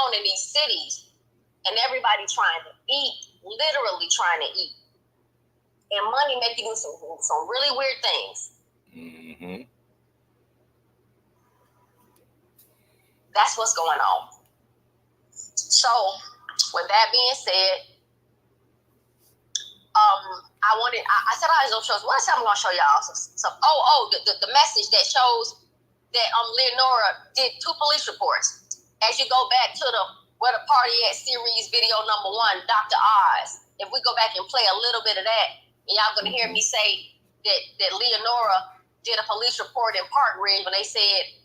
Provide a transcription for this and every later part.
on in these cities, and everybody trying to eat, literally trying to eat. And money make you do some really weird things. Mm-hmm. That's what's going on. So, with that being said, I said I was gonna show. What else I'm gonna show y'all? The message that shows that Leonora did 2 police reports. As you go back to the Where the Party At series video number 1, Dr. Oz. If we go back and play a little bit of that, and y'all gonna hear me say that Leonora did a police report in Park Ridge when they said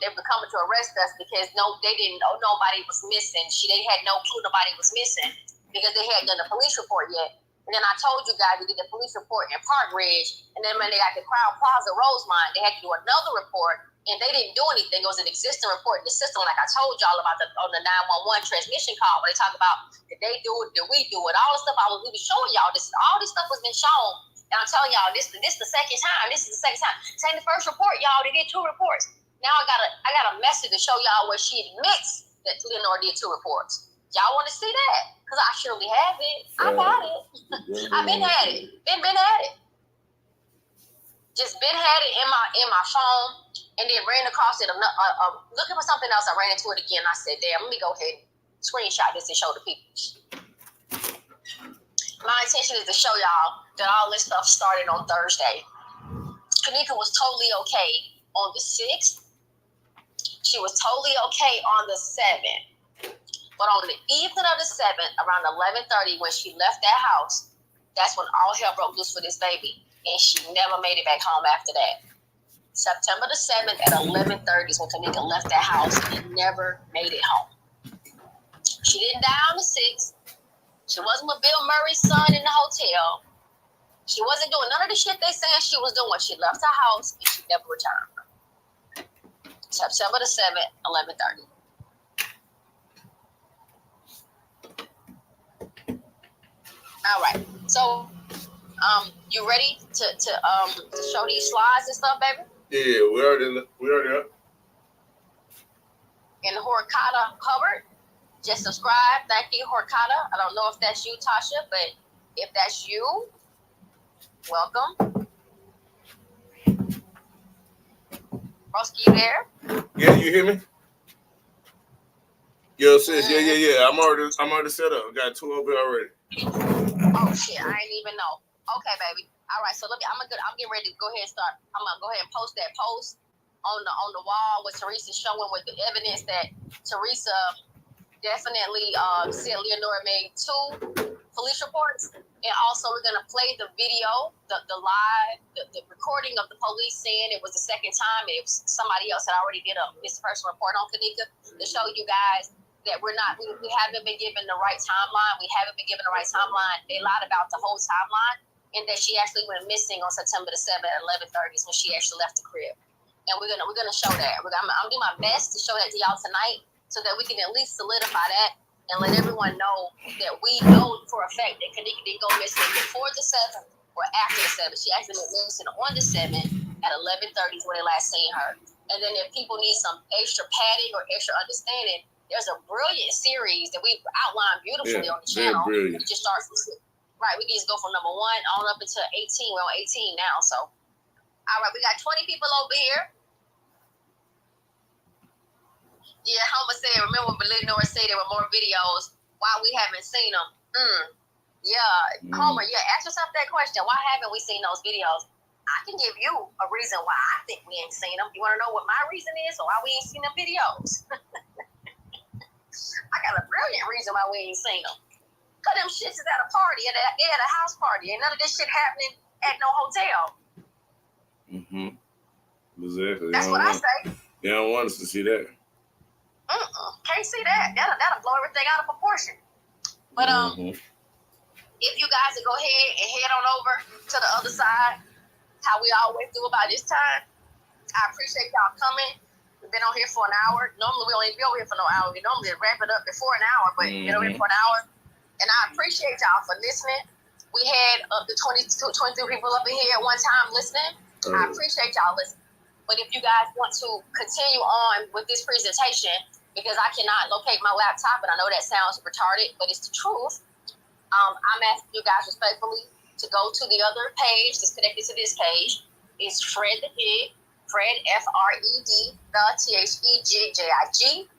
they were coming to arrest us because they didn't know nobody was missing. They had no clue nobody was missing because they hadn't done a police report yet. And then I told you guys we did a police report in Park Ridge, and then when they got the Crown Plaza Rosemont, they had to do another report, and they didn't do anything. It was an existing report in the system, like I told y'all about on the 911 transmission call, where they talk about did they do it, did we do it, all the stuff we was showing y'all. All this stuff has been shown, and I'm telling y'all this the second time. This is the second time. This ain't the first report, y'all. They did 2 reports. Now I got a message to show y'all where she admits that Leonora did 2 reports. Y'all want to see that? Because I surely have it. I got it. I've been at it. Been at it. Just been had it in my phone, and then ran across it. Looking for something else, I ran into it again. I said, "Damn, let me go ahead and screenshot this and show the people." My intention is to show y'all that all this stuff started on Thursday. Kanika was totally okay on the 6th. She was totally okay on the 7th. But on the evening of the 7th, around 11:30, when she left that house, that's when all hell broke loose for this baby. And she never made it back home after that. September the 7th at 11:30 is when Kanika left that house and never made it home. She didn't die on the 6th. She wasn't with Bill Murray's son in the hotel. She wasn't doing none of the shit they saying she was doing. She left her house and she never returned. September the 7th, 11:30. All right. So, you ready to show these slides and stuff, baby? Yeah, we already up. In Horkata Hubbard, just subscribe. Thank you, Horkata. I don't know if that's you, Tasha, but if that's you, welcome. Broski, you there? Yeah, you hear me? Yo, sis, yeah. I'm already set up. Got 2 over already. Oh shit, I ain't even know. Okay, baby. All right, so I'm getting ready to go ahead and start. I'm gonna go ahead and post that post on the wall with Teresa showing with the evidence that Teresa definitely said Leonora made 2 police reports, and also we're gonna play the video, the live, the recording of the police saying it was the second time. It was somebody else that already did a missing person report on Kanika to show you guys that we haven't been given the right timeline. We haven't been given the right timeline. They lied about the whole timeline, and that she actually went missing on September the 7th at 11:30 when she actually left the crib. And we're gonna show that. I'm doing my best to show that to y'all tonight, so that we can at least solidify that and let everyone know that we know for a fact that Kanika didn't go missing before the 7th or after the 7th. She actually went missing on the 7th at 11:30 is when they last seen her. And then if people need some extra padding or extra understanding, there's a brilliant series that we outlined beautifully on the channel. We just start from we can just go from number 1 on up until 18. We're on 18 now. So, all right, we got 20 people over here. Yeah, Homer said, remember when Leonora said there were more videos? Why we haven't seen them? Homer, ask yourself that question. Why haven't we seen those videos? I can give you a reason why I think we ain't seen them. You want to know what my reason is or why we ain't seen them videos? I got a brilliant reason why we ain't seen them. Because them shits is at a party, at a house party. Ain't none of this shit happening at no hotel. Mm-hmm. Exactly. That's what I say. They don't want us to see that. Can't see that. That'll blow everything out of proportion. But if you guys would go ahead and head on over to the other side, how we always do about this time, I appreciate y'all coming. We've been on here for an hour. Normally, we don't even be over here for no hour. We normally wrap it up before an hour, but we've been over here for an hour. And I appreciate y'all for listening. We had up to 22, 23 people up in here at one time listening. I appreciate y'all listening. But if you guys want to continue on with this presentation, because I cannot locate my laptop, and I know that sounds retarded, but it's the truth. I'm asking you guys respectfully to go to the other page that's connected to this page. It's Fred the Jig, Fred F-R-E-D, the T-H-E-J-J-I-G.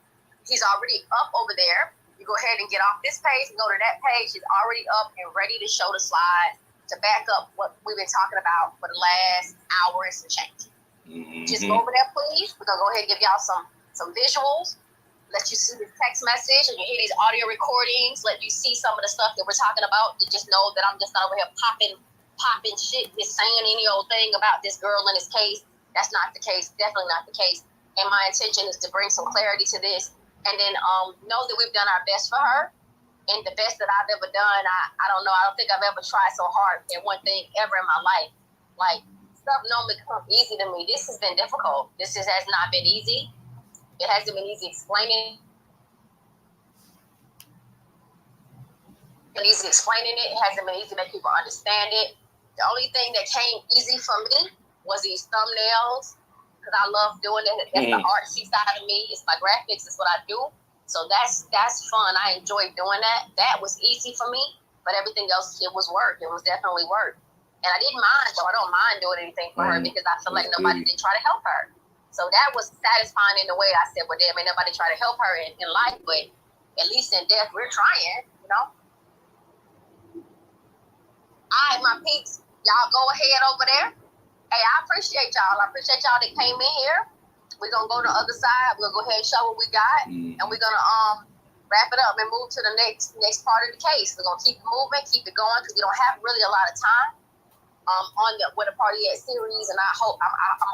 He's already up over there. You go ahead and get off this page and go to that page. It's already up and ready to show the slides to back up what we've been talking about for the last hour and some change. Mm-hmm. Just go over there, please. We're going to go ahead and give y'all some visuals. Let you see the text message and you hear these audio recordings. Let you see some of the stuff that we're talking about. You just know that I'm just not over here popping shit, just saying any old thing about this girl in this case. That's not the case. Definitely not the case. And my intention is to bring some clarity to this. And then know that we've done our best for her. And the best that I've ever done, I don't know. I don't think I've ever tried so hard at one thing ever in my life. Like, stuff normally comes easy to me. This has been difficult. This has not been easy. It hasn't been easy explaining. It hasn't been easy to make people understand it. The only thing that came easy for me was these thumbnails, because I love doing it. That's the artsy side of me. It's my graphics. It's what I do. So that's fun. I enjoy doing that. That was easy for me, but everything else, it was work. It was definitely work. And I didn't mind, though. I don't mind doing anything for her because I feel like nobody did try to help her. So that was satisfying in the way. I said, well, damn, ain't nobody try to help her in life, but at least in death, we're trying, you know? All right, my peeps, y'all go ahead over there. Hey, I appreciate y'all. I appreciate y'all that came in here. We're going to go to the other side. We're going to go ahead and show what we got. And we're going to wrap it up and move to the next part of the case. We're going to keep it moving, keep it going, because we don't have really a lot of time. On the What a Party At series, and I'm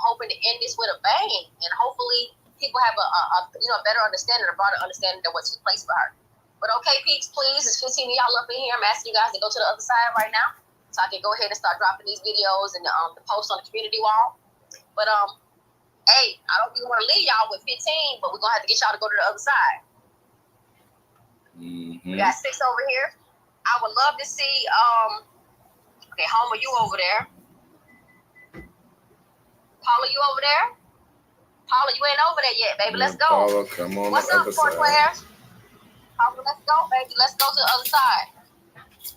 hoping to end this with a bang, and hopefully people have a better understanding, a broader understanding of what took place for her. But okay, peeps, please, it's 15 of y'all up in here. I'm asking you guys to go to the other side right now, so I can go ahead and start dropping these videos and the posts on the community wall. But hey, I don't even want to leave y'all with 15, but we're gonna have to get y'all to go to the other side. We got 6 over here. I would love to see okay, Homer, you over there. Paula, you over there? Paula, you ain't over there yet, baby. Let's go. Paula, come on. What's up, four players? Paula, let's go, baby. Let's go to the other side.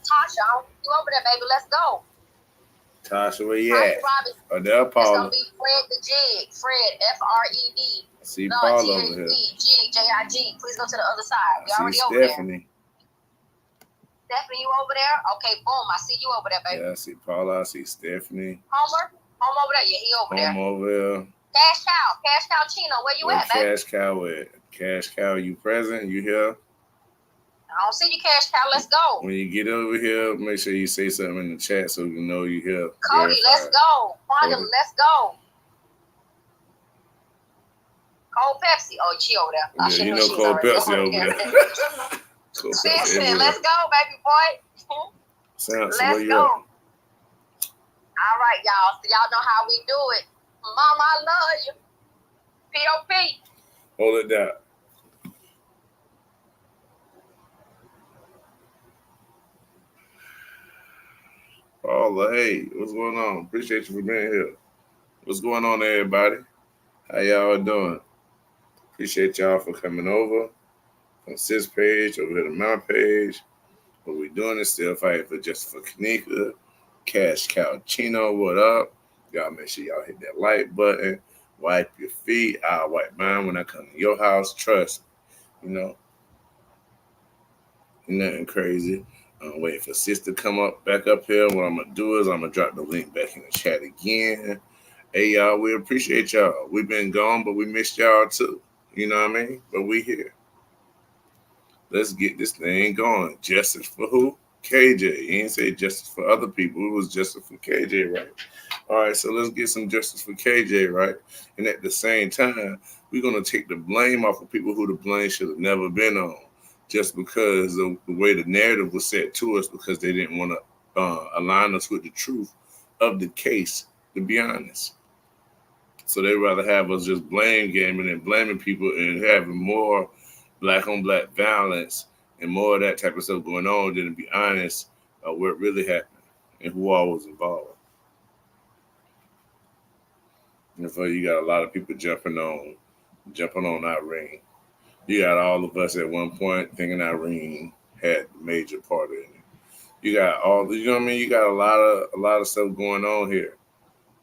Tasha, you over there, baby. Let's go. Tasha, where you at? Oh, there, Paula. It's going to be Fred the Jig. Fred, F-R-E-D. I see Paula over here. G-J-I-G. Please go to the other side. We already over there. Stephanie, you over there? Okay, boom. I see you over there, baby. Yeah, I see Paula. I see Stephanie. Homer over there. Yeah, he over there. Homer over there. Cash Cow Chino. Where you at, baby? Cash Cow at? Cash Cow, you present? You here? I don't see you, Cash Cow. Let's go. When you get over here, make sure you say something in the chat so we can know you here. Cody, let's go. Quandam, let's go. Cold Pepsi. Oh, she over there. Yeah, you know Cold Pepsi over there. Listen, let's go, baby boy. Let's go. All right, y'all. So y'all know how we do it. Mama, I love you. P.O.P. Hold it down. Paula, hey, what's going on? Appreciate you for being here. What's going on, everybody? How y'all doing? Appreciate y'all for coming over from Sis page over here to my page. What we doing is still fighting for Justice for Kanika. Cash Cow Chino, what up? Y'all make sure y'all hit that like button. Wipe your feet. I'll wipe mine when I come to your house. Trust me. You know, nothing crazy. I'm waiting for Sis to come back up here. What I'm going to do is I'm going to drop the link back in the chat again. Hey, y'all, we appreciate y'all. We've been gone, but we missed y'all too. You know what I mean? But we here. Let's get this thing going. Justice for who? KJ. You didn't say justice for other people. It was justice for KJ, right? All right, so let's get some justice for KJ, right? And at the same time, we're going to take the blame off of people who the blame should have never been on, just because of the way the narrative was set to us, because they didn't want to align us with the truth of the case, to be honest. So they'd rather have us just blame gaming and blaming people and having more black on black violence and more of that type of stuff going on than to be honest what really happened and who all was involved. And so you got a lot of people jumping on that ring. You got all of us at one point thinking Irene had the major part in it. You got all you know what I mean. You got a lot of stuff going on here,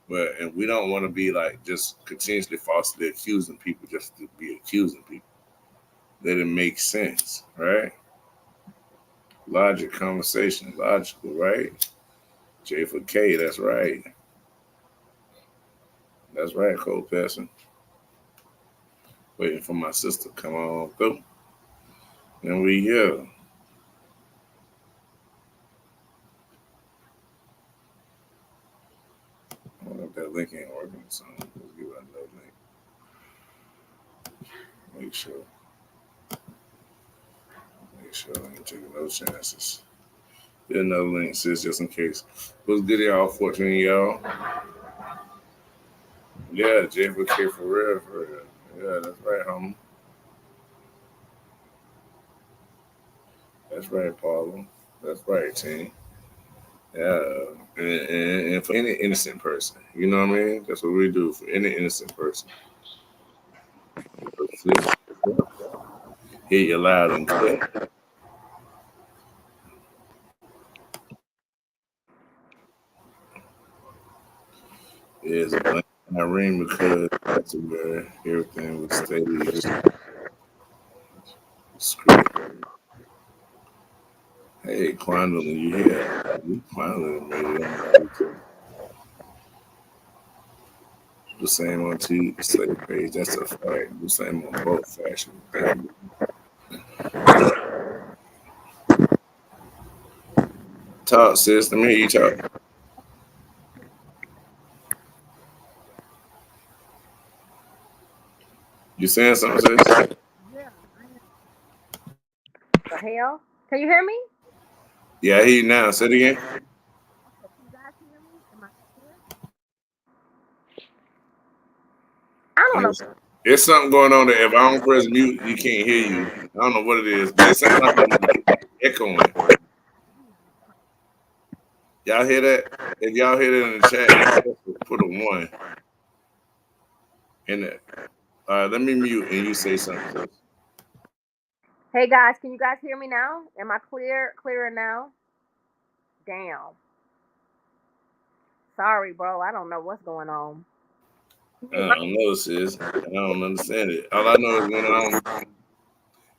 but and we don't want to be like just continuously falsely accusing people just to be accusing people. That it makes sense, right? Logic, conversation, logical, right? J4K, that's right. That's right, Cole Person. Waiting for my sister to come on through. And we here. I don't know if that link ain't working, so let's give it another link. Make sure. Make sure I ain't taking no chances. Get another link, sis, just in case. What's good, y'all? 14, y'all. Yeah, J4K for real, for real. Yeah, that's right, homie. That's right, Paula. That's right, team. Yeah, and for any innocent person, you know what I mean? That's what we do for any innocent person. Hear you loud and clear. Is a blank Irene because that's where everything was staged, script. Hey, Quandle, you here? You Quandle made it on the same on T slave page. That's a fact. The same on both fashion. Talk, sis. Let me hear you talk. You saying something, sis? Yeah. The hell? Can you hear me? Yeah, I hear you now. Say it again. Okay, can you guys hear me? Am I clear? I don't know. There's something going on there. If I don't press mute, you can't hear you. I don't know what it is, but it sounds like I'm echoing. Y'all hear that? If y'all hear that in the chat, put a one in there. Let me mute and you say something. Hey guys, can you guys hear me now? Am I clearer now? Damn. Sorry, bro. I don't know what's going on. I don't know, sis. I don't understand it. All I know is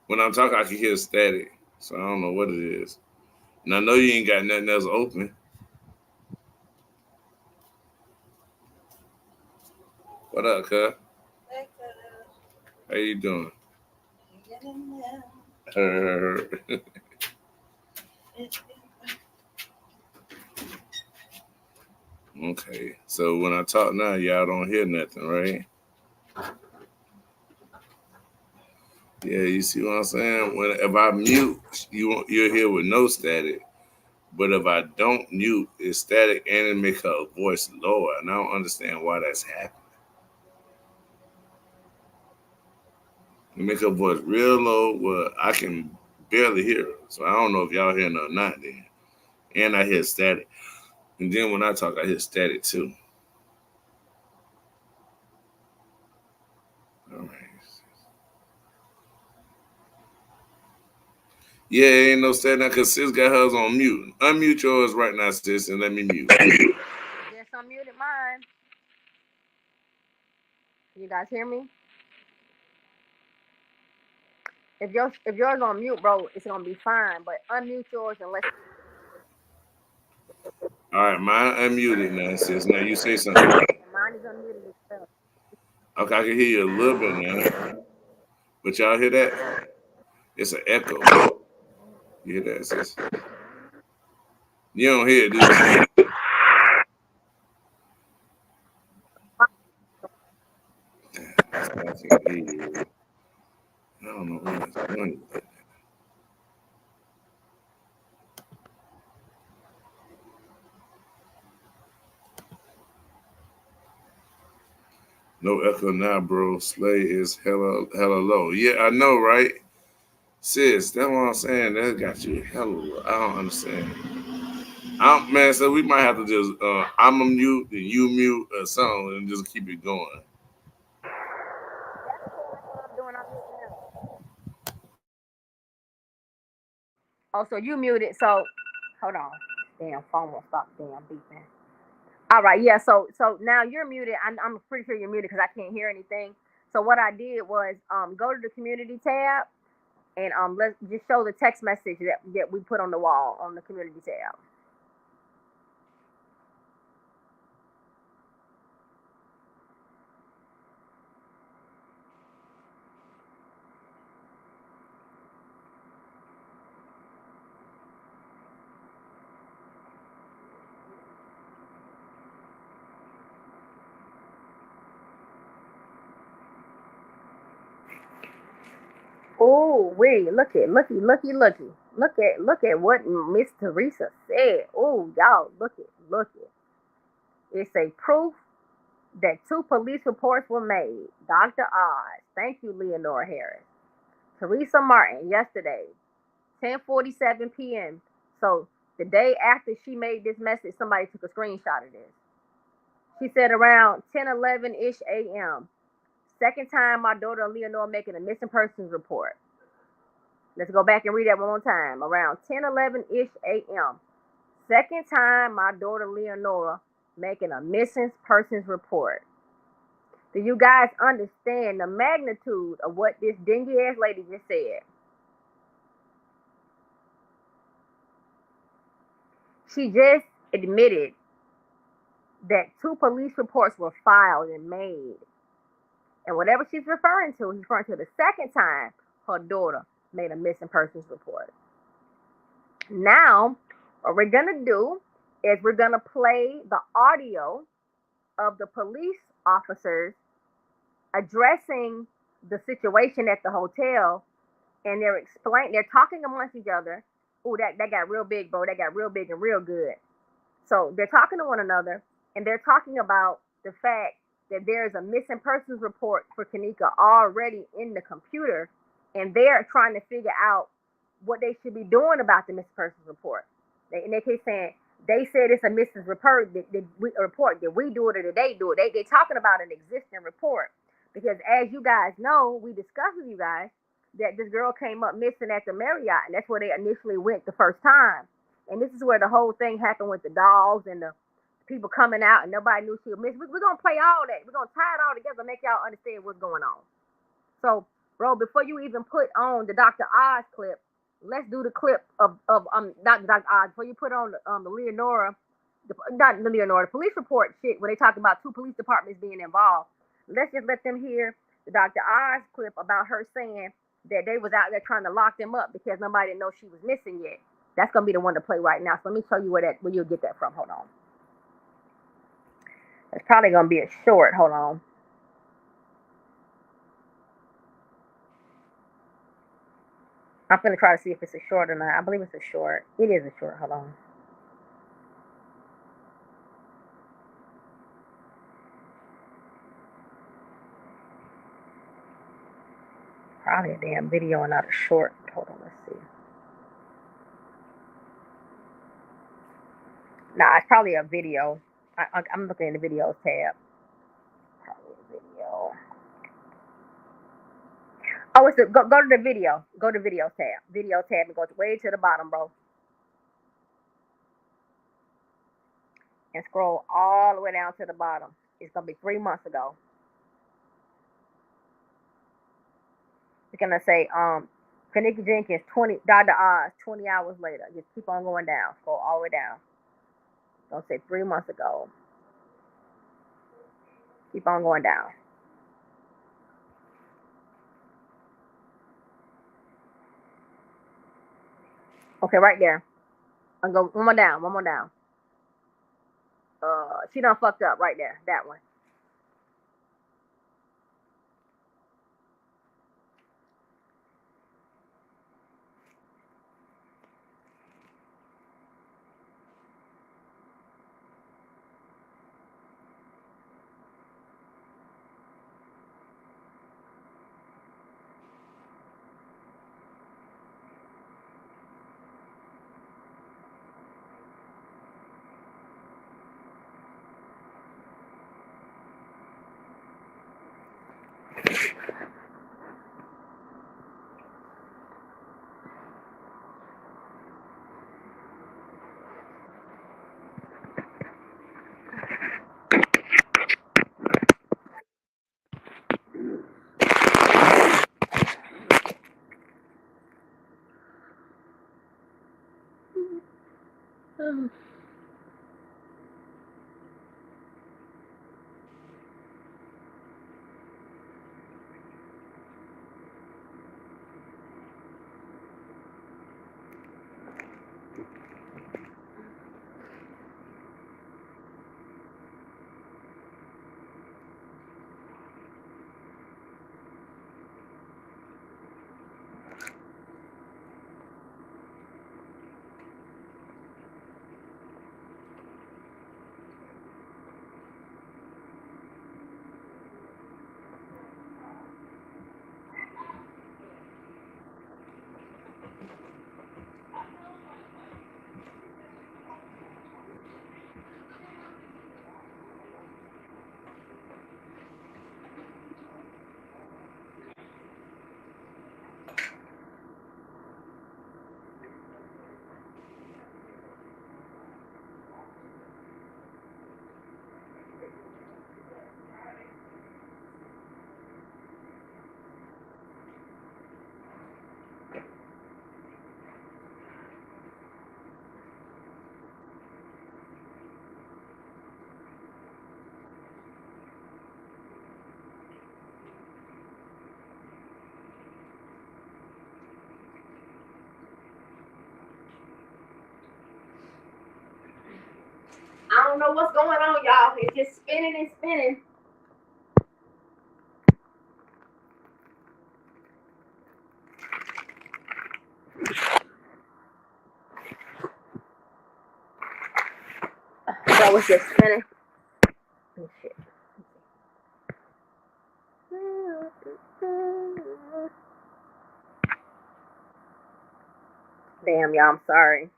when I'm talking, I can hear static. So I don't know what it is. And I know you ain't got nothing else open. What up, cuz? How you doing? Okay. So when I talk now, y'all don't hear nothing, right? Yeah, you see what I'm saying? When if I mute, you'll hear with no static. But if I don't mute, it's static and it make her voice lower. And I don't understand why that's happening. It make her voice real low where I can barely hear her. So I don't know if y'all hearing her or not then. And I hear static. And then when I talk, I hear static too. All right. Yeah, ain't no static now because sis got hers on mute. Unmute yours right now, sis, and let me mute. Just unmuted mine. Can you guys hear me? If yours on mute, bro, it's gonna be fine. But unmute yours and let's. All right, mine unmuted now, sis. Now you say something. Mine is unmuted as well. Okay, I can hear you a little bit now. But y'all hear that? It's an echo. You hear that, sis? You don't hear it, do you? I can't hear you. I don't know what it's doing. No echo now, bro. Slay is hella low. Yeah, I know, right? Sis, that's what I'm saying. That got you hella low. I don't understand. Man, so we might have to just I'm a mute and you mute or something and just keep it going. That's cool. That's what I'm doing. I'm muting now. Oh, so you muted. So hold on. Damn phone won't stop damn beeping. All right, yeah. So now you're muted. I'm pretty sure you're muted because I can't hear anything. So what I did was go to the community tab and let's just show the text message that we put on the wall on the community tab. Oh, wait, look at what Miss Teresa said. Oh, y'all, look at. It's a proof that two police reports were made. Dr. Oz, thank you, Leonora Harris. Teresa Martin, yesterday, 10:47 p.m. So the day after she made this message, somebody took a screenshot of this. She said around 10:11 ish a.m. Second time my daughter Leonora making a missing persons report. Let's go back and read that one more time. Around 10:11 ish a.m. Second time my daughter Leonora making a missing persons report. Do you guys understand the magnitude of what this dingy ass lady just said? She just admitted that two police reports were filed and made. And whatever she's referring to, he's referring to the second time her daughter made a missing persons report. Now, what we're going to do is we're going to play the audio of the police officers addressing the situation at the hotel, and they're talking amongst each other. Oh, that got real big, bro. That got real big and real good. So they're talking to one another, and they're talking about the fact that there's a missing persons report for Kanika already in the computer, and they're trying to figure out what they should be doing about the missing persons report. And they keep saying, they said it's a missing report. Did we do it or did they do it? They're talking about an existing report. Because as you guys know, we discussed with you guys that this girl came up missing at the Marriott, and that's where they initially went the first time. And this is where the whole thing happened with the dogs and the people coming out, and nobody knew she was missing. We're going to play all that. We're going to tie it all together, make y'all understand what's going on. So, bro, before you even put on the Dr. Oz clip, let's do the clip of Dr. Oz. Before you put on the Leonora, not the Leonora, the police report shit, when they talk about two police departments being involved. Let's just let them hear the Dr. Oz clip about her saying that they was out there trying to lock them up because nobody didn't know she was missing yet. That's gonna be the one to play right now. So let me show you where you'll get that from. Hold on. It's probably gonna be a short. Hold on. I'm gonna try to see if it's a short or not. I believe it's a short. It is a short. Hold on. Probably a damn video and not a short. Hold on, let's see. Nah, it's probably a video. I'm looking in the videos tab. Probably a video. Oh, go to the video. Go to video tab. Video tab and go way to the bottom, bro. And scroll all the way down to the bottom. It's gonna be 3 months ago. It's gonna say, Kanika Jenkins, 20 Dr. Oz, 20 hours later. Just keep on going down. Scroll all the way down. It's gonna say 3 months ago. Keep on going down. Okay, right there. I'll go one more down, one more down. She done fucked up right there. That one. I don't know what's going on, y'all. It's just spinning and spinning. So it's just spinning. Oh, shit. Damn, y'all, I'm sorry.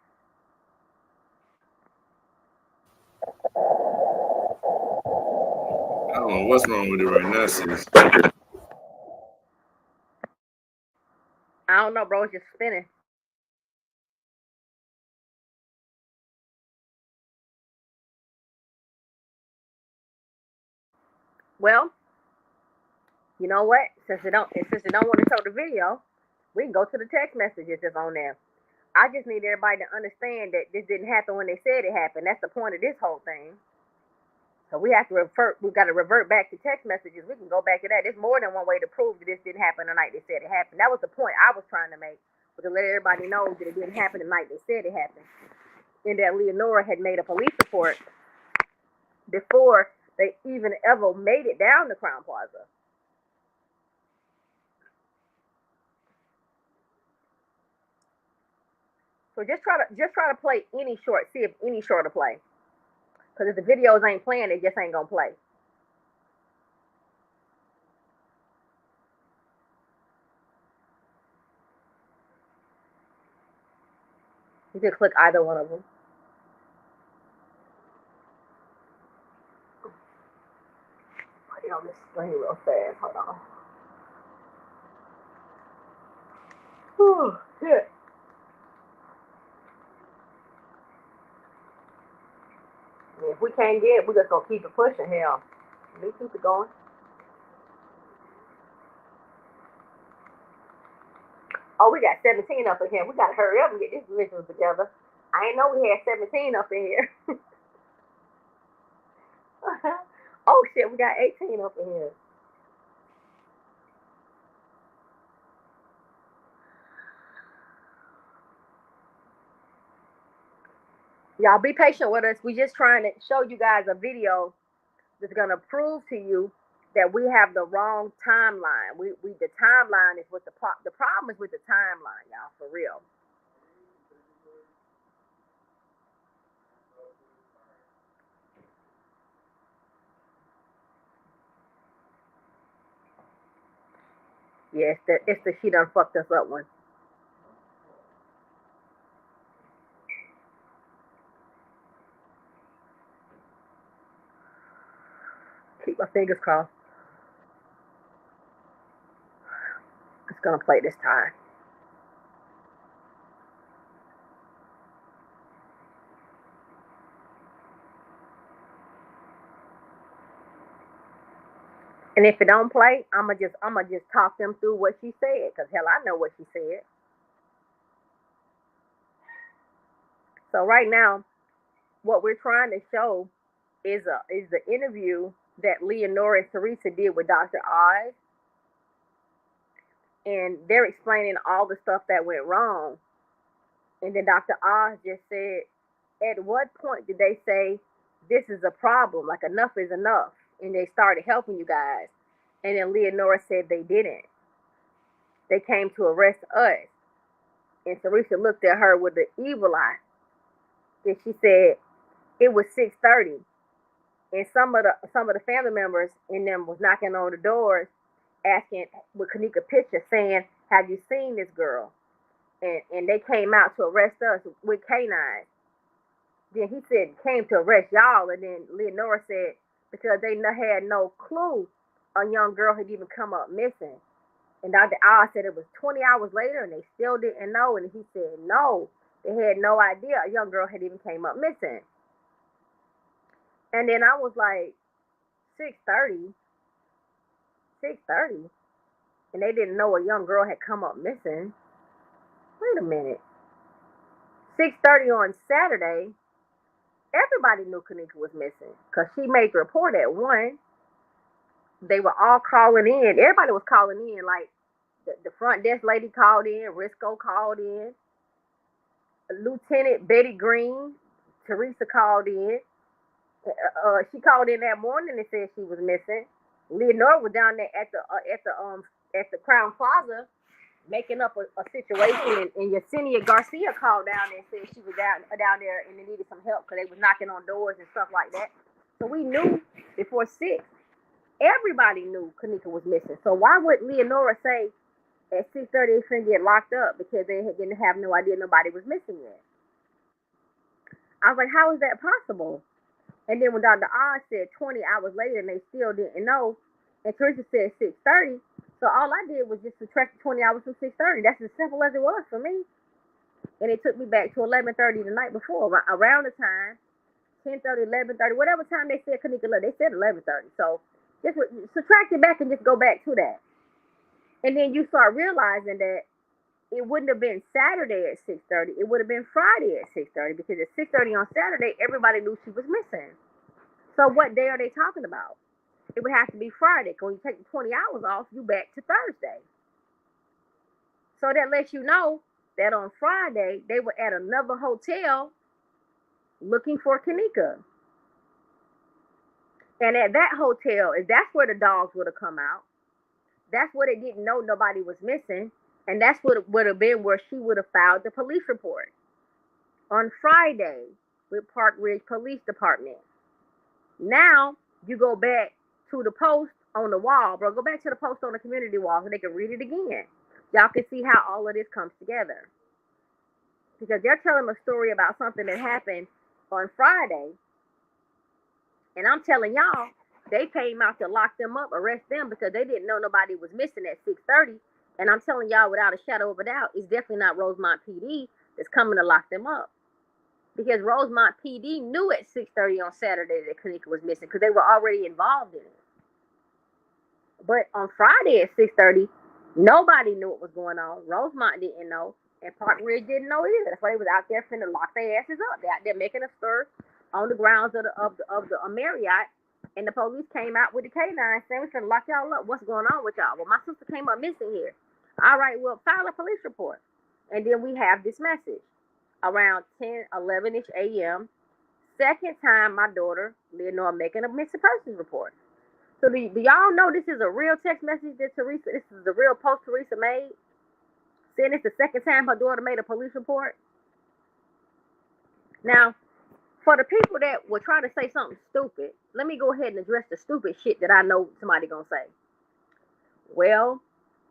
I don't know what's wrong with it right now, sis. I don't know, bro. It's just spinning. Well, you know what? Since they don't want to show the video, we can go to the text messages that's on there. I just need everybody to understand that this didn't happen when they said it happened. That's the point of this whole thing. So we have to revert. We've got to revert back to text messages. We can go back to that. There's more than one way to prove that this didn't happen the night they said it happened. That was the point I was trying to make, was to let everybody know that it didn't happen the night they said it happened, and that Leonora had made a police report before they even ever made it down to Crown Plaza. So just try to play any short. See if any short will play. Because if the videos ain't playing, they just ain't gonna play. You can click either one of them. Put it on this screen real fast. Hold on. Whew, shit. If we can't get it, we're just gonna keep it pushing. Hell, let me keep it going. Oh, we got 17 up in here. We gotta hurry up and get this visual together. I ain't know we had 17 up in here. Oh shit, we got 18 up in here. Y'all be patient with us. We just trying to show you guys a video that's gonna prove to you that we have the wrong timeline. We the timeline is with the problem is with the timeline, y'all, for real. Yeah, it's the she done fucked us up one. Keep my fingers crossed. It's gonna play this time. And if it don't play, I'ma just talk them through what she said, cause hell, I know what she said. So right now, what we're trying to show is the interview that Leonora and Teresa did with Dr. Oz, and they're explaining all the stuff that went wrong. And then Dr. Oz just said, at what point did they say this is a problem? Like enough is enough, and they started helping you guys. And then Leonora said they didn't. They came to arrest us. And Teresa looked at her with an evil eye. And she said it was 6:30. And some of the family members in them was knocking on the doors asking with Kanika picture saying, have you seen this girl? And they came out to arrest us with canines. Then he said came to arrest y'all, and then Leonora said because they had no clue a young girl had even come up missing. And Dr. Oz said it was 20 hours later and they still didn't know. And he said no, they had no idea a young girl had even came up missing. And then I was like, 6:30, and they didn't know a young girl had come up missing. Wait a minute. 6:30 on Saturday, everybody knew Kanika was missing because she made the report at 1. They were all calling in. Everybody was calling in. Like the front desk lady called in, Risco called in, Lieutenant Betty Green, Teresa called in. She called in that morning and said she was missing. Leonora was down there at the Crown Plaza making up a situation, and Yesenia Garcia called down there and said she was down there and they needed some help because they was knocking on doors and stuff like that. So we knew before 6. Everybody knew Kanika was missing. So why would Leonora say at 6:30 they couldn't get locked up because they didn't have no idea nobody was missing yet? I was like, how is that possible? And then when Dr. Oz said 20 hours later and they still didn't know, and Teresa said 6:30, so all I did was just subtract 20 hours from 6:30. That's as simple as it was for me. And it took me back to 11:30 the night before, around the time, 10:30, 11:30, whatever time they said Kanika left, they said 11:30. So just subtract it back and just go back to that. And then you start realizing that it wouldn't have been Saturday at 6:30. It would have been Friday at 6:30 because at 6:30 on Saturday, everybody knew she was missing. So what day are they talking about? It would have to be Friday. Because when you take the 20 hours off, you back to Thursday. So that lets you know that on Friday, they were at another hotel looking for Kanika. And at that hotel, that's where the dogs would have come out. That's where they didn't know nobody was missing. And that's what would have been where she would have filed the police report. On Friday with Park Ridge Police Department. Now, you go back to the post on the wall, bro. Go back to the post on the community wall so they can read it again. Y'all can see how all of this comes together. Because they're telling a story about something that happened on Friday. And I'm telling y'all, they came out to lock them up, arrest them, because they didn't know nobody was missing at 6:30. And I'm telling y'all without a shadow of a doubt, it's definitely not Rosemont PD that's coming to lock them up. Because Rosemont PD knew at 6:30 on Saturday that Kanika was missing because they were already involved in it. But on Friday at 6:30, nobody knew what was going on. Rosemont didn't know, and Park Ridge didn't know either. That's why they was out there finna lock their asses up. They out there making a stir on the grounds of the Marriott, and the police came out with the K9 saying we finna lock y'all up. What's going on with y'all? Well, my sister came up missing here. All right, well, file a police report, and then we have this message. Around 10, 11-ish a.m. Second time my daughter, Leonora, making a missing persons report. So do y'all know this is a real text message that Teresa, this is the real post Teresa made? Saying it's the second time her daughter made a police report. Now, for the people that will try to say something stupid, let me go ahead and address the stupid shit that I know somebody gonna say. Well,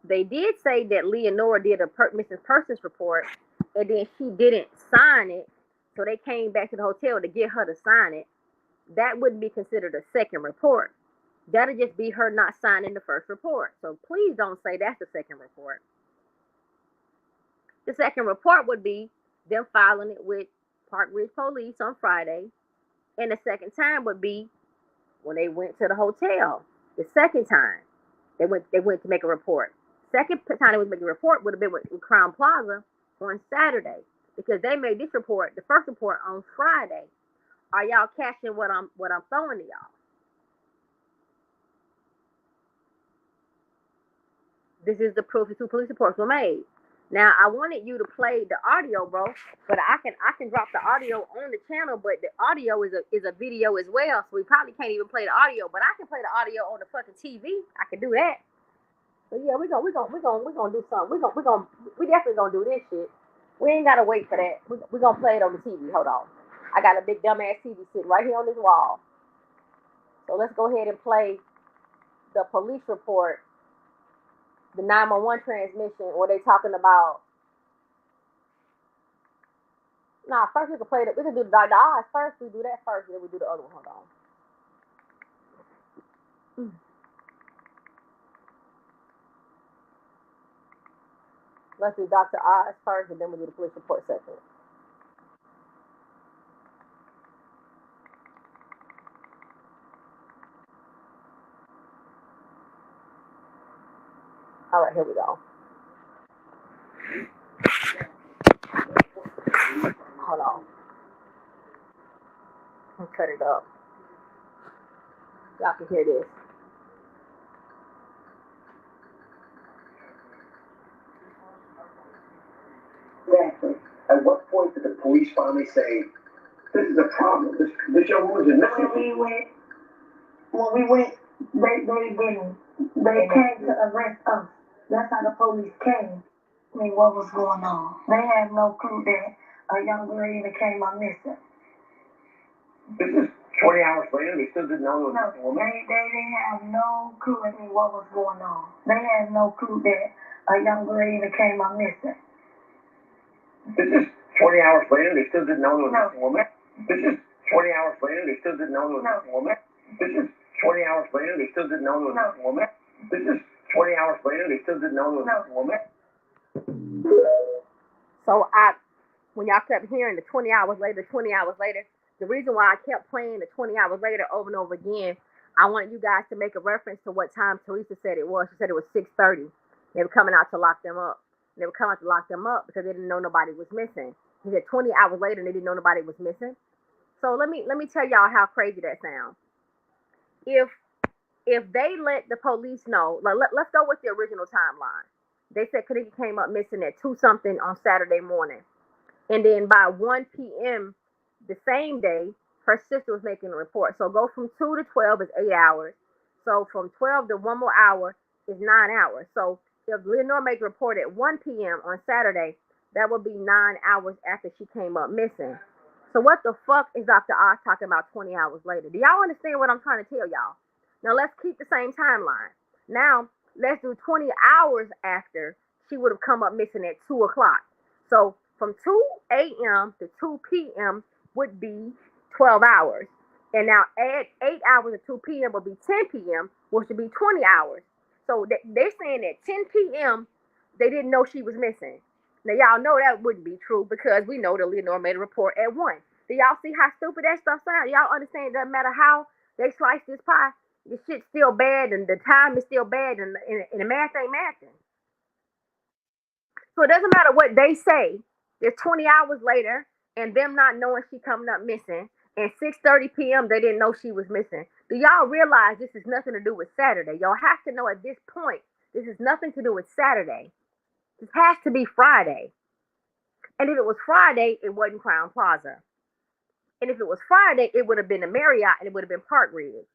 they did say that Leonora did a missing persons report, and then she didn't sign it, so they came back to the hotel to get her to sign it. That wouldn't be considered a second report. That'll just be her not signing the first report. So please don't say that's the second report. The second report would be them filing it with Park Ridge Police on Friday, and the second time would be when they went to the hotel. The second time they went to make a report. Second time they would make a report would have been with Crown Plaza on Saturday, because they made this report, the first report, on Friday. Are y'all catching what I'm throwing to y'all? This is the proof the 2 police reports were made. Now I wanted you to play the audio, bro, but I can drop the audio on the channel, but the audio is a video as well, so we probably can't even play the audio. But I can play the audio on the fucking TV. I can do that. So yeah, we're gonna do something. We definitely gonna do this shit. We ain't gotta wait for that. We're gonna play it on the TV. Hold on. I got a big dumbass TV sitting right here on this wall. So let's go ahead and play the police report, the 911 transmission, where they talking about. Nah, first we can play we can do the odds first. We do that first, then we do the other one. Hold on. Let's do Dr. Oz first, and then we do the police report second. All right, here we go. Hold on. I'll cut it up. Y'all can hear this. Exactly. At what point did the police finally say, this is a problem, this young woman's a missing? When we went, they came to arrest us. That's how the police came. I mean, what was going on? They had no clue that a young girl even came up missing. This is 20 hours later, they still didn't know it was a woman? They didn't have no clue, I mean, what was going on. They had no clue that a young girl even came up missing. This is 20 hours later, they still didn't know it was a woman? This is 20 hours later, they still didn't know it was a woman? This is 20 hours later, they still didn't know it was a woman? This is 20 hours later, they still didn't know it was a woman? So when y'all kept hearing the 20 hours later, the reason why I kept playing the 20 hours later over and over again, I wanted you guys to make a reference to what time Teresa said it was. She said it was 6:30. They were coming out to lock them up. They were coming out to lock them up because they didn't know nobody was missing. He said 20 hours later and they didn't know nobody was missing. So let me tell y'all how crazy that sounds. If they let the police know, let's go with the original timeline. They said Kanika came up missing at 2-something on Saturday morning. And then by 1 p.m. the same day, her sister was making a report. So go from 2 to 12 is 8 hours. So from 12 to 1 more hour is 9 hours. So if Lenore made a report at 1 p.m. on Saturday, that would be 9 hours after she came up missing. So what the fuck is Dr. Oz talking about 20 hours later? Do y'all understand what I'm trying to tell y'all? Now let's keep the same timeline. Now let's do 20 hours after she would have come up missing at 2 o'clock. So from 2 a.m. to 2 p.m. would be 12 hours. And now add 8 hours to 2 p.m. would be 10 p.m., which would be 20 hours. So they're saying that 10 p.m. they didn't know she was missing. Now y'all know that wouldn't be true because we know that Lenore made a report at 1. Do y'all see how stupid that stuff sounds? Y'all understand it doesn't matter how they slice this pie, the shit's still bad and the time is still bad and the math ain't mathing. So it doesn't matter what they say. There's 20 hours later and them not knowing she coming up missing. And 6:30 p.m. they didn't know she was missing. Do y'all realize this is nothing to do with Saturday? Y'all have to know at this point, this is nothing to do with Saturday. This has to be Friday. And if it was Friday, it wasn't Crown Plaza. And if it was Friday, it would have been a Marriott and it would have been Park Ridge.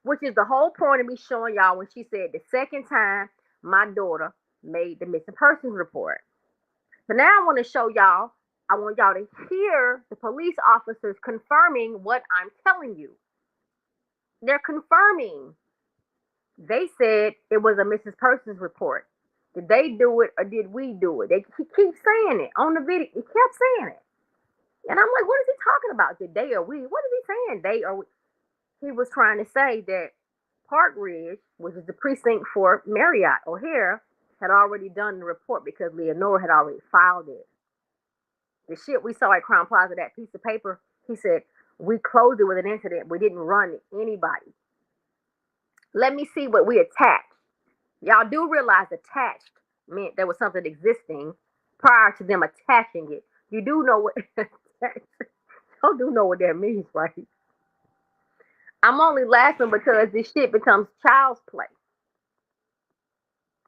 Which is the whole point of me showing y'all when she said the second time my daughter made the missing persons report. So now I want to show y'all, I want y'all to hear the police officers confirming what I'm telling you. They're confirming. They said it was a missing persons report. Did they do it or did we do it? He keeps saying it on the video. He kept saying it. And I'm like, what is he talking about? Did they or we? What is he saying? They or we? He was trying to say that Park Ridge, which is the precinct for Marriott O'Hare, had already done the report because Leonora had already filed it. The shit we saw at Crown Plaza, that piece of paper, he said, we closed it with an incident. We didn't run anybody. Let me see what we attached. Y'all do realize attached meant there was something existing prior to them attaching it. You do know what attached. Y'all do know what that means, right? I'm only laughing because this shit becomes child's play.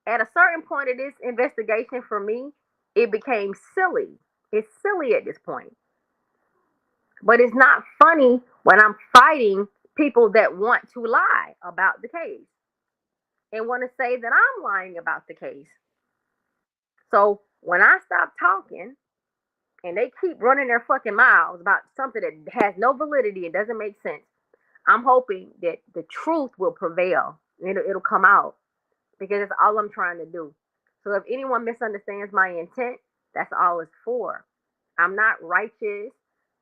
At a certain point of this investigation for me, it became silly. It's silly at this point. But it's not funny when I'm fighting people that want to lie about the case and want to say that I'm lying about the case. So when I stop talking and they keep running their fucking mouths about something that has no validity and doesn't make sense, I'm hoping that the truth will prevail. It'll come out because that's all I'm trying to do. So if anyone misunderstands my intent, that's all it's for. I'm not righteous.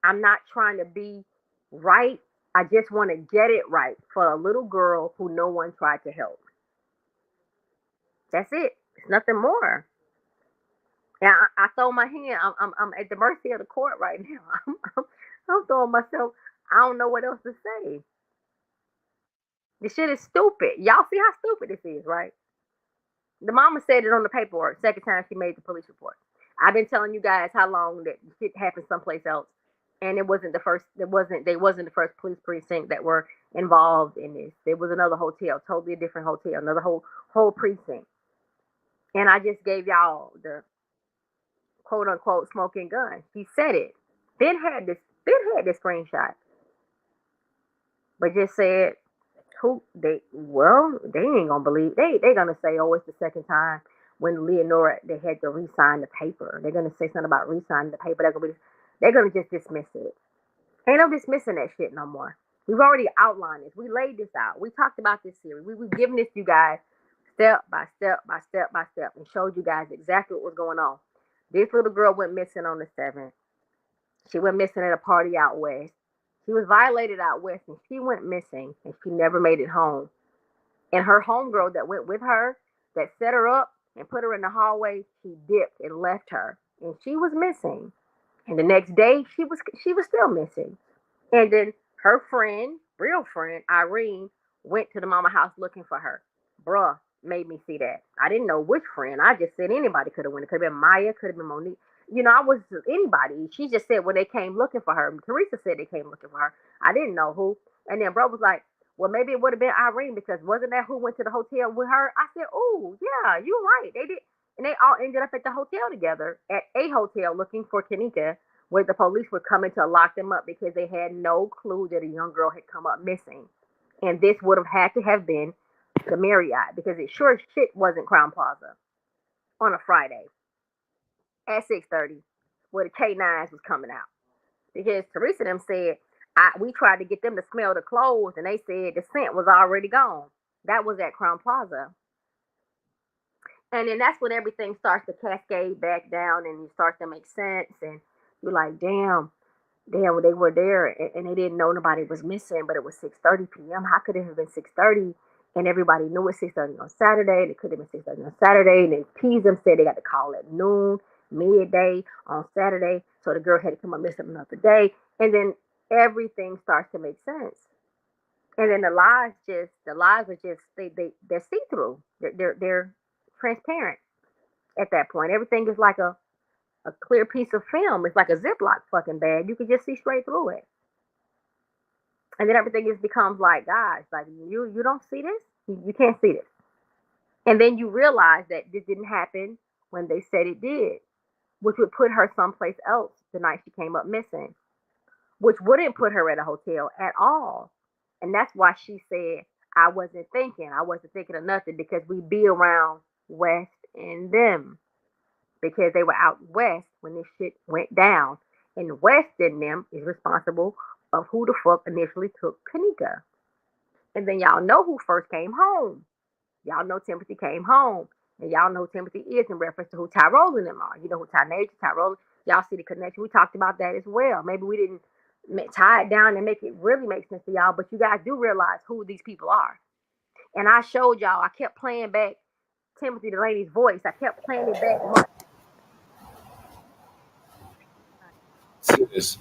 I'm not trying to be right. I just want to get it right for a little girl who no one tried to help. That's it. It's nothing more. And I throw my hand. I'm at the mercy of the court right now. I'm throwing myself. I don't know what else to say. This shit is stupid. Y'all see how stupid this is, right? The mama said it on the paperwork. Second time she made the police report. I've been telling you guys how long that shit happened someplace else, and it wasn't the first. It wasn't. They wasn't the first police precinct that were involved in this. There was another hotel, totally different hotel, another whole precinct. And I just gave y'all the quote unquote smoking gun. She said it. Ben had this. Ben had this screenshot, but just said who they ain't gonna believe they gonna say, oh, it's the second time when Leonora they had to re-sign the paper. They're gonna say something about re-signing the paper. They're gonna just dismiss it. Ain't no dismissing that shit no more. We've already outlined this. We laid this out. We talked about this series. We've given this to you guys step by step by step by step and showed you guys exactly what was going on. This little girl went missing on the 7th. She went missing at a party out west. She was violated out west and she went missing and she never made it home. And her homegirl that went with her, that set her up and put her in the hallway, she dipped and left her. And she was missing. And the next day she was still missing. And then her friend, real friend, Irene, went to the mama house looking for her. Bruh made me see that. I didn't know which friend. I just said anybody could have went. It could have been Maya, could have been Monique. I was anybody. She just said when they came looking for her. Teresa said they came looking for her. I didn't know who. And then bro was like, well, maybe it would have been Irene because wasn't that who went to the hotel with her? I said, oh, yeah, you're right. They did. And they all ended up at the hotel together, at a hotel looking for Kanika, where the police were coming to lock them up because they had no clue that a young girl had come up missing. And this would have had to have been the Marriott because it sure shit wasn't Crown Plaza on a Friday at 6:30 where the K9s was coming out. Because Teresa them said, we tried to get them to smell the clothes and they said the scent was already gone. That was at Crown Plaza. And then that's when everything starts to cascade back down and it starts to make sense. And you're like, damn, they were there and they didn't know nobody was missing, but it was 6:30 p.m. How could it have been 6:30? And everybody knew it 6:30 on Saturday. It could have been 6:30 on Saturday. And then Peas them said they got to call at noon, midday on Saturday. So the girl had to come up missing another day. And then everything starts to make sense. And then the lies are just they're see-through. They're transparent at that point. Everything is like a clear piece of film. It's like a Ziploc fucking bag. You can just see straight through it. And then everything just becomes like, guys, like you don't see this? You can't see this. And then you realize that this didn't happen when they said it did, which would put her someplace else the night she came up missing, which wouldn't put her at a hotel at all. And that's why she said, I wasn't thinking of nothing because we be around West and them because they were out west when this shit went down. And West and them is responsible of who the fuck initially took Kanika. And then y'all know who first came home. Y'all know Timothy came home. And y'all know who Timothy is in reference to who Tyrone and them are. You know who Tyrone. Y'all see the connection. We talked about that as well. Maybe we didn't tie it down and make it really make sense to y'all, but you guys do realize who these people are. And I showed y'all, I kept playing back Timothy Delaney's voice. I kept playing it back. Sis,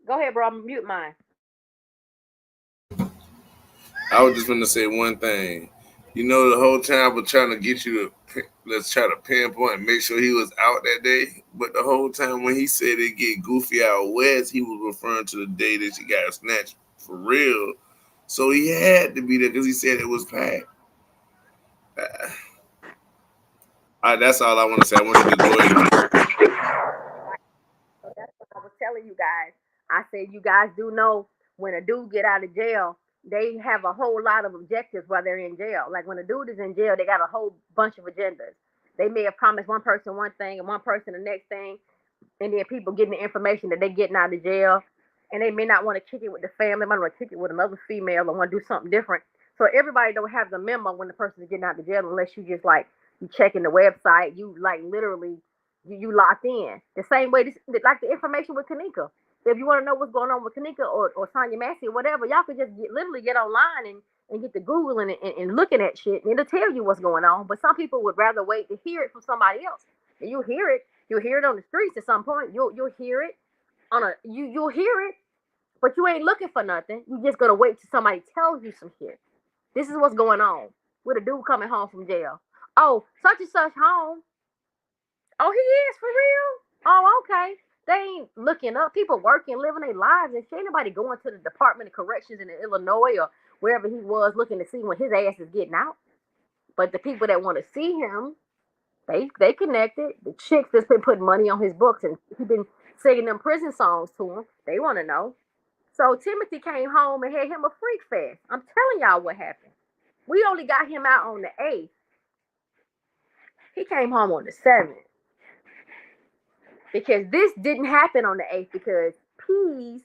Go ahead, bro. I'm mute mine. I was just going to say one thing. You know, the whole time we're trying to get you to let's try to pinpoint and make sure he was out that day. But the whole time when he said it get goofy out west, he was referring to the day that she got snatched for real. So he had to be there because he said it was packed. That's all I want to say. I wanted to go ahead and So that's what I was telling you guys. I said you guys do know when a dude get out of jail, they have a whole lot of objectives while they're in jail. Like when a dude is in jail, they got a whole bunch of agendas. They may have promised one person one thing and one person the next thing, and then people getting the information that they getting out of jail, and they may not want to kick it with the family, might want to kick it with another female, or want to do something different. So everybody don't have the memo when the person is getting out of jail, unless you just like you checking the website, you like literally you locked in. The same way, like the information with Kanika. If you want to know what's going on with Kanika or Sonya Massey or whatever, y'all could just literally get online and get to Googling and looking at shit, and it'll tell you what's going on. But some people would rather wait to hear it from somebody else. And you'll hear it on the streets at some point. You'll hear it you'll hear it, but you ain't looking for nothing. You just gonna wait till somebody tells you some shit. This is what's going on with a dude coming home from jail. Oh, such and such home. Oh, he is for real? Oh, okay. They ain't looking up. People working, living their lives, and shit. Ain't nobody going to the Department of Corrections in Illinois or wherever he was looking to see when his ass is getting out. But the people that want to see him, they connected. The chicks that's been putting money on his books and he been singing them prison songs to him. They want to know. So Timothy came home and had him a freak fest. I'm telling y'all what happened. We only got him out on the 8th. He came home on the 7th. Because this didn't happen on the 8th because Pease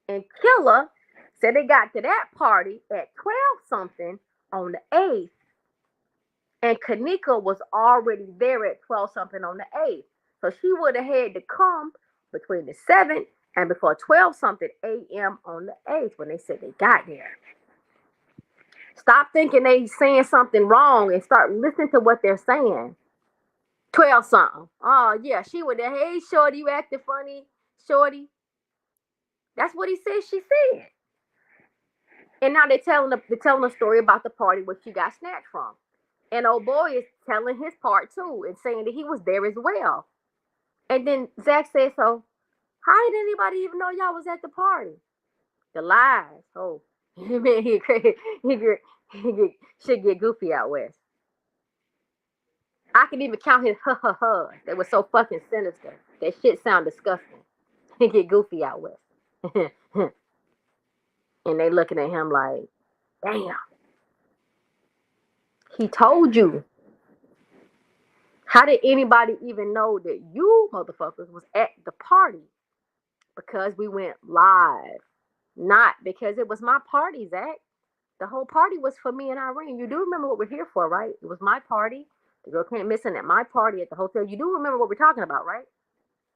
and Killer said they got to that party at 12 something on the 8th. And Kanika was already there at 12 something on the 8th. So she would have had to come between the 7th and before 12 something a.m. on the 8th when they said they got there. Stop thinking they saying something wrong and start listening to what they're saying. 12 something. Oh, yeah, she would have, hey, Shorty, you acting funny, Shorty. That's what he said she said. And now they're telling a story about the party where she got snatched from. And old boy is telling his part too and saying that he was there as well. And then Zach said, so how did anybody even know y'all was at the party? The lies. Oh, man, he should get goofy out west. I can even count his ha. They were so fucking sinister. That shit sound disgusting. He get goofy out west. And they looking at him like, damn. He told you. How did anybody even know that you motherfuckers was at the party? Because we went live. Not because it was my party, Zach. The whole party was for me and Irene. You do remember what we're here for, right? It was my party. The girl can't miss it at my party at the hotel. You do remember what we're talking about, right?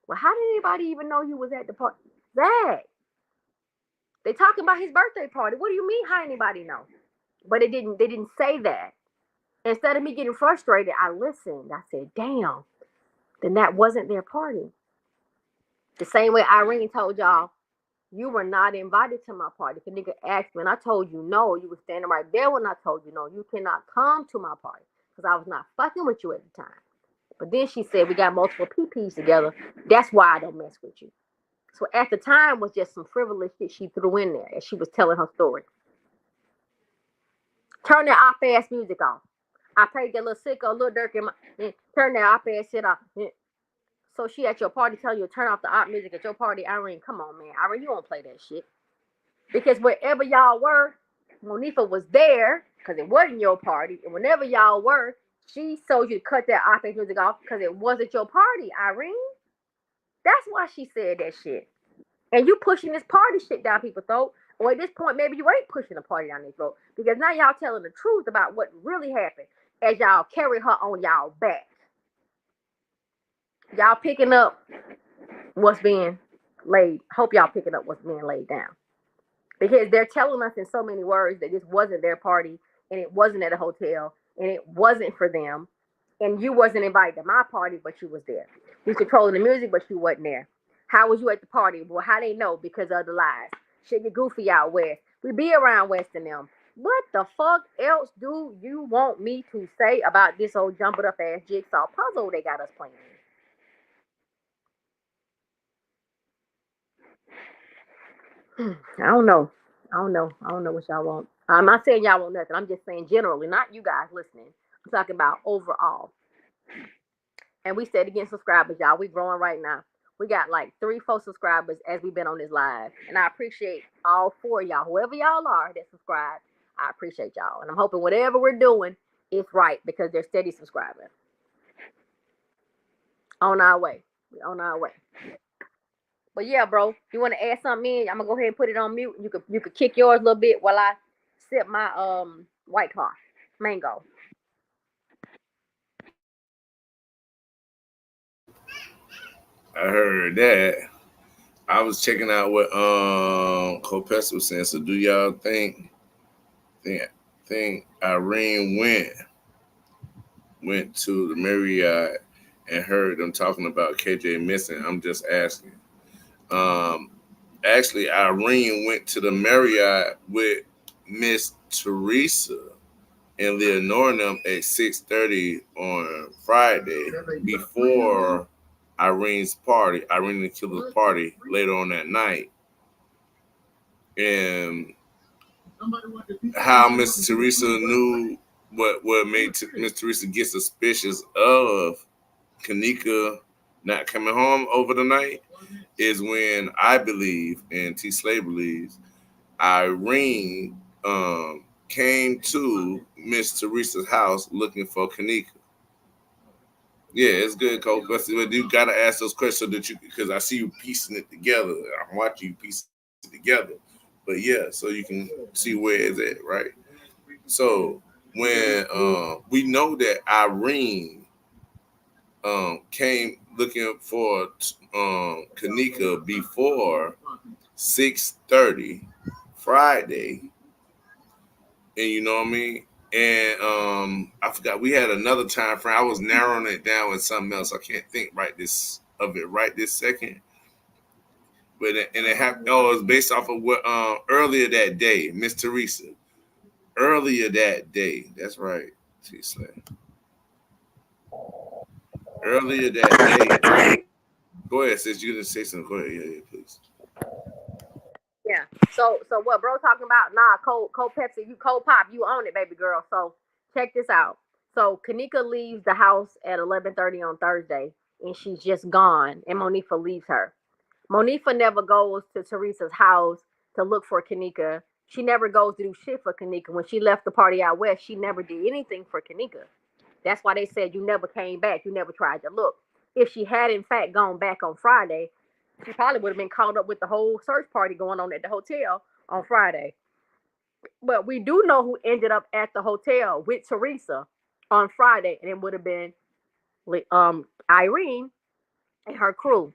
Well, how did anybody even know you was at the party? Zach. They talking about his birthday party. What do you mean how anybody know? But they didn't say that. Instead of me getting frustrated, I listened. I said, damn, then that wasn't their party. The same way Irene told y'all, you were not invited to my party. The nigga asked me, and I told you no. You were standing right there when I told you no. You cannot come to my party because I was not fucking with you at the time. But then she said, we got multiple PPs together. That's why I don't mess with you. So at the time was just some frivolous shit she threw in there as she was telling her story. Turn that op-ass music off. I played that little sicko, little Dirk in my turn that op-ass shit off. So she at your party telling you to turn off the op music at your party. Irene, come on, man. Irene, you don't play that shit. Because wherever y'all were, Monifa was there because it wasn't your party. And whenever y'all were, she told you to cut that op-ass music off because it wasn't your party, Irene. That's why she said that shit. And you pushing this party shit down people's throat. Or at this point, maybe you ain't pushing the party down their throat. Because now y'all telling the truth about what really happened as y'all carry her on y'all back. Y'all picking up what's being laid. Hope y'all picking up what's being laid down. Because they're telling us in so many words that this wasn't their party and it wasn't at a hotel and it wasn't for them. And you wasn't invited to my party, but you was there. You controlling the music, but you wasn't there. How was you at the party? Well, how they know? Because of the lies. Shit get goofy out west. We be around West and them. What the fuck else do you want me to say about this old jumbled up ass jigsaw puzzle they got us playing? I don't know. I don't know. I don't know what y'all want. I'm not saying y'all want nothing. I'm just saying generally, not you guys listening. I'm talking about overall. And we said again, subscribers, y'all. We growing right now. We got like 3, 4 subscribers as we've been on this live. And I appreciate all 4 of y'all, whoever y'all are that subscribe. I appreciate y'all. And I'm hoping whatever we're doing is right because they're steady subscribing. On our way. We on our way. But yeah, bro, you want to add something in? I'm gonna go ahead and put it on mute. You could kick yours a little bit while I sip my white claw mango. I heard that. I was checking out what Copessa was saying. So do y'all think Irene went to the Marriott and heard them talking about KJ missing? I'm just asking. Um, Actually, Irene went to the Marriott with Miss Teresa and Leonore and them at 6:30 on Friday before Irene the Killer's party later on that night. And how Miss Teresa knew what made Miss Teresa get suspicious of Kanika not coming home over the night is when I believe, and T. Slay believes, Irene came to Miss Teresa's house looking for Kanika. Yeah, it's good, Cole. But you gotta ask those questions so that because I see you piecing it together. I'm watching you piece it together. But yeah, so you can see where it's at, right? So when we know that Irene came looking for Kanika before 6:30 Friday, and you know what I mean. And I forgot we had another time frame. I was narrowing it down with something else. I can't think right this second. But it happened. Oh, it was based off of what earlier that day, Miss Teresa. Earlier that day. That's right. She said earlier that day. Go ahead, sis. You didn't say something. Go ahead. Yeah, please. Yeah. So what bro talking about? Nah, cold Pepsi, you cold pop, you own it, baby girl. So check this out. So Kanika leaves the house at 11:30 on Thursday, and she's just gone. And Monifa leaves her. Monifa never goes to Teresa's house to look for Kanika. She never goes to do shit for Kanika. When she left the party out west, she never did anything for Kanika. That's why they said you never came back. You never tried to look. If she had in fact gone back on Friday, she probably would have been caught up with the whole search party going on at the hotel on Friday. But we do know who ended up at the hotel with Teresa on Friday, and it would have been Irene and her crew.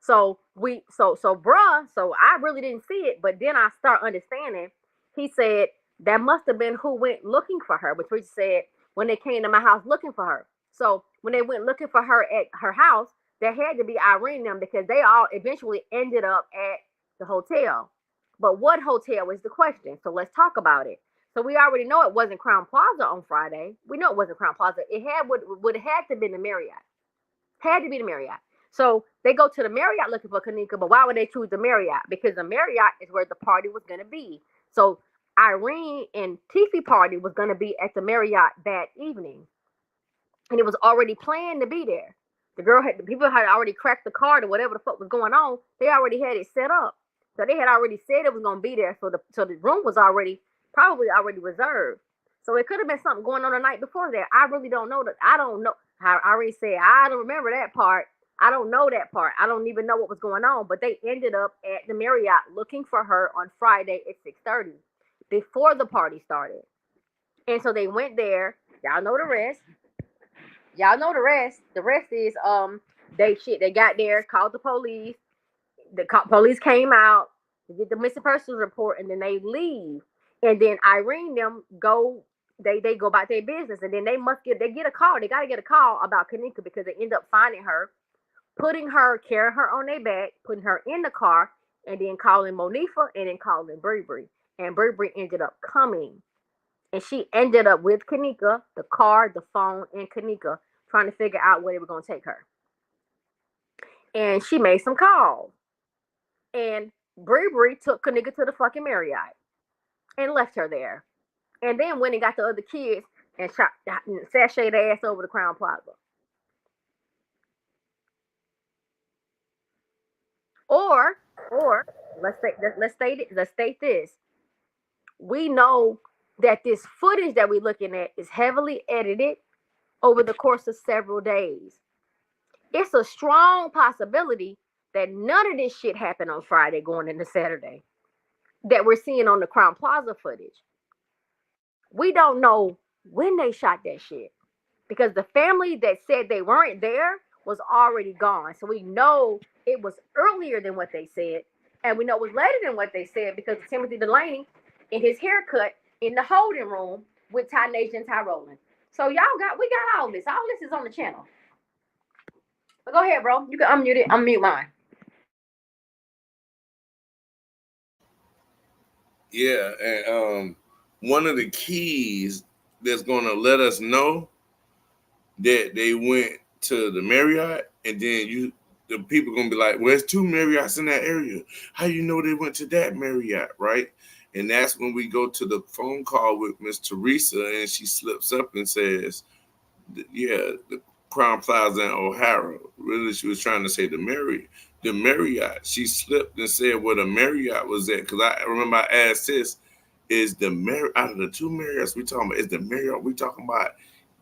So I really didn't see it, but then I start understanding. He said that must have been who went looking for her, which Teresa said when they came to my house looking for her. So when they went looking for her at her house, there had to be Irene and them because they all eventually ended up at the hotel. But what hotel is the question? So let's talk about it. So we already know it wasn't Crown Plaza on Friday. We know it wasn't Crown Plaza. It would have had to been the Marriott. Had to be the Marriott. So they go to the Marriott looking for Kanika, but why would they choose the Marriott? Because the Marriott is where the party was going to be. So Irene and Tiffy party was going to be at the Marriott that evening, and it was already planned to be there. The people had already cracked the card or whatever the fuck was going on. They already had it set up, so they had already said it was going to be there. So the room was probably already reserved. So it could have been something going on the night before that. I really don't know that. I don't know. I already said I don't remember that part. I don't know that part. I don't even know what was going on. But they ended up at the Marriott looking for her on Friday at 6:30 before the party started. And so they went there. Y'all know the rest. Y'all know the rest. The rest is they got there, called the police. The police came out to get the missing persons report, and then they leave. And then Irene them go. They go about their business, and then they get a call. They gotta get a call about Kanika because they end up finding her, carrying her on their back, putting her in the car, and then calling Monifa and then calling Bree. and Burberry ended up coming. And she ended up with Kanika, the car, the phone, and Kanika, trying to figure out where they were going to take her. And she made some calls. And Burberry took Kanika to the fucking Marriott and left her there. And then went and got the other kids and sashayed their ass over to Crown Plaza. Or let's state this. We know that this footage that we're looking at is heavily edited over the course of several days. It's a strong possibility that none of this shit happened on Friday going into Saturday that we're seeing on the Crown Plaza footage. We don't know when they shot that shit because the family that said they weren't there was already gone. So we know it was earlier than what they said, and we know it was later than what they said because of Timothy Delaney in his haircut in the holding room with Ty Nation and Ty Rowland. So we got all this. All this is on the channel. But go ahead, bro. You can unmute it. Unmute mine. Yeah, and one of the keys that's going to let us know that they went to the Marriott, and then the people going to be like, well, there's 2 Marriotts in that area. How you know they went to that Marriott, right? And that's when we go to the phone call with Miss Teresa, and she slips up and says, yeah, the Crown Plaza and O'Hara. Really, she was trying to say the Marriott. She slipped and said where the Marriott was at, because I remember I asked this, is the Marriott, out of the 2 Marriotts we talking about, is the Marriott we talking about,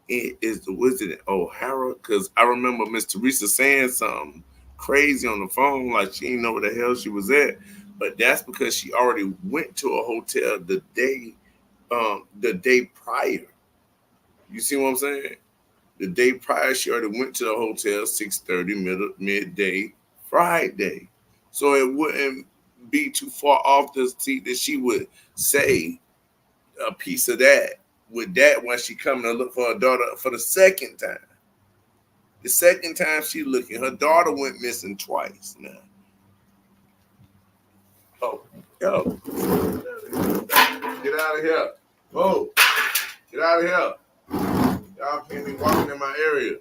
was it O'Hara? Because I remember Miss Teresa saying something crazy on the phone, like she didn't know where the hell she was at. But that's because she already went to a hotel the day prior. You see what I'm saying? The day prior, she already went to the hotel 6:30 midday Friday. So it wouldn't be too far off to see that she would say a piece of that with that when she coming to look for her daughter for the second time. The second time she looking, her daughter went missing twice now. Oh, yo. Get out of here. Whoa. Get out of here. Y'all can't be walking in my area.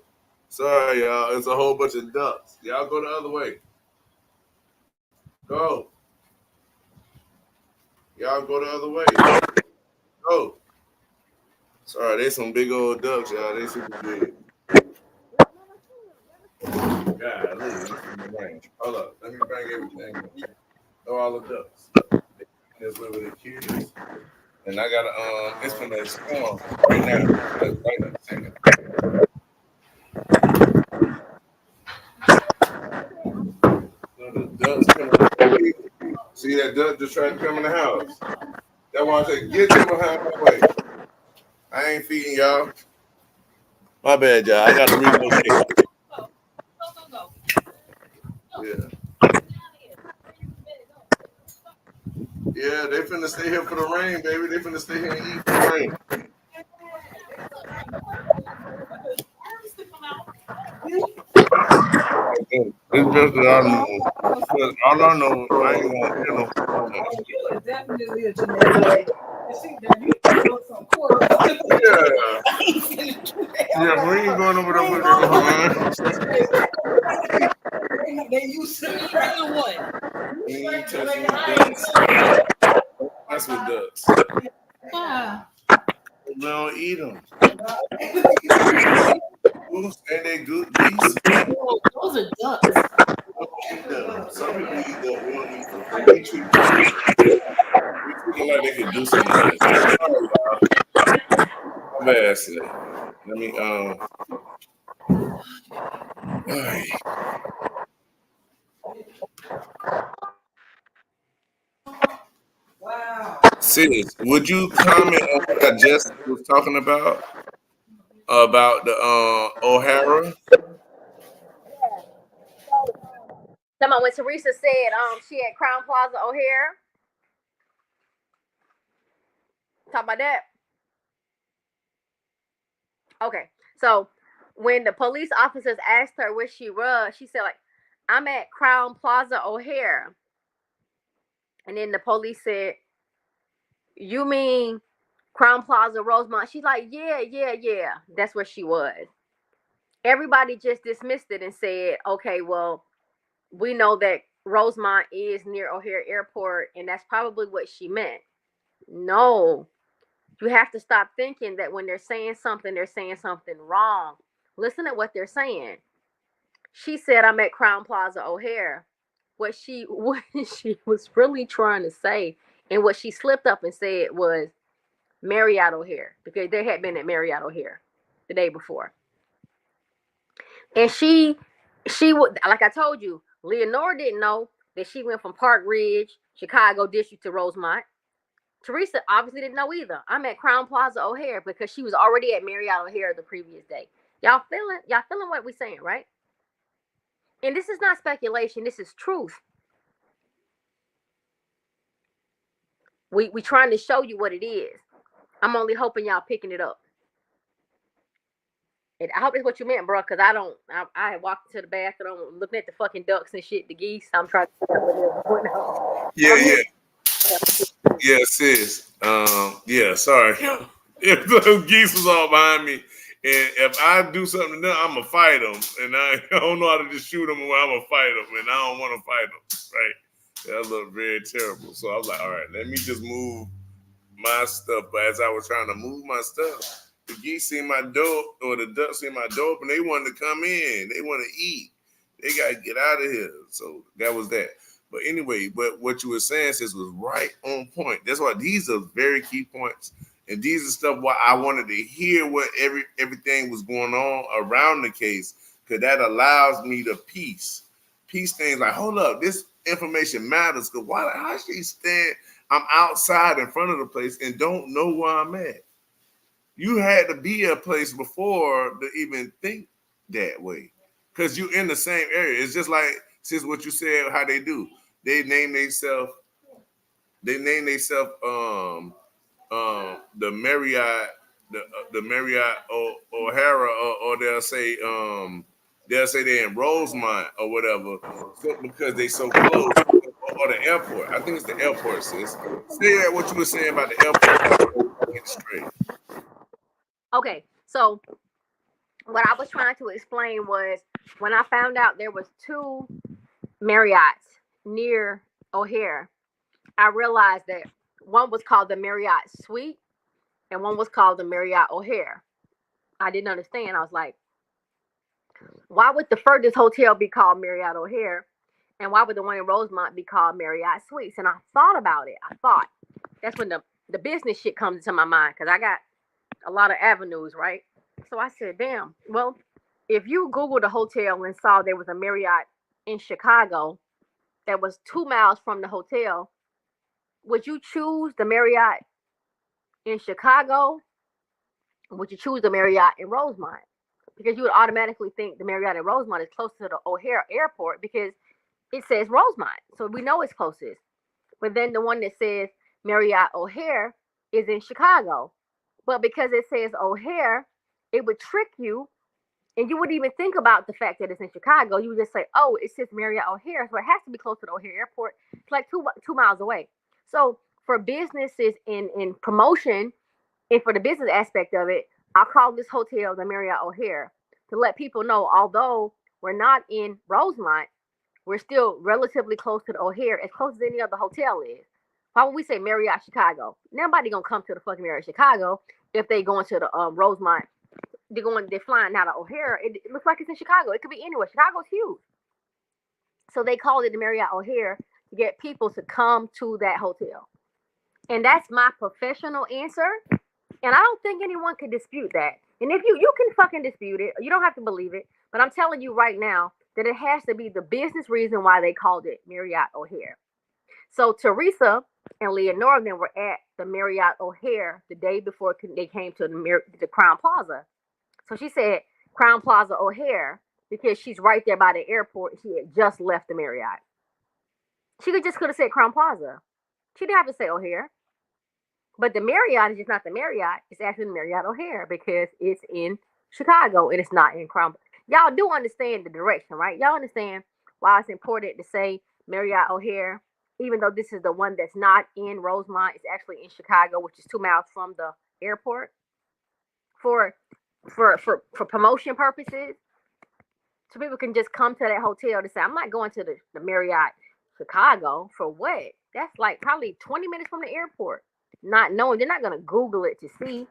Sorry, y'all. It's a whole bunch of ducks. Y'all go the other way. Go. Y'all go the other way. Go. Sorry, they some big old ducks, y'all. They super big. God, hold up. Let me bring everything. Throw all the ducks. That's where the kids. And I got it's from that storm right now. Right now. Second. So the ducks coming. See that duck just tried to come in the house. That's why I said, get them behind my way. I ain't feeding y'all. My bad, y'all. I got to relocate. Yeah. Yeah, they finna stay here for the rain, baby. They finna stay here and eat for the rain. It's just that I know. All I know, I ain't gonna, You are definitely a genetic. Yeah, we ain't going over there with that. They used to be real one. We ain't touching the ducks. That's what ducks. Yeah. We don't eat them. And they good geese. Those are ducks. Some people eat duck. We don't eat them. We treat them like they could do something like that. Sorry, y'all. My bad, today. Let me all right. Wow. Sis, would you comment on what I just was talking about the O'Hara? Someone when Teresa said she had Crown Plaza O'Hare. Talk about that. Okay. So when the police officers asked her where she was, she said, like, I'm at Crown Plaza O'Hare. And then the police said, You mean Crown Plaza, Rosemont? She's like, yeah. That's where she was. Everybody just dismissed it and said, okay, well, we know that Rosemont is near O'Hare Airport, and that's probably what she meant. No, you have to stop thinking that when they're saying something wrong. Listen to what they're saying. She said, I'm at Crown Plaza O'Hare. What she was really trying to say, and what she slipped up and said was Marriott O'Hare, because they had been at Marriott O'Hare the day before. And she would, like I told you, Leonora didn't know that she went from Park Ridge, Chicago District to Rosemont. Teresa obviously didn't know either. I'm at Crown Plaza O'Hare because she was already at Marriott O'Hare the previous day. Y'all feeling what we're saying, right? And this is not speculation, this is truth. We trying to show you what it is. I'm only hoping y'all picking it up. And I hope it's what you meant, bro, because I had walked into the bathroom looking at the fucking ducks and shit, the geese. I'm trying to figure out what it was going on. Yeah, sis. Yeah, sorry. If those geese was all behind me, and if I do something to them, I'm gonna fight them, and I don't know how to just shoot them away. I'm gonna fight them, and I don't want to fight them. Right? That looked very terrible. So I was like, all right, let me just move my stuff. But as I was trying to move my stuff, the geese see my door, or the ducks see my door, and they wanted to come in. They want to eat. They got to get out of here. So that was that. But anyway, but what you were saying, sis, was right on point. That's why these are very key points. And these are stuff why I wanted to hear what everything was going on around the case, because that allows me to piece things like, hold up, this information matters. Because how she stand? I'm outside in front of the place and don't know where I'm at. You had to be a place before to even think that way, because you're in the same area. It's just like, sis, what you said, how they do. They name themselves. The Marriott, the Marriott O'Hara, or they'll say they're in Rosemont or whatever, because they so close, or the airport. I think it's the airport, sis. Say that what you were saying about the airport. Get straight. Okay, so what I was trying to explain was when I found out there was 2 Marriotts near O'Hare, I realized that one was called the Marriott Suite and one was called the Marriott O'Hare. I didn't understand. I was like, why would the furthest hotel be called Marriott O'Hare? And why would the one in Rosemont be called Marriott Suites? And I thought about it. That's when the business shit comes into my mind, because I got a lot of avenues, right? So I said, damn, well, if you Googled a hotel and saw there was a Marriott in Chicago that was 2 miles from the hotel, would you choose the Marriott in Chicago? Or would you choose the Marriott in Rosemont? Because you would automatically think the Marriott in Rosemont is closer to the O'Hare Airport because it says Rosemont. So we know it's closest. But then the one that says Marriott O'Hare is in Chicago. But because it says O'Hare, it would trick you, and you wouldn't even think about the fact that it's in Chicago. You would just say, oh, it says Marriott O'Hare, so it has to be close to the O'Hare Airport. It's like 2 miles away. So for businesses in promotion, and for the business aspect of it, I'll call this hotel the Marriott O'Hare to let people know, although we're not in Rosemont, we're still relatively close to the O'Hare, as close as any other hotel is. Why would we say Marriott Chicago? Nobody gonna come to the fucking Marriott Chicago if they going to the Rosemont. They're flying out of O'Hare. It looks like it's in Chicago. It could be anywhere. Chicago's huge. So they called it the Marriott O'Hare to get people to come to that hotel. And that's my professional answer. And I don't think anyone can dispute that. And if you can fucking dispute it, you don't have to believe it. But I'm telling you right now that it has to be the business reason why they called it Marriott O'Hare. So Teresa and Leonora then were at the Marriott O'Hare the day before they came to the Crown Plaza. So she said Crown Plaza O'Hare because she's right there by the airport. She had just left the Marriott. She could have said Crown Plaza. She didn't have to say O'Hare. But the Marriott is just not the Marriott. It's actually the Marriott O'Hare because it's in Chicago and it's not in Crown. Y'all do understand the direction, right? Y'all understand why it's important to say Marriott O'Hare, even though this is the one that's not in Rosemont, it's actually in Chicago, which is 2 miles from the airport, for promotion purposes. So people can just come to that hotel to say, I'm not going to the Marriott Chicago for what? That's like probably 20 minutes from the airport. Not knowing, they're not gonna Google it to see.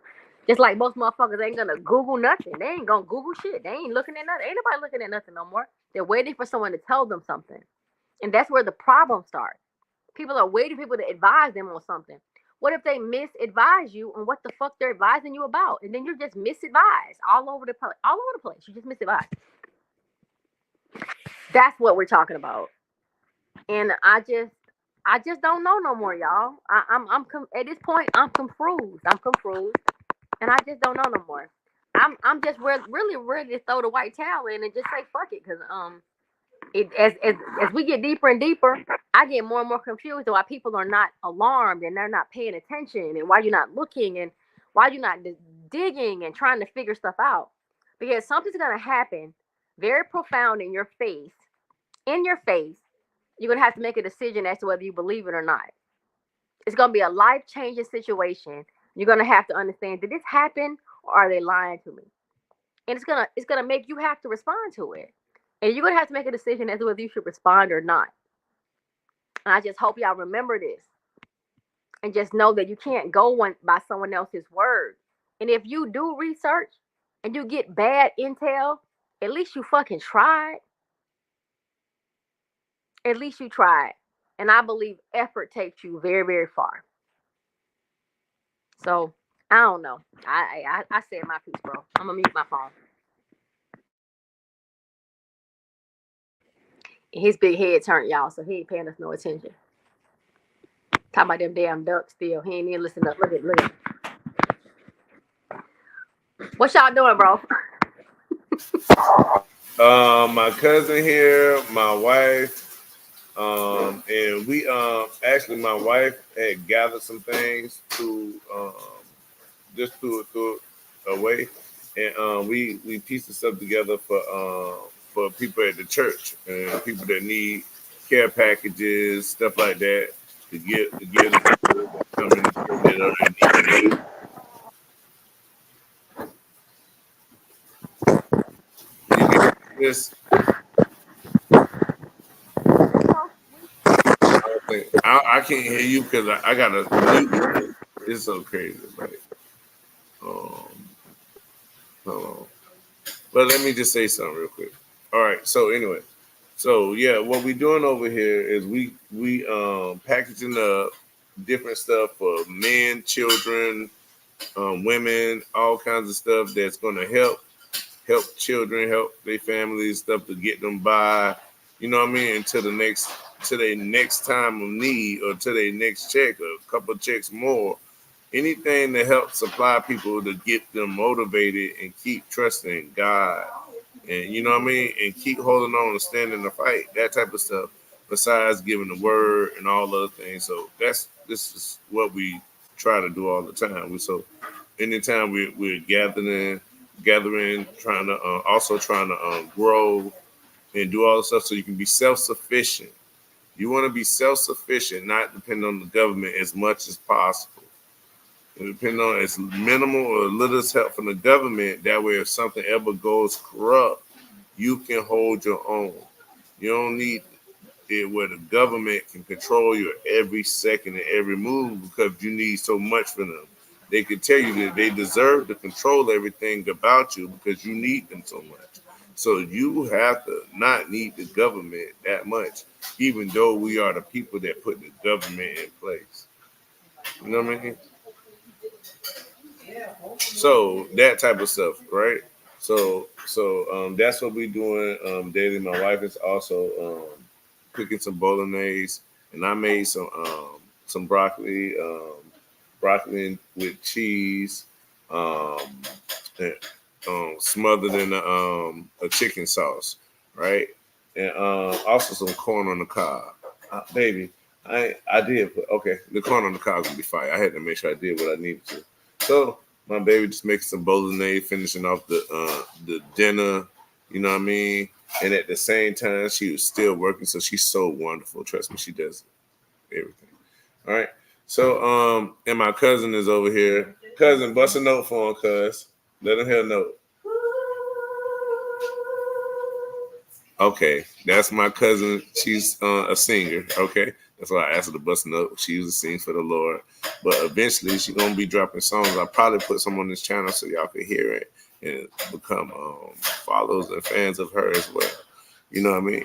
Just like most motherfuckers ain't gonna Google nothing. They ain't gonna Google shit. They ain't looking at nothing. Ain't nobody looking at nothing no more. They're waiting for someone to tell them something. And that's where the problem starts. People are waiting for people to advise them on something. What if they misadvise you on what the fuck they're advising you about? And then you're just misadvised all over the place. You just misadvised. That's what we're talking about. And I just don't know no more, y'all. At this point, I'm confused. And I just don't know no more. I'm just really ready to throw the white towel in and just say fuck it, because as we get deeper and deeper, I get more and more confused why people are not alarmed and they're not paying attention, and why you're not looking, and why you're not digging and trying to figure stuff out. Because something's gonna happen very profound in your face. You're gonna have to make a decision as to whether you believe it or not. It's gonna be a life-changing situation. You're gonna have to understand, did this happen or are they lying to me? And it's gonna make you have to respond to it. And you're gonna have to make a decision as to whether you should respond or not. And I just hope y'all remember this. And just know that you can't go by someone else's word. And if you do research and you get bad intel, at least you fucking tried. At least you tried. And I believe effort takes you very, very far. So I don't know. I said my piece, bro. I'm gonna mute my phone. And his big head turned, y'all, so he ain't paying us no attention. Talking about them damn ducks still. He ain't even listening up. Look at. What y'all doing, bro? My cousin here, my wife, and we actually my wife had gathered some things to just threw it away, and we pieced the stuff together for people at the church and people that need care packages, stuff like that, to give the people that come in that are in need. This I can't hear you because I got a mute. It's so crazy. Like, hold on. But let me just say something real quick. All right. So anyway, so yeah, what we doing over here is we packaging up different stuff for men, children, women, all kinds of stuff that's going to help children, help their families, stuff to get them by. You know what I mean? Until their next time of need, or to their next check, or a couple of checks more. Anything to help supply people to get them motivated and keep trusting God, and you know what I mean, and keep holding on and standing the fight. That type of stuff. Besides giving the word and all other things. So this is what we try to do all the time. So anytime we're gathering, trying to grow and do all the stuff so you can be self-sufficient. You want to be self-sufficient, not depend on the government as much as possible. And depend on as minimal or little help from the government. That way, if something ever goes corrupt, you can hold your own. You don't need it where the government can control your every second and every move, because you need so much from them. They can tell you that they deserve to control everything about you because you need them so much. So you have to not need the government that much, even though we are the people that put the government in place. You know what I mean? So that type of stuff, right? So that's what we're doing daily. My wife is also cooking some bolognese, and I made some broccoli with cheese, and, smothered in a chicken sauce, right? And also some corn on the cob. Baby, I did put, okay, the corn on the cob gonna be fire. I had to make sure I did what I needed to. So my baby just making some bolognese, finishing off the dinner, you know what I mean? And at the same time, she was still working, so she's so wonderful. Trust me, she does it. everything. All right. So and my cousin is over here. Cousin, bust a note for him, cuz. Let him hear a note. Okay, that's my cousin. She's a singer. Okay, that's why I asked her to bust a note. She used to sing for the Lord, but eventually she's gonna be dropping songs. I'll probably put some on this channel so y'all can hear it and become followers and fans of her as well. You know what I mean?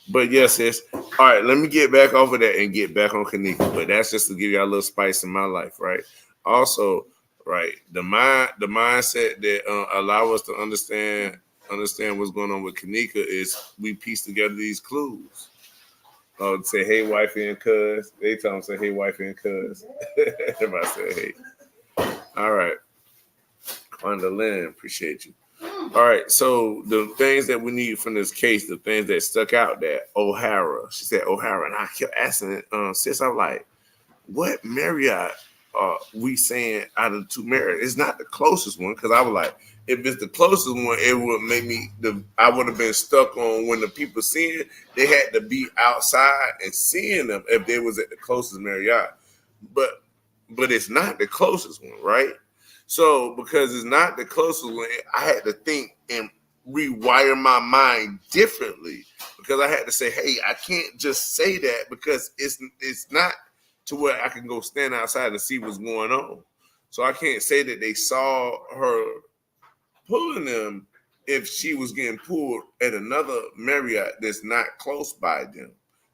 But yes, sis. All right, let me get back over that and get back on Kanika. But that's just to give y'all a little spice in my life, right? Also, right, the mindset that allow us to understand what's going on with Kanika is we piece together these clues. Say hey, wifey and cuz. They tell them say hey, wifey and cuz. If I say hey, all right. Lynn, appreciate you. All right, so the things that we need from this case, the things that stuck out, that O'Hara, she said O'Hara, and I kept asking sis, I'm like, what Marriott are we saying out of the two Marriott? It's not the closest one, because I was like, if it's the closest one, it would make me, I would have been stuck on when the people seeing, they had to be outside and seeing them if they was at the closest Marriott. But it's not the closest one, right? So because it's not the closest one, I had to think and rewire my mind differently, because I had to say, hey, I can't just say that, because it's not to where I can go stand outside and see what's going on. So I can't say that they saw her pulling them if she was getting pulled at another Marriott that's not close by them.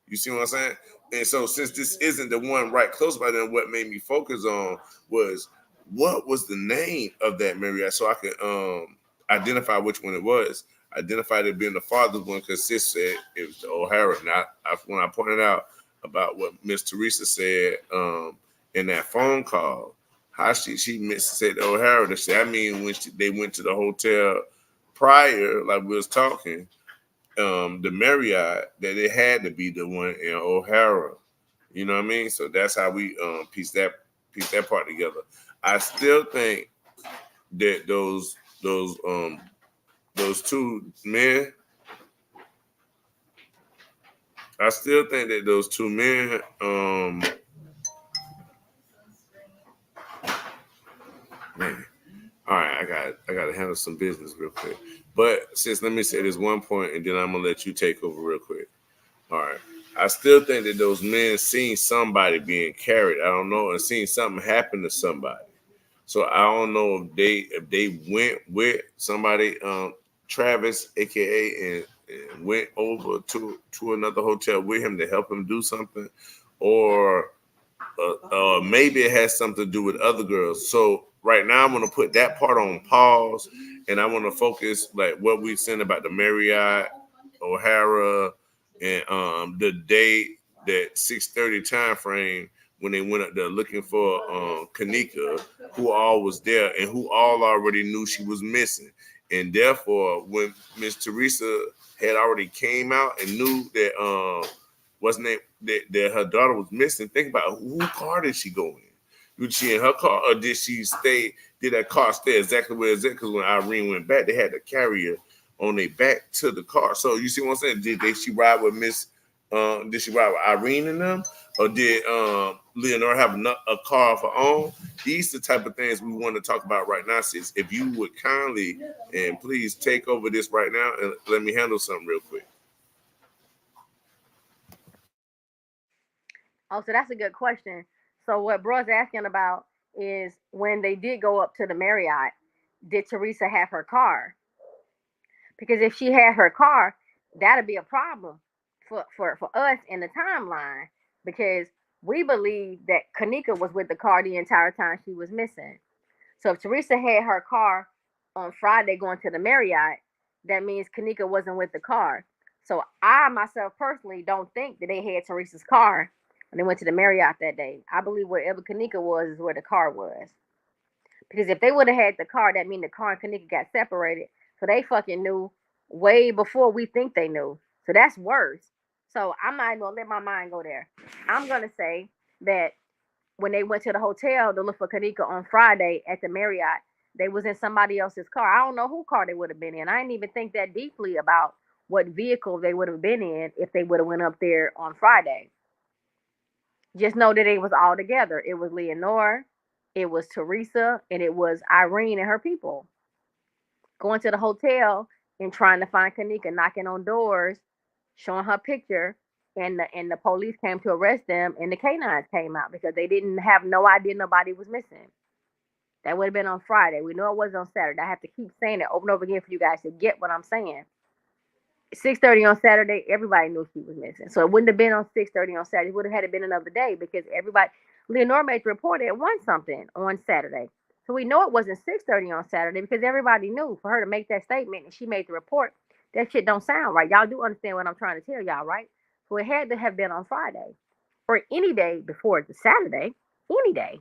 You see what I'm saying? And so since this isn't the one right close by them, what made me focus on was what was the name of that Marriott, so I could identify which one it was. Identified it being the father's one, because sis said it was the O'Hara. And when I pointed out about what Miss Teresa said in that phone call, how she said O'Hara. They said, I mean, when they went to the hotel prior, like we was talking, the Marriott, that it had to be the one in O'Hara. You know what I mean? So that's how we piece that part together. I still think that those two men. I still think that those two men. Man, all right, I got to handle some business real quick. But let me say this one point, and then I'm gonna let you take over real quick. All right. I still think that those men seen somebody being carried. I don't know, and seen something happen to somebody. So I don't know if they went with somebody, Travis, aka, and went over to another hotel with him to help him do something, or maybe it has something to do with other girls. So right now I'm gonna put that part on pause, and I want to focus like what we said about the Marriott, O'Hara, and the day, that 6:30 time frame when they went up there looking for Kanika, who all was there and who all already knew she was missing. And therefore, when Miss Teresa had already came out and knew that that her daughter was missing, think about who car did she go in? Was she in her car, or did she stay? Did that car stay exactly where it's at? Because when Irene went back, they had to carry her on their back to the car. So you see what I'm saying? Did she ride with did she ride with Irene and them, or did Leonora have a car of her own? These are the type of things we want to talk about right now, sis. If you would kindly and please take over this right now and let me handle something real quick. Oh, so that's a good question. So what bro's asking about is, when they did go up to the Marriott, did Teresa have her car? Because if she had her car, that'd be a problem for us in the timeline, because we believe that Kanika was with the car the entire time she was missing. So if Teresa had her car on Friday going to the Marriott, that means Kanika wasn't with the car. So I myself personally don't think that they had Teresa's car when they went to the Marriott that day. I believe wherever Kanika was is where the car was. Because if they would have had the car, that means the car and Kanika got separated. So they fucking knew way before we think they knew. So that's worse. So I'm not even gonna let my mind go there. I'm gonna say that when they went to the hotel to look for Kanika on Friday at the Marriott, they was in somebody else's car. I don't know who car they would have been in. I didn't even think that deeply about what vehicle they would have been in if they would have went up there on Friday. Just know that it was all together. It was Leonora, it was Teresa, and it was Irene and her people going to the hotel and trying to find Kanika, knocking on doors, showing her picture, and the police came to arrest them, and the canines came out because they didn't have no idea nobody was missing. That would have been on Friday. We know it wasn't on Saturday. I have to keep saying it over and over again for you guys to get what I'm saying. 6:30 on Saturday, everybody knew she was missing. So it wouldn't have been on 6:30 on Saturday. It would have had to been another day because everybody, Leonora made the report at 1 something on Saturday. So we know it wasn't 6:30 on Saturday because everybody knew for her to make that statement and she made the report. That shit don't sound right. Y'all do understand what I'm trying to tell y'all, right? So it had to have been on Friday or any day before the Saturday, any day.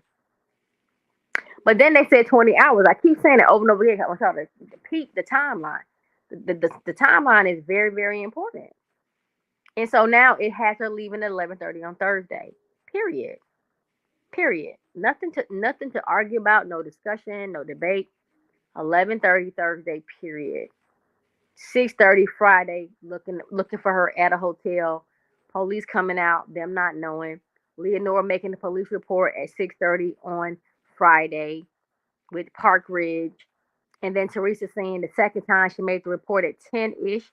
But then they said 20 hours. I keep saying it over and over again. I want y'all to peep the timeline. The timeline is very, very important. And so now it has her leaving at 11:30 on Thursday. Period. Period. Nothing to argue about, no discussion, no debate. 11:30 Thursday, period. 6:30 Friday, looking for her at a hotel. Police coming out, them not knowing. Leonora making the police report at 6:30 on Friday with Park Ridge. And then Teresa saying the second time she made the report at 10-ish.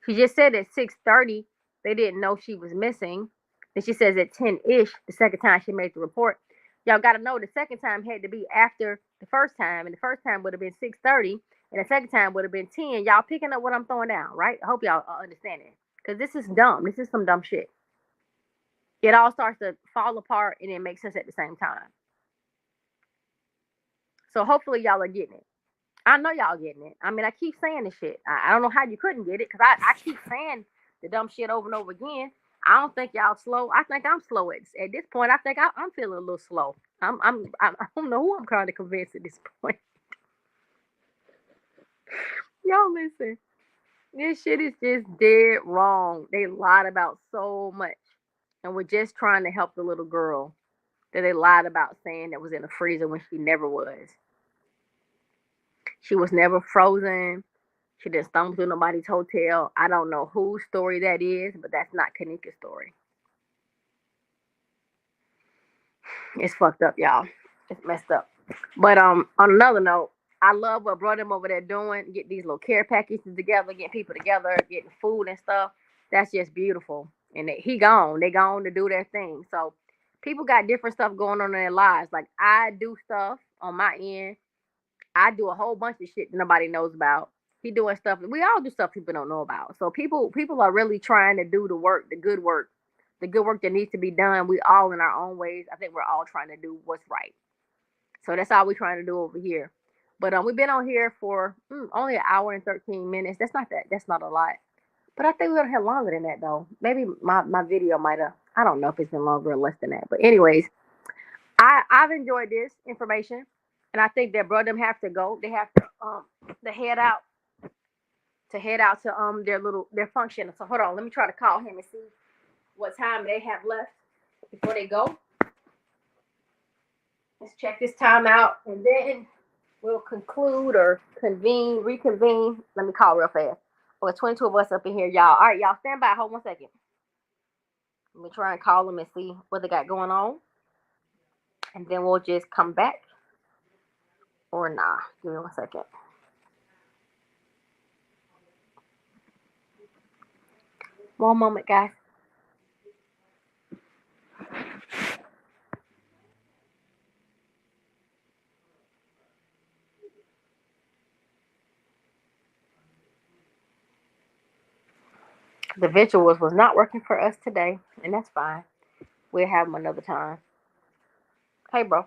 She just said at 6:30 they didn't know she was missing. Then she says at 10-ish the second time she made the report. Y'all got to know the second time had to be after the first time, and the first time would have been 6:30, and the second time would have been 10. Y'all picking up what I'm throwing down, right? I hope y'all understand it, because this is dumb. This is some dumb shit. It all starts to fall apart, and it makes sense at the same time. So hopefully y'all are getting it. I know y'all getting it. I mean, I keep saying this shit. I don't know how you couldn't get it because I keep saying the dumb shit over and over again. I don't think y'all slow. I think I'm slow at this point. I think I'm feeling a little slow. I don't know who I'm trying to convince at this point. Y'all listen. This shit is just dead wrong. They lied about so much, and we're just trying to help the little girl that they lied about saying that was in the freezer when she never was. She was never frozen. She didn't stumble through nobody's hotel. I don't know whose story that is, but that's not Kanika's story. It's fucked up, y'all. It's messed up. But on another note, I love what brought them over there doing. Get these little care packages together, getting people together, getting food and stuff. That's just beautiful. And he gone. They gone to do their thing. So people got different stuff going on in their lives. Like I do stuff on my end. I do a whole bunch of shit that nobody knows about. He doing stuff. We all do stuff people don't know about. So people are really trying to do the work, the good work that needs to be done. We all in our own ways. I think we're all trying to do what's right. So that's all we're trying to do over here. But we've been on here for only an hour and 13 minutes. That's not a lot. But I think we're gonna have longer than that though. Maybe my video might have. I don't know if it's been longer or less than that. But anyways, I've enjoyed this information. And I think that brother them have to go. They have to head out to their function. So hold on, let me try to call him and see what time they have left before they go. Let's check this time out, and then we'll conclude or reconvene. Let me call real fast. Well, 22 of us up in here, y'all. All right, y'all, stand by. Hold 1 second. Let me try and call them and see what they got going on, and then we'll just come back. Or nah, give me 1 second. One moment, guys. The visuals was not working for us today, and that's fine. We'll have them another time. Hey, bro.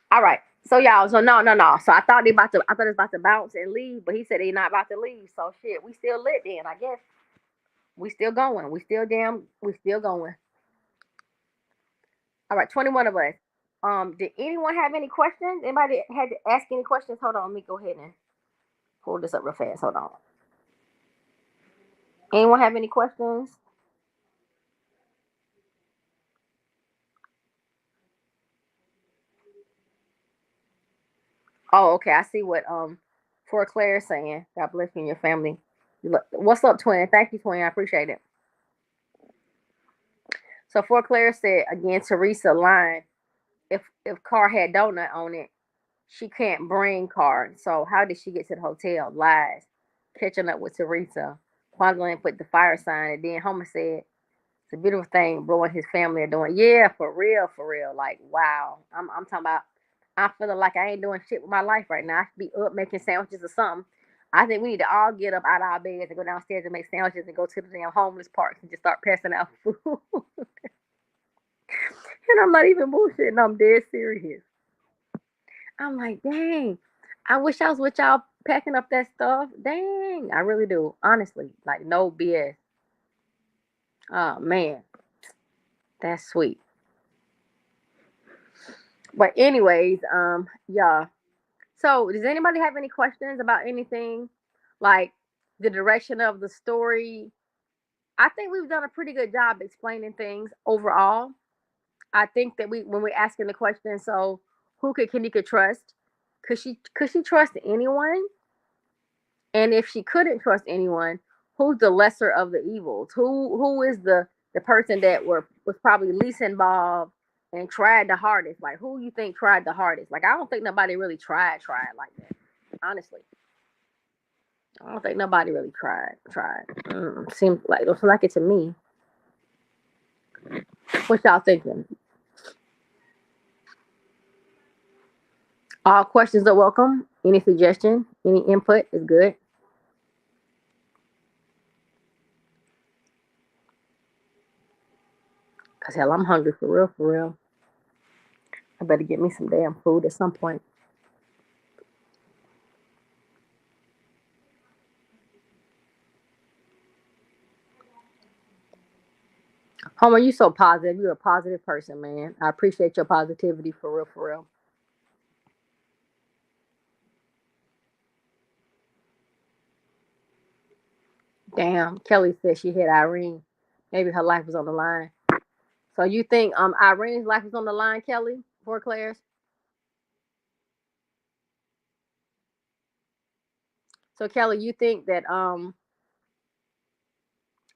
All right. So y'all, so no. So I thought it was about to bounce and leave, but he said he's not about to leave. So shit, we still lit then, I guess. We still going. We still going. All right, 21 of us. Did anyone have any questions? Anybody had to ask any questions? Hold on, let me go ahead and pull this up real fast. Hold on. Anyone have any questions? Oh, okay. I see what for Claire is saying. God bless you and your family. What's up, twin? Thank you, twin. I appreciate it. So for Claire said again, Teresa line. If car had donut on it, she can't bring car. So how did she get to the hotel? Lies. Catching up with Teresa. Quandling put the fire sign, and then Homer said it's a beautiful thing. Bro and his family are doing. Yeah, for real, for real. Like wow. I'm talking about. I'm feeling like I ain't doing shit with my life right now. I should be up making sandwiches or something. I think we need to all get up out of our beds and go downstairs and make sandwiches and go to the damn homeless parks and just start passing out food. And I'm not even bullshitting. I'm dead serious. I'm like, dang. I wish I was with y'all packing up that stuff. Dang, I really do. Honestly, like no BS. Oh man, that's sweet. But anyways, yeah. So does anybody have any questions about anything? Like the direction of the story? I think we've done a pretty good job explaining things overall. I think that when we're asking the question, so who could Kanika trust? Could she trust anyone? And if she couldn't trust anyone, who's the lesser of the evils? Who is the person that was probably least involved and tried the hardest? Like who you think tried the hardest? Like I don't think nobody really tried like that. Honestly, I don't think nobody really tried. Seems like don't feel like it to me. What y'all thinking? All questions are welcome. Any suggestion, any input is good. Cause hell, I'm hungry for real, for real. I better get me some damn food at some point. Homer, you so positive. You're a positive person, man. I appreciate your positivity for real, for real. Damn, Kelly said she hit Irene. Maybe her life was on the line. So you think Irene's life was on the line, Kelly, for Claire's? So Kelly, you think that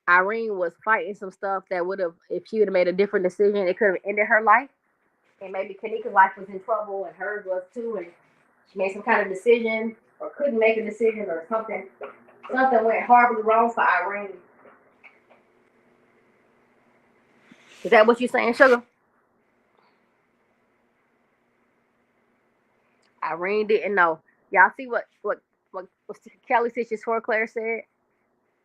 Irene was fighting some stuff that would have, if she would have made a different decision, it could have ended her life, and maybe Kanika's life was in trouble, and hers was too, and she made some kind of decision or couldn't make a decision or something. Something went horribly wrong for Irene. Is that what you're saying, Sugar? Irene didn't know. Y'all see what Kelly Stitches for Claire said?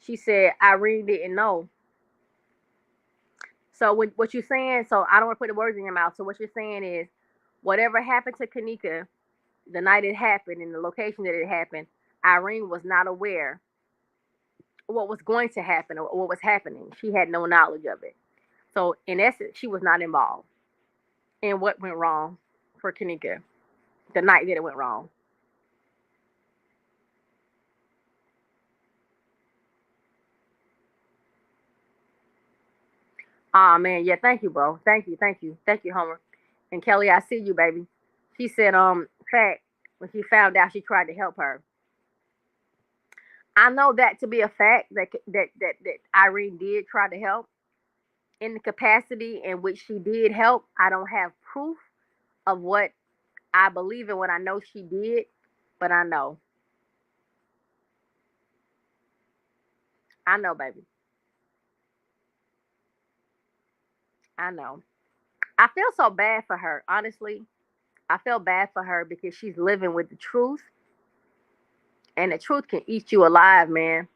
She said Irene didn't know. So what you're saying? So I don't want to put the words in your mouth. So what you're saying is, whatever happened to Kanika the night it happened in the location that it happened, Irene was not aware what was going to happen or what was happening. She had no knowledge of it. So in essence, she was not involved in what went wrong for Kanika the night that it went wrong. Oh man, yeah, thank you, bro. Thank you, Homer. And Kelly, I see you, baby. She said, fact, when she found out she tried to help her. I know that to be a fact that Irene did try to help in the capacity in which she did help. I don't have proof of what I believe in, what I know she did, but I know. I know, baby. I know. I feel so bad for her, honestly. I feel bad for her because she's living with the truth, and the truth can eat you alive, man.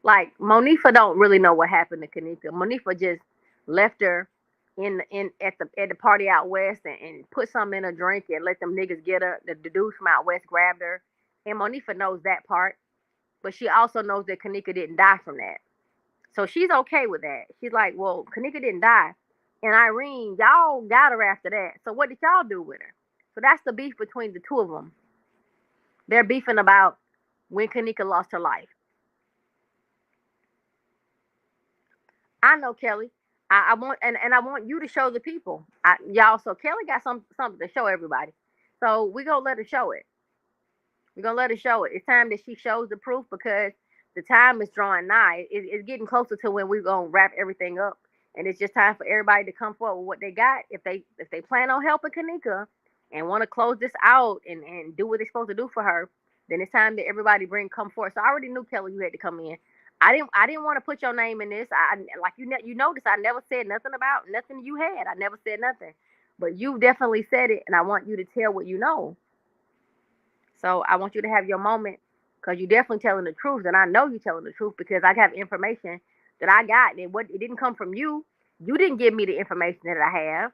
Like Monifa don't really know what happened to Kanika. Monifa just left her in at the party out west and put something in her drink and let them niggas get her. The dudes from out west grabbed her, and Monifa knows that part, but she also knows that Kanika didn't die from that. So she's okay with that. She's like, well, Kanika didn't die, and Irene, y'all got her after that. So what did y'all do with her? So that's the beef between the two of them. They're beefing about when Kanika lost her life. I know, Kelly. I want and I want you to show the people. Y'all, so Kelly got something to show everybody. So we gonna let her show it. We're gonna let her show it. It's time that she shows the proof because the time is drawing nigh. It's getting closer to when we're gonna wrap everything up. And it's just time for everybody to come forward with what they got. If they plan on helping Kanika and want to close this out and do what they're supposed to do for her, then it's time that everybody come forward. So I already knew, Kelly, you had to come in. I didn't want to put your name in this. I like you noticed I never said nothing about nothing you had. I never said nothing. But you definitely said it, and I want you to tell what you know. So I want you to have your moment because you're definitely telling the truth, and I know you're telling the truth because I have information that I got, and what it didn't come from you. You didn't give me the information that I have,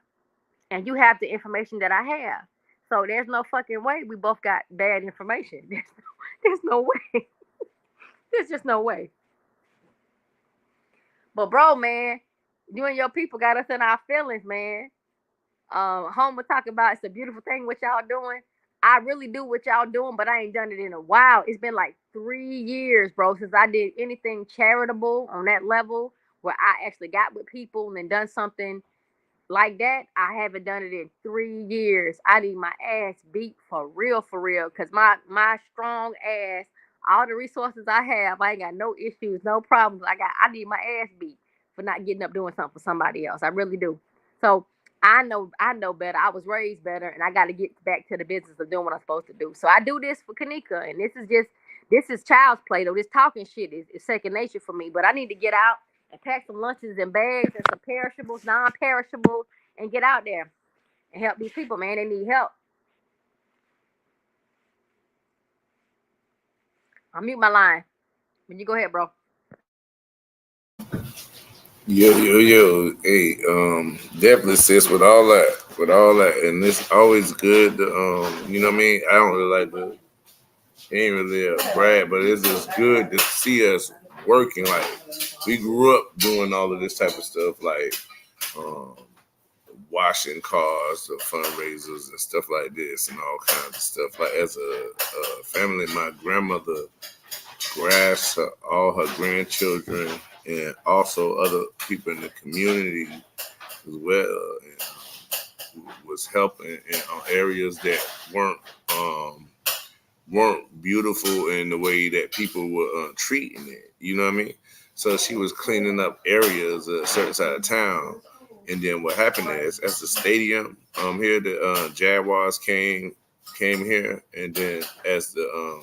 and you have the information that I have. So there's no fucking way we both got bad information. There's no way. There's just no way. But bro, man, you and your people got us in our feelings, man. Homer talk about it's a beautiful thing what y'all doing. I really do what y'all doing, but I ain't done it in a while. It's been like 3 years, bro, since I did anything charitable on that level where I actually got with people and done something like that. I haven't done it in 3 years. I need my ass beat for real, because my strong ass, all the resources I have, I ain't got no issues, no problems. I need my ass beat for not getting up doing something for somebody else. I really do. So I know better. I was raised better, and I got to get back to the business of doing what I'm supposed to do. So I do this for Kanika, and this is child's play though. This talking shit is second nature for me. But I need to get out and pack some lunches and bags and some perishables, non-perishables, and get out there and help these people, man. They need help. I'll mute my line. When you go ahead, bro. Yo. Hey, definitely sis with all that, and it's always good to, you know what I mean? I don't really like to, ain't really a brag, but it's just good to see us working. Like, we grew up doing all of this type of stuff, like, um, washing cars, the fundraisers and stuff like this, and all kinds of stuff. Like, as a family, my grandmother grasped all her grandchildren and also other people in the community as well, and was helping in areas that weren't beautiful in the way that people were treating it. You know what I mean? So she was cleaning up areas a certain side of town. And then what happened is, as the stadium here, the Jaguars came here, and then as the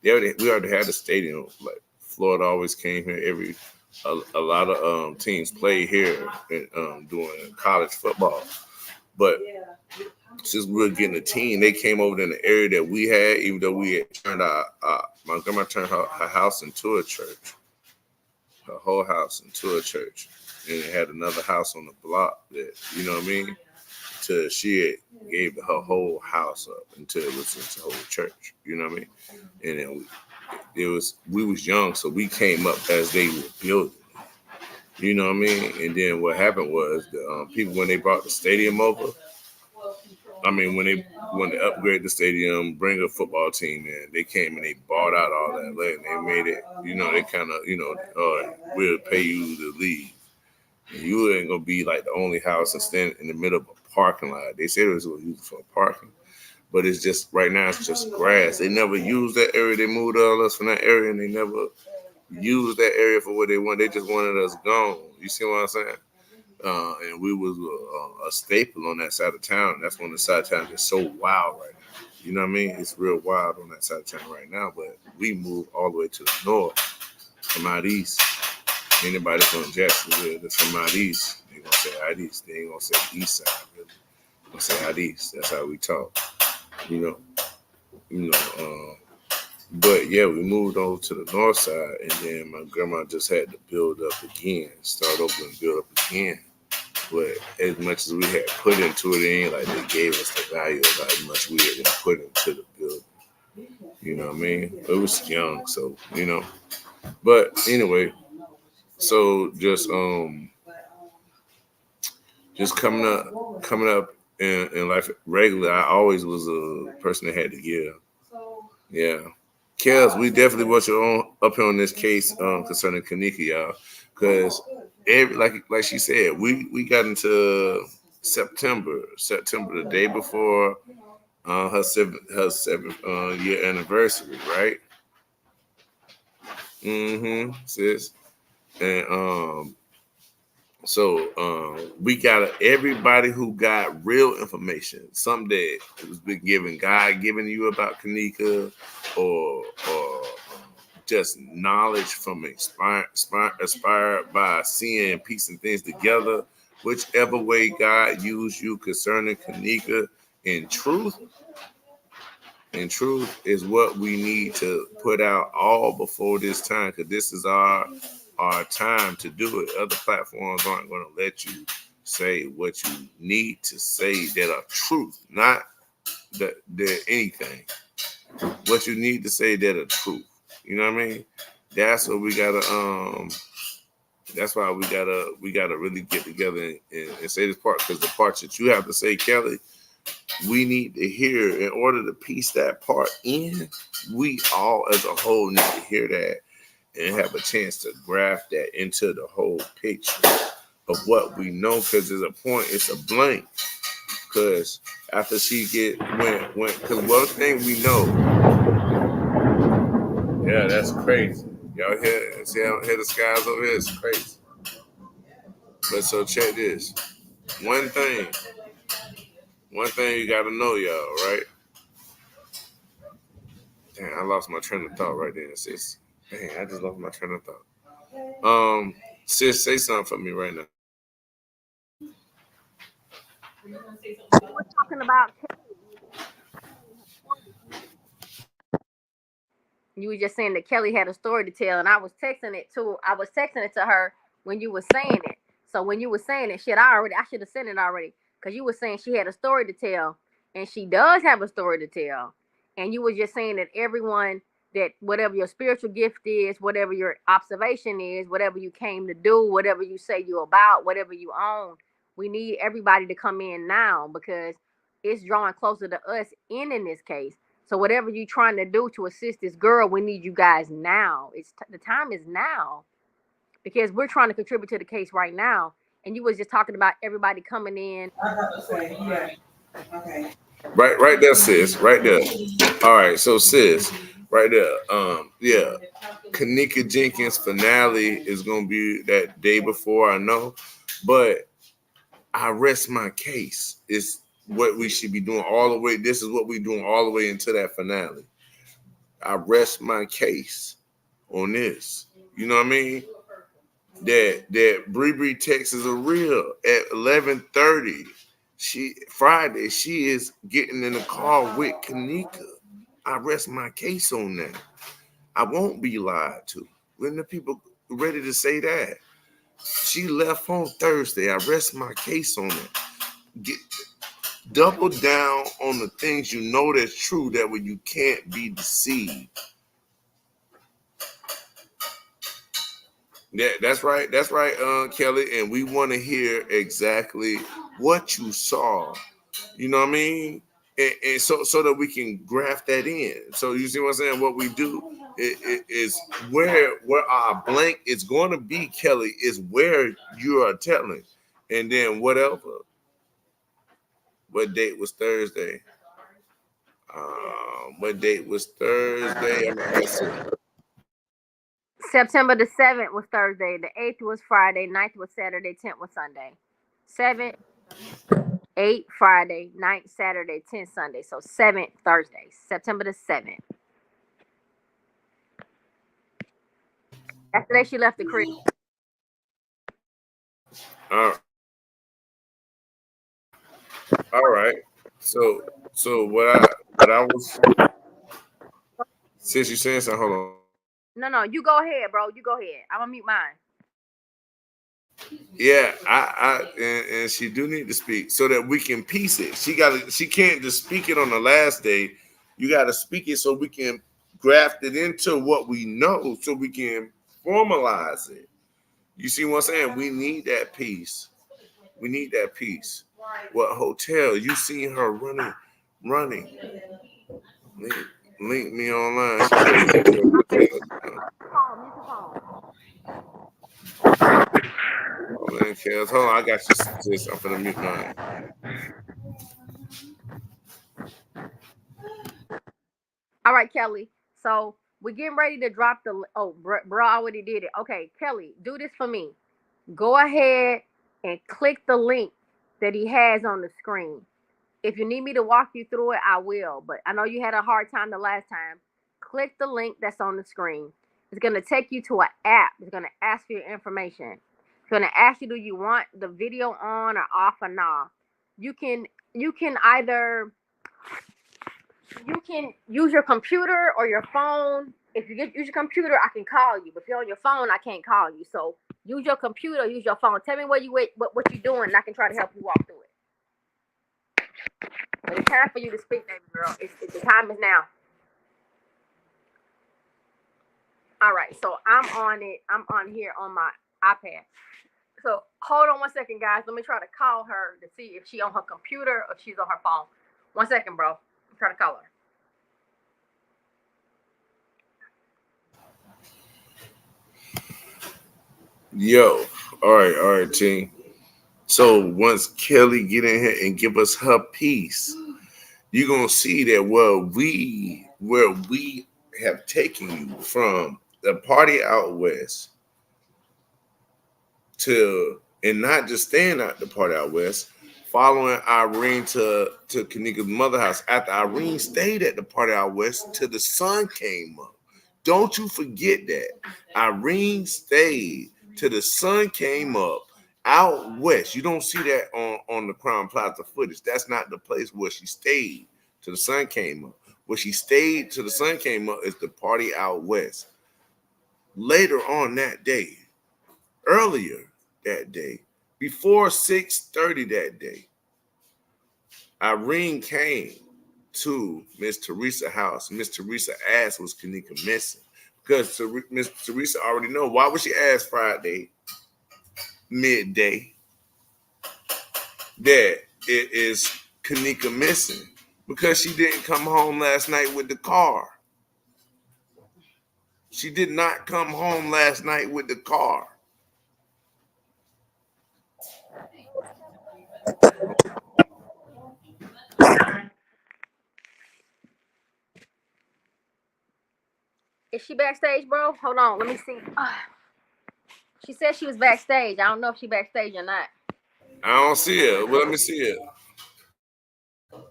we already had the stadium. Like, Florida always came here. A lot of teams play here doing college football, but since we were getting a team, they came over in the area that we had, even though we had turned my grandma turned her house into a church, her whole house into a church. And it had another house on the block that, you know what I mean? Till she had gave her whole house up until it was into a whole church, you know what I mean? And then we was young, so we came up as they were building. You know what I mean? And then what happened was the people, when they brought the stadium over, I mean, when they upgrade the stadium, bring a football team in, they came and they bought out all that land. They made it, they kind of, we'll pay you to leave. And you ain't gonna be like the only house and stand in the middle of a parking lot. They said it was used for parking, but it's just right now it's just grass. They never used that area. They moved all us from that area, and they never used that area for what they want. They just wanted us gone. You see what I'm saying? And we was a staple on that side of town. That's when the side of town is so wild right now. You know what I mean? It's real wild on that side of town right now. But we moved all the way to the north, from out east. Anybody from Jacksonville that's from out east, they gonna say out east. They ain't gonna say east side. Really. They gonna say out east. That's how we talk. You know. But yeah, we moved over to the north side, and then my grandma just had to build up again, start over and build up again. But as much as we had put into it, it ain't like they gave us the value of how much we had put into the building. You know what I mean? It was young, so But anyway, so just coming up in life regular, I always was a person that had to give. Yeah. Kels, we definitely want you on up here on this case concerning Kanika, y'all, because like she said, we got into September the day before her seventh year anniversary, right? Sis. And we got everybody who got real information, something that was been given, God giving you about Kanika, or just knowledge from inspired by seeing and piecing things together. Whichever way God used you concerning Kanika, in truth is what we need to put out all before this time, because this is our time to do it. Other platforms aren't going to let you say what you need to say that are truth, not that anything. What you need to say that are truth. You know what I mean? That's what we gotta. That's why we gotta really get together and say this part, because the parts that you have to say, Kelly, we need to hear in order to piece that part in. We all as a whole need to hear that and have a chance to graft that into the whole picture of what we know, because there's a point, it's a blank. Because after she went, because one thing we know, yeah, that's crazy. Y'all hear the skies over here? It's crazy. But so check this. One thing you gotta know, y'all, right? Damn, I lost my train of thought right there, sis. Dang, I just lost my train of thought. Sis, say something for me right now. We're talking about you were just saying that Kelly had a story to tell, and I was texting it to her when you were saying it. So when you were saying it, I should have sent it already, because you were saying she had a story to tell, and she does have a story to tell. And you were just saying that everyone, that whatever your spiritual gift is, whatever your observation is, whatever you came to do, whatever you say you're about, whatever you own, we need everybody to come in now, because it's drawing closer to us in this case. So whatever you're trying to do to assist this girl, we need you guys now. The time is now, because we're trying to contribute to the case right now. And you was just talking about everybody coming in. I got to say, yeah. Okay. Right there, sis. Right there. All right, so sis, right there. Yeah, Kanika Jenkins finale is gonna be that day before, I know, but I rest my case. It's what we should be doing all the way. This is what we're doing all the way into that finale. I rest my case on this. You know what I mean? That Bree Texas are real at 11:30. Friday, she is getting in the car with Kanika. I rest my case on that. I won't be lied to. When the people ready to say that, she left on Thursday. I rest my case on it. Double down on the things you know that's true, that way you can't be deceived. Yeah, that's right, Kelly. And we want to hear exactly what you saw. You know what I mean? And so that we can graft that in. So you see what I'm saying? What we do is where our blank is going to be, Kelly, is where you are telling. And then whatever. What date was Thursday? What date was Thursday? September the 7th was Thursday, the 8th was Friday, 9th was Saturday, 10th was Sunday. 7th, 8th Friday, 9th Saturday, 10th Sunday. So 7th Thursday, September the 7th. After that, she left the crib. All right. So what I was, since you saying something, hold on. No, you go ahead, bro. You go ahead. I'm gonna mute mine. Yeah, and she do need to speak so that we can piece it. She can't just speak it on the last day. You got to speak it so we can graft it into what we know, so we can formalize it. You see what I'm saying? We need that piece. We need that piece. What hotel? You seen her running. Link me online. Man, Kels, hold on, I got you. Sis. I'm finna mute mine. All right, Kelly. So we're getting ready to drop the. Oh, bro already did it. Okay, Kelly, do this for me. Go ahead and click the link that he has on the screen. If you need me to walk you through it, I will. But I know you had a hard time the last time. Click the link that's on the screen. It's going to take you to an app. It's going to ask for your information. It's going to ask you, do you want the video on or off or not? You can either use your computer or your phone. If you use your computer, I can call you. But if you're on your phone, I can't call you. So use your computer, use your phone. Tell me where you what you're doing, and I can try to help you walk through it. But it's time for you to speak, baby girl. The time is now. All right, so I'm on it. I'm on here on my iPad. So hold on 1 second, guys. Let me try to call her to see if she's on her computer or if she's on her phone. 1 second, bro. I'm trying to call her. Yo, all right, team. So once Kelly get in here and give us her piece, you're gonna see that where we have taken you from the party out west to, and not just staying at the party out west, following Irene to Kanika's mother house. After Irene stayed at the party out west till the sun came up. Don't you forget that. Irene stayed till the sun came up out west. You don't see that on the Crown Plaza footage. That's not the place where she stayed till the sun came up. Where she stayed till the sun came up is the party out west. Later on that day, earlier that day, before 6:30 that day, Irene came to Miss Teresa's house. Miss Teresa asked, was Kanika missing? Because Miss Teresa already know. Why would she ask Friday midday that it is Kanika missing? Because she didn't come home last night with the car. She did not come home last night with the car. Is she backstage, bro? Hold on, let me see. She said she was backstage. I don't know if she backstage or not. I don't see it. Well, let me see it. No,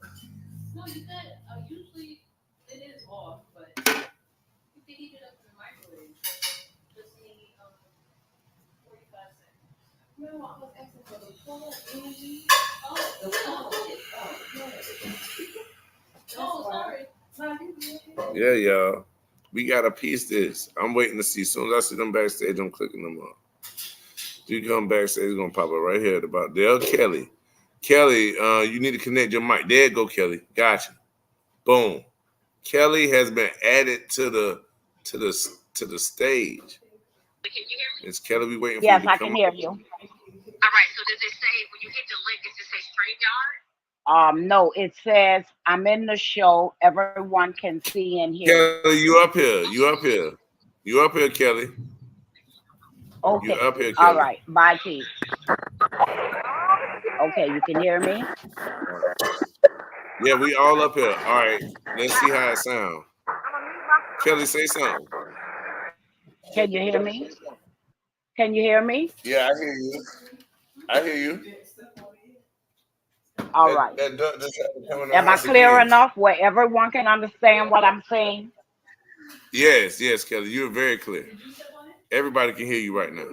you said usually it is off, but you can heat it up in the microwave. Just maybe 45 seconds. No, I was asking for the full energy. Oh, the full. Oh, sorry. Yeah, y'all. We got to piece this. I'm waiting to see. As soon as I see them backstage, I'm clicking them up. You come backstage, it's going to pop up right here at about there. Kelly. Kelly, you need to connect your mic. There you go, Kelly. Gotcha. Boom. Kelly has been added to the stage. Can you hear me? It's Kelly. We waiting for Yes, you to I come can hear up. you. All right. So does it say when you hit the link? Does it say StreamYard? No, it says I'm in the show. Everyone can see and hear. Kelly, you up here. You up here. You up here, Kelly. Okay. You up here, Kelly. All right. Bye, T. Okay, you can hear me? Yeah, we all up here. All right. Let's see how it sounds. Kelly, say something. Can you hear me? Can you hear me? Yeah, I hear you. I hear you. All right. Am I clear enough where everyone can understand what I'm saying? Yes, Kelly. You're very clear. Everybody can hear you right now.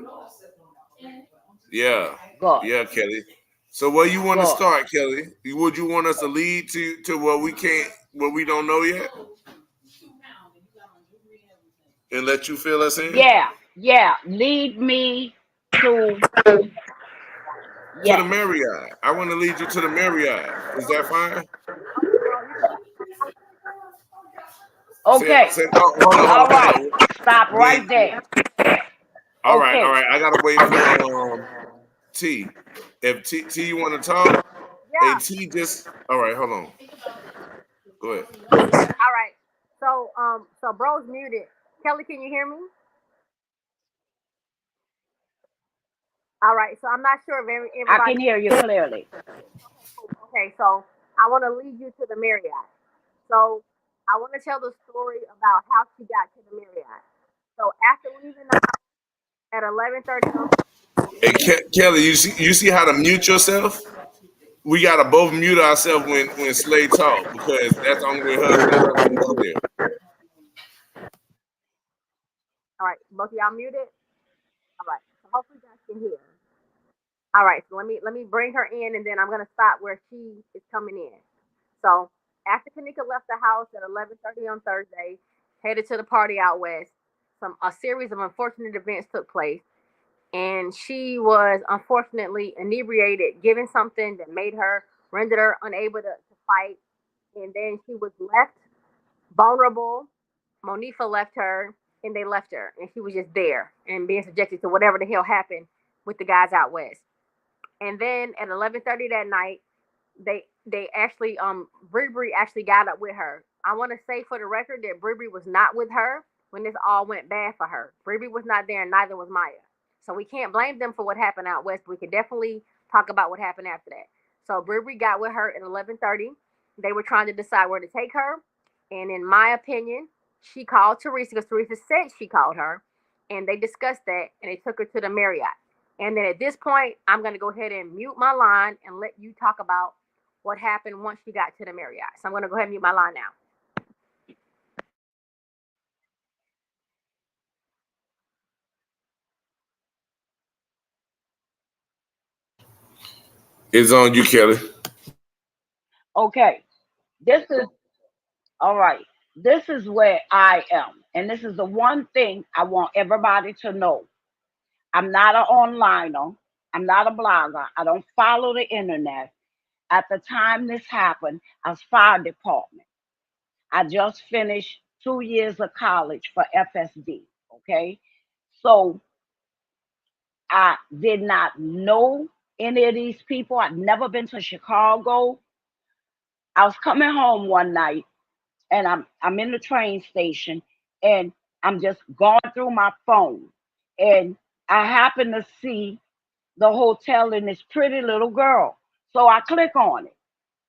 Yeah. Good. Yeah, Kelly. So where you want to start, Kelly? Would you want us to lead to what we can't, what we don't know yet? And let you fill us in? Yeah. Lead me to the Marriott. I want to lead you to the Marriott. Is that fine? Okay. Hold on. All right. Stop right there. All right. I gotta wait for T. If T you want to talk? Yeah. Hey, T just. All right. Hold on. Go ahead. All right. So bro's muted. Kelly, can you hear me? All right, so I'm not sure if I everybody. can hear you clearly. Okay, cool. Okay, so I want to lead you to the Marriott. So I want to tell the story about how she got to the Marriott. So after leaving the house at 11:30 on. Hey, Kelly, you see how to mute yourself? We gotta both mute ourselves when Slay talk because that's the only way her can be clear. All right, both of y'all muted. All right, so hopefully you guys can hear. All right, so let me bring her in, and then I'm gonna stop where she is coming in. So after Kanika left the house at 11:30 on Thursday, headed to the party out west, a series of unfortunate events took place, and she was unfortunately inebriated, given something that made her rendered her unable to fight, and then she was left vulnerable. Monifa left her, and they left her, and she was just there and being subjected to whatever the hell happened with the guys out west. And then at 11:30 that night, they actually Bree actually got up with her. I want to say for the record that Bree was not with her when this all went bad for her. Bree was not there, and neither was Maya. So we can't blame them for what happened out west. We could definitely talk about what happened after that. So Bree got with her at 11:30. They were trying to decide where to take her, and in my opinion, she called Teresa because Teresa said she called her, and they discussed that, and they took her to the Marriott. And then at this point, I'm going to go ahead and mute my line and let you talk about what happened once you got to the Marriott. So I'm going to go ahead and mute my line now. It's on you, Kelly. Okay, this is all right. This is where I am, and this is the one thing I want everybody to know. I'm not an onliner. I'm not a blogger. I don't follow the internet. At the time this happened, I was fire department. I just finished 2 years of college for FSD. Okay, so I did not know any of these people. I'd never been to Chicago. I was coming home one night, and I'm in the train station, and I'm just going through my phone, and I happen to see the hotel and this pretty little girl. So I click on it,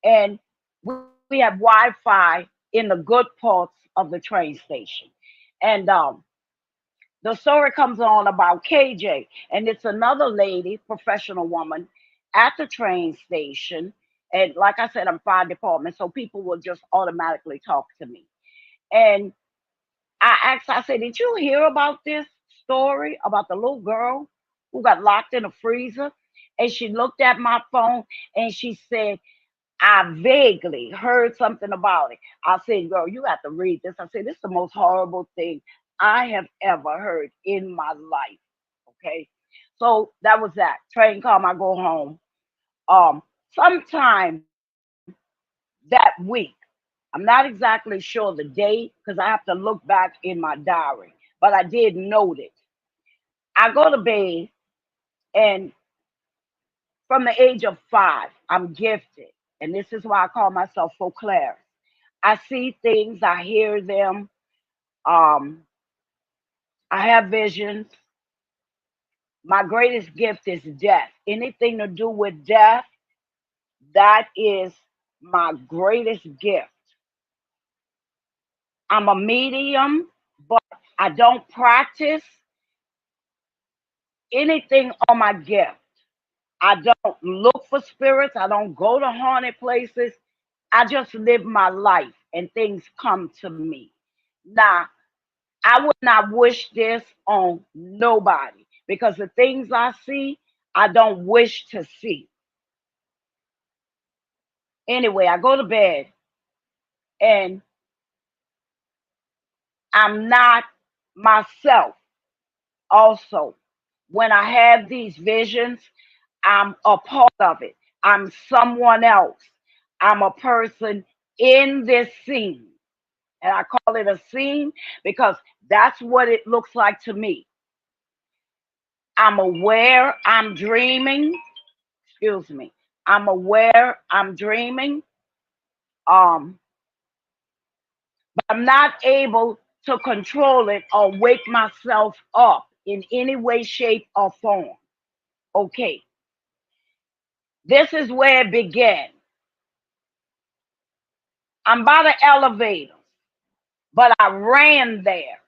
and we have Wi-Fi in the good parts of the train station. And the story comes on about KJ, and it's another lady, professional woman, at the train station. And like I said, I'm fire department, so people will just automatically talk to me. And I asked, I said, did you hear about this story about the little girl who got locked in a freezer? And she looked at my phone and she said, I vaguely heard something about it. I said, girl, you have to read this. I said, this is the most horrible thing I have ever heard in my life. Okay. So that was that. Train come, I go home. Sometime that week, I'm not exactly sure the date because I have to look back in my diary, but I did note it. I go to bed, and from the age of 5, I'm gifted. And this is why I call myself folklore. I see things, I hear them. Um, I have visions. My greatest gift is death. Anything to do with death, that is my greatest gift. I'm a medium, but I don't practice anything on my gift. I don't look for spirits. I don't go to haunted places. I just live my life and things come to me. Now, I would not wish this on nobody because the things I see, I don't wish to see. Anyway, I go to bed and I'm not myself. Also, when I have these visions, I'm a part of it. I'm someone else. I'm a person in this scene. And I call it a scene because that's what it looks like to me. I'm aware I'm dreaming. Excuse me. I'm aware I'm dreaming. Um, but I'm not able to control it or wake myself up in any way, shape, or form. Okay, this is where it began. I'm by the elevator, but I ran there.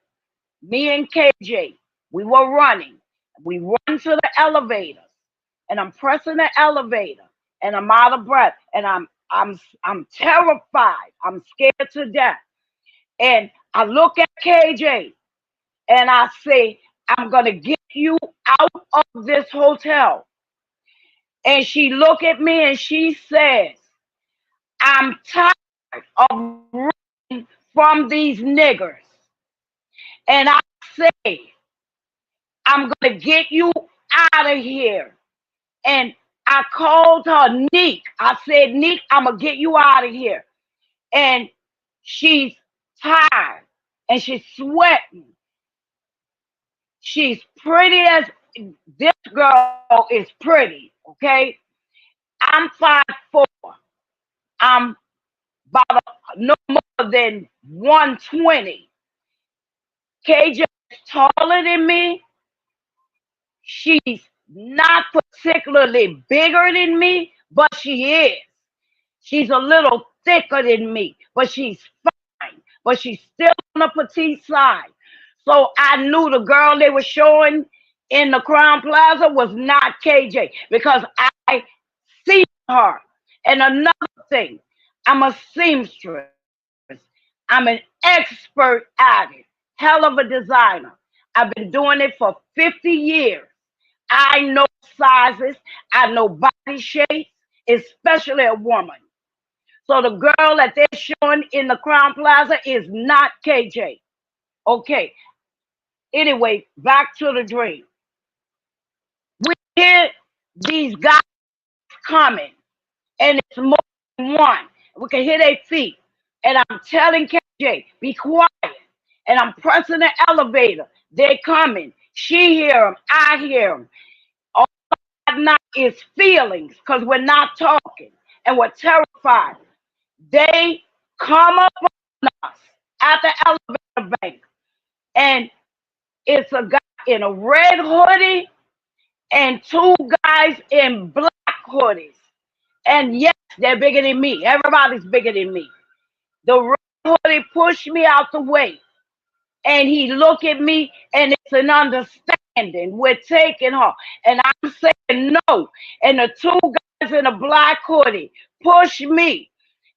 Me and KJ, we were running. We run to the elevator, and I'm pressing the elevator, and I'm out of breath, and I'm terrified. I'm scared to death. And I look at KJ, and I say, I'm gonna get you out of this hotel. And she look at me and she says, I'm tired of running from these niggers. And I say, I'm gonna get you out of here. And I called her Neek. I said, Neek, I'm gonna get you out of here. And she's tired and she's sweating. She's pretty as this girl is pretty, okay? I'm 5'4". I'm about no more than 120. KJ is taller than me. She's not particularly bigger than me, but she is. She's a little thicker than me, but she's fine. But she's still on the petite side. So I knew the girl they were showing in the Crown Plaza was not KJ because I see her. And another thing, I'm a seamstress. I'm an expert at it. Hell of a designer. I've been doing it for 50 years. I know sizes. I know body shapes, especially a woman. So the girl that they're showing in the Crown Plaza is not KJ. Okay. Anyway, back to the dream. We hear these guys coming, and it's more than one. We can hear their feet. And I'm telling KJ, be quiet. And I'm pressing the elevator. They're coming. She hear them. I hear them. All I not is feelings because we're not talking. And we're terrified. They come up on us at the elevator bank. And it's a guy in a red hoodie and two guys in black hoodies. And yes, they're bigger than me. Everybody's bigger than me. The red hoodie pushed me out the way. And he looked at me, and it's an understanding. We're taking her. And I'm saying no. And the two guys in a black hoodie push me.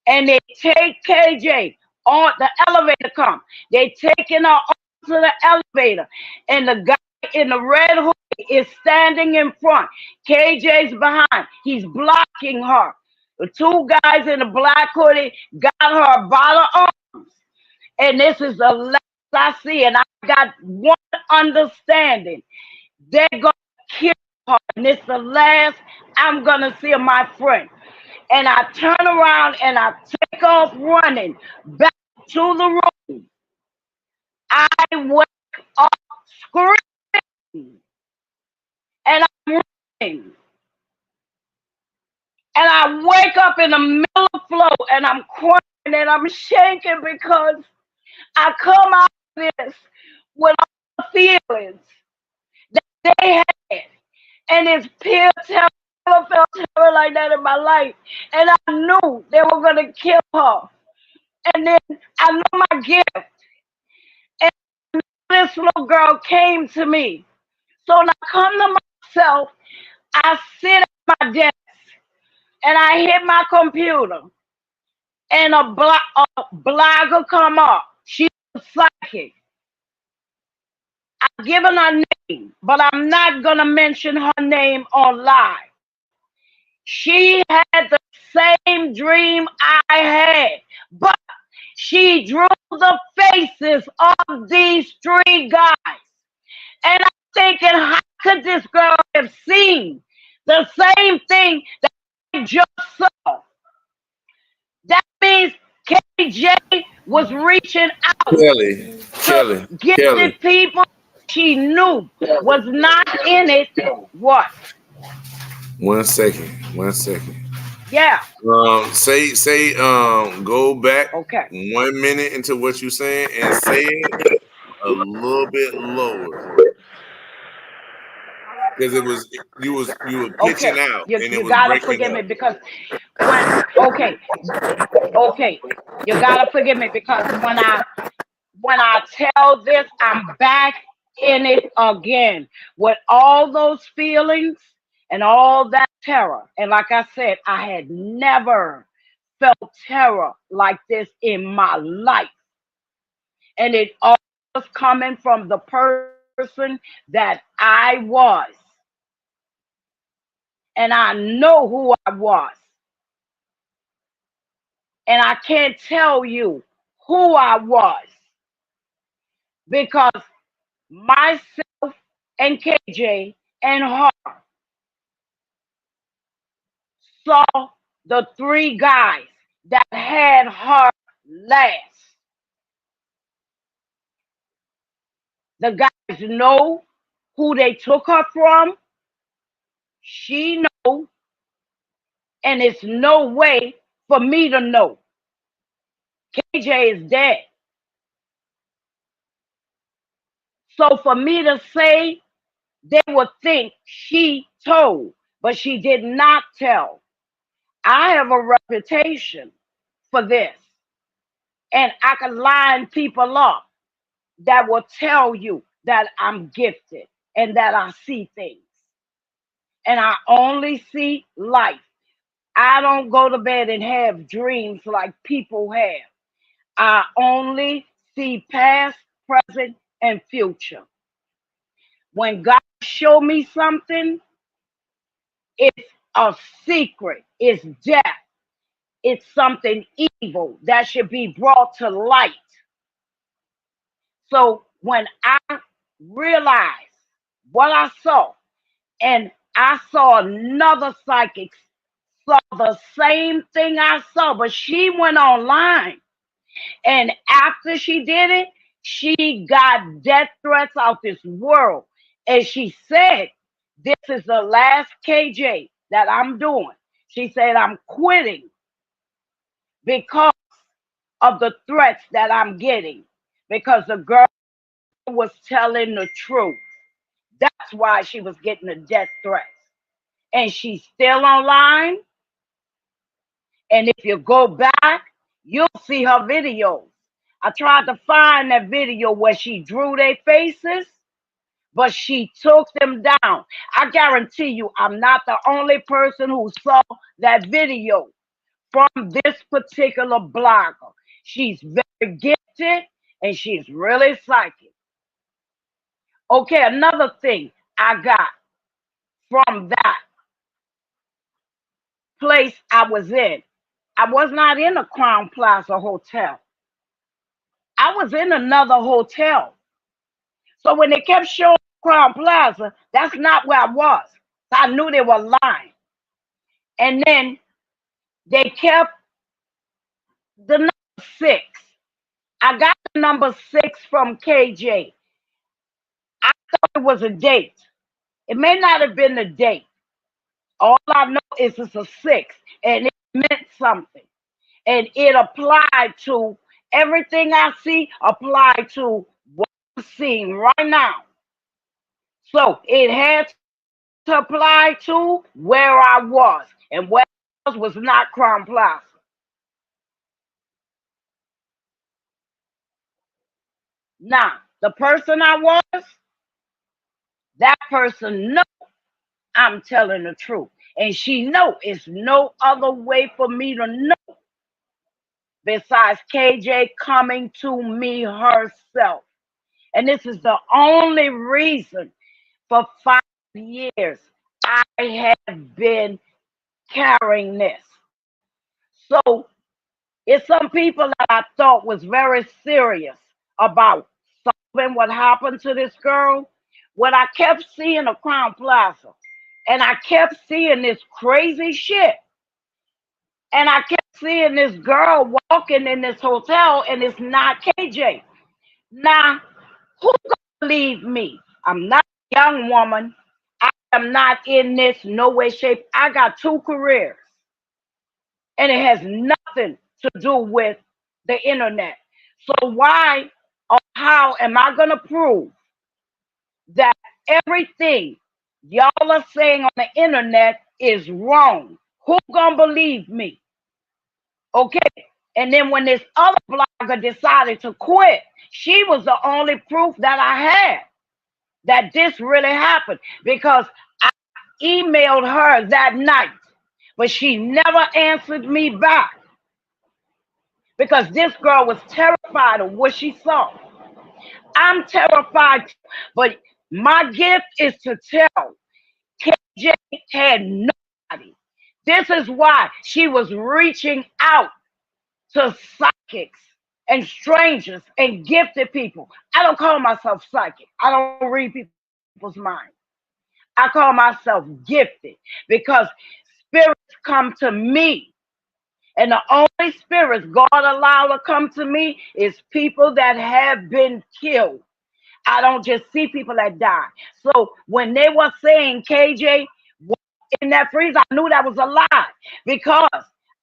And they take KJ on the elevator come. They taking her onto the elevator. And the guy in the red hoodie is standing in front. KJ's behind. He's blocking her. The two guys in the black hoodie got her by the arms. And this is the last I see. And I got one understanding. They're going to kill her. And it's the last I'm going to see of my friend. And I turn around and I take off running back to the room. I wake up screaming. And I'm running. And I wake up in the middle of the floor and I'm crying and I'm shaking because I come out of this with all the feelings that they had. And it's pure terror. I never felt terror like that in my life. And I knew they were going to kill her. And then I know my gift. And this little girl came to me. So when I come to myself, I sit at my desk and I hit my computer. And a blogger come up. She's a psychic. I've given her name, but I'm not going to mention her name on live. She had the same dream I had, but she drew the faces of these three guys. And I'm thinking, how could this girl have seen the same thing that I just saw? That means KJ was reaching out to gifted people she knew was not in it. What? 1 second. Yeah. Go back Okay. 1 minute into what you're saying and say it a little bit lower. because it was you were Okay, pitching out and it you was gotta breaking forgive me up. because okay, you gotta forgive me because when I tell this, I'm back in it again with all those feelings and all that terror. And like I said, I had never felt terror like this in my life. And it all was coming from the person that I was. And I know who I was. And I can't tell you who I was because myself and KJ and her saw the three guys that had her last. The guys know who they took her from. She know, and it's no way for me to know. KJ is dead. So for me to say, they would think she told, but she did not tell. I have a reputation for this, and I can line people up that will tell you that I'm gifted and that I see things. And I only see life. I don't go to bed and have dreams like people have. I only see past, present, and future. When God show me something, it's a secret. It's death. It's something evil that should be brought to light. So when I realized what I saw, and I saw another psychic saw the same thing I saw, but she went online. And after she did it, she got death threats out this world. And she said, this is the last KJ that I'm doing. She said, I'm quitting because of the threats that I'm getting. Because the girl was telling the truth. That's why she was getting the death threats. And she's still online. And if you go back, you'll see her videos. I tried to find that video where she drew their faces, but she took them down. I guarantee you, I'm not the only person who saw that video from this particular blogger. She's very gifted and she's really psychic. Okay, another thing I got from that place I was in. I was not in a Crown Plaza hotel. I was in another hotel. So when they kept showing Crown Plaza, that's not where I was. So I knew they were lying. And then they kept the number 6. I got the number 6 from KJ. I thought it was a date. It may not have been the date. All I know is it's a 6 and it meant something. And it applied to everything I see, applied to what I'm seeing right now. So it had to apply to where I was. And where I was not Crown Plaza. Now, the person I was, that person know I'm telling the truth. And she know it's no other way for me to know besides KJ coming to me herself. And this is the only reason for 5 years I have been carrying this. So it's some people that I thought was very serious about solving what happened to this girl. When I kept seeing a Crown Plaza and I kept seeing this crazy shit. And I kept seeing this girl walking in this hotel and it's not KJ. Now, who gonna believe me? I'm not a young woman. I am not in this no way, shape. I got 2 careers. And it has nothing to do with the internet. So why or how am I going to prove that everything y'all are saying on the internet is wrong. Who gonna believe me? Okay. And then when this other blogger decided to quit, she was the only proof that I had that this really happened, because I emailed her that night, but she never answered me back because this girl was terrified of what she saw. I'm terrified, but my gift is to tell. KJ had nobody. This is why she was reaching out to psychics and strangers and gifted people. I don't call myself psychic. I don't read people's minds. I call myself gifted because spirits come to me. And the only spirits God allowed to come to me is people that have been killed. I don't just see people that die. So when they were saying KJ in that freezer, I knew that was a lie, because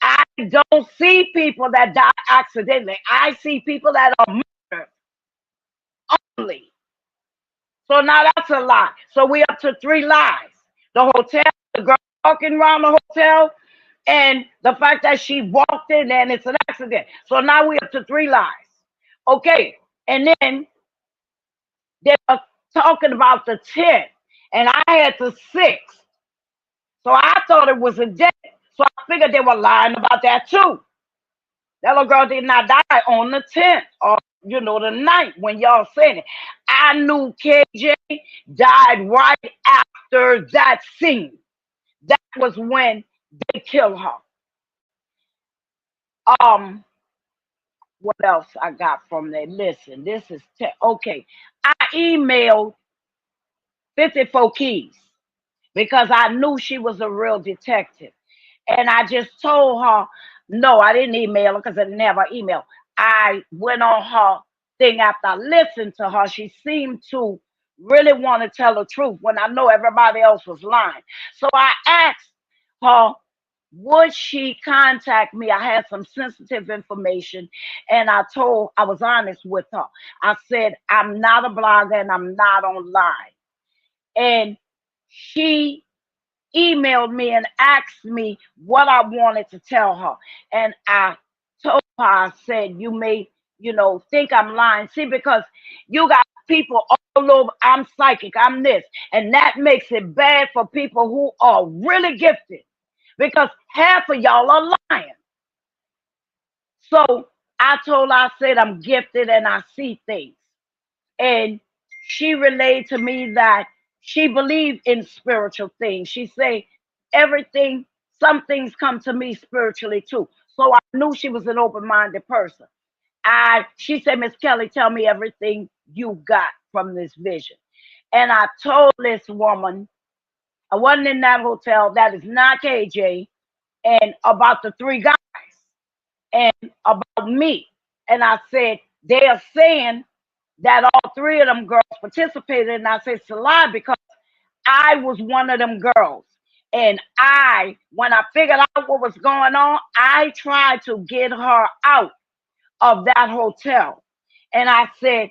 I don't see people that die accidentally. I see people that are murdered only. So now that's a lie. So we up to 3 lies. The hotel, the girl walking around the hotel, and the fact that she walked in and it's an accident. So now we up to 3 lies. Okay. And then they were talking about the 10th, and I had the 6th. So I thought it was a death. So I figured they were lying about that too. That little girl did not die on the 10th or the 9th when y'all said it. I knew KJ died right after that scene. That was when they killed her. What else I got from there? Listen, this is okay. I emailed 54 Keys because I knew she was a real detective. And I just told her, no, I didn't email her because I didn't have her email. I went on her thing after I listened to her. She seemed to really want to tell the truth when I know everybody else was lying. So I asked her, would she contact me? I had some sensitive information, and I was honest with her. I said, I'm not a blogger and I'm not online. And she emailed me and asked me what I wanted to tell her. And I told her, I said, you may, think I'm lying. See, because you got people all over, I'm psychic, I'm this. And that makes it bad for people who are really gifted, because half of y'all are lying. So I told her, I said, I'm gifted and I see things. And she relayed to me that she believed in spiritual things. She said, everything, some things come to me spiritually too. So I knew she was an open-minded person. She said, Miss Kelly, tell me everything you got from this vision. And I told this woman, I wasn't in that hotel, that is not KJ, and about the 3 guys and about me. And I said, they are saying that all 3 of them girls participated. And I said, it's a lie, because I was one of them girls. And when I figured out what was going on, I tried to get her out of that hotel. And I said,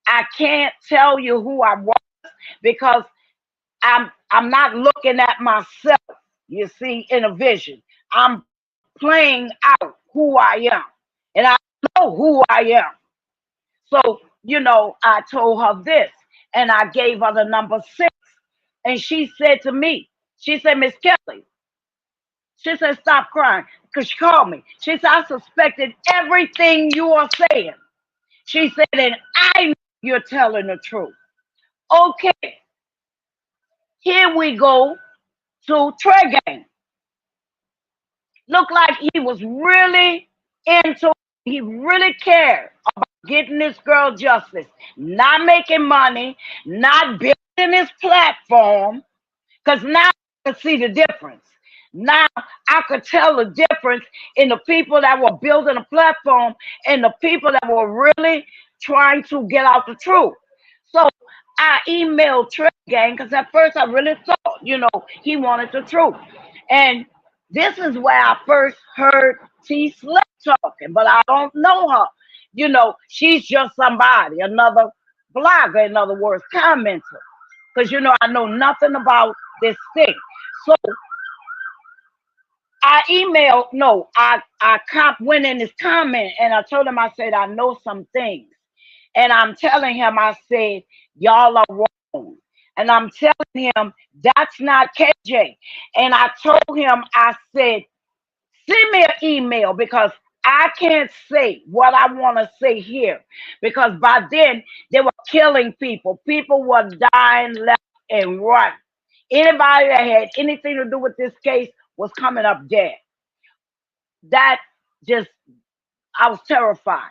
I can't tell you who I was, because I'm not looking at myself, you see, in a vision. I'm playing out who I am. And I know who I am. So, I told her this, and I gave her the number 6. And she said to me, she said, Miss Kelly, she said, stop crying, because she called me. She said, I suspected everything you are saying. She said, and I know you're telling the truth. Okay, here we go to Trey Gang. Looked like he was really into it. He really cared about getting this girl justice, not making money, not building his platform, because now I can see the difference. Now I could tell the difference in the people that were building a platform and the people that were really trying to get out the truth. So I emailed Trey Gang, because at first I really thought, he wanted the truth. And this is where I first heard T Slick talking, but I don't know her. She's just somebody, another blogger, in other words, commenter. because you know I know nothing about this thing. So I emailed, no, went in his comment and I told him, I said, I know some things. And I'm telling him, I said, y'all are wrong. And I'm telling him, that's not KJ. And I told him, I said, send me an email because I can't say what I want to say here. Because by then, they were killing people. People were dying left and right. Anybody that had anything to do with this case was coming up dead. That just, I was terrified.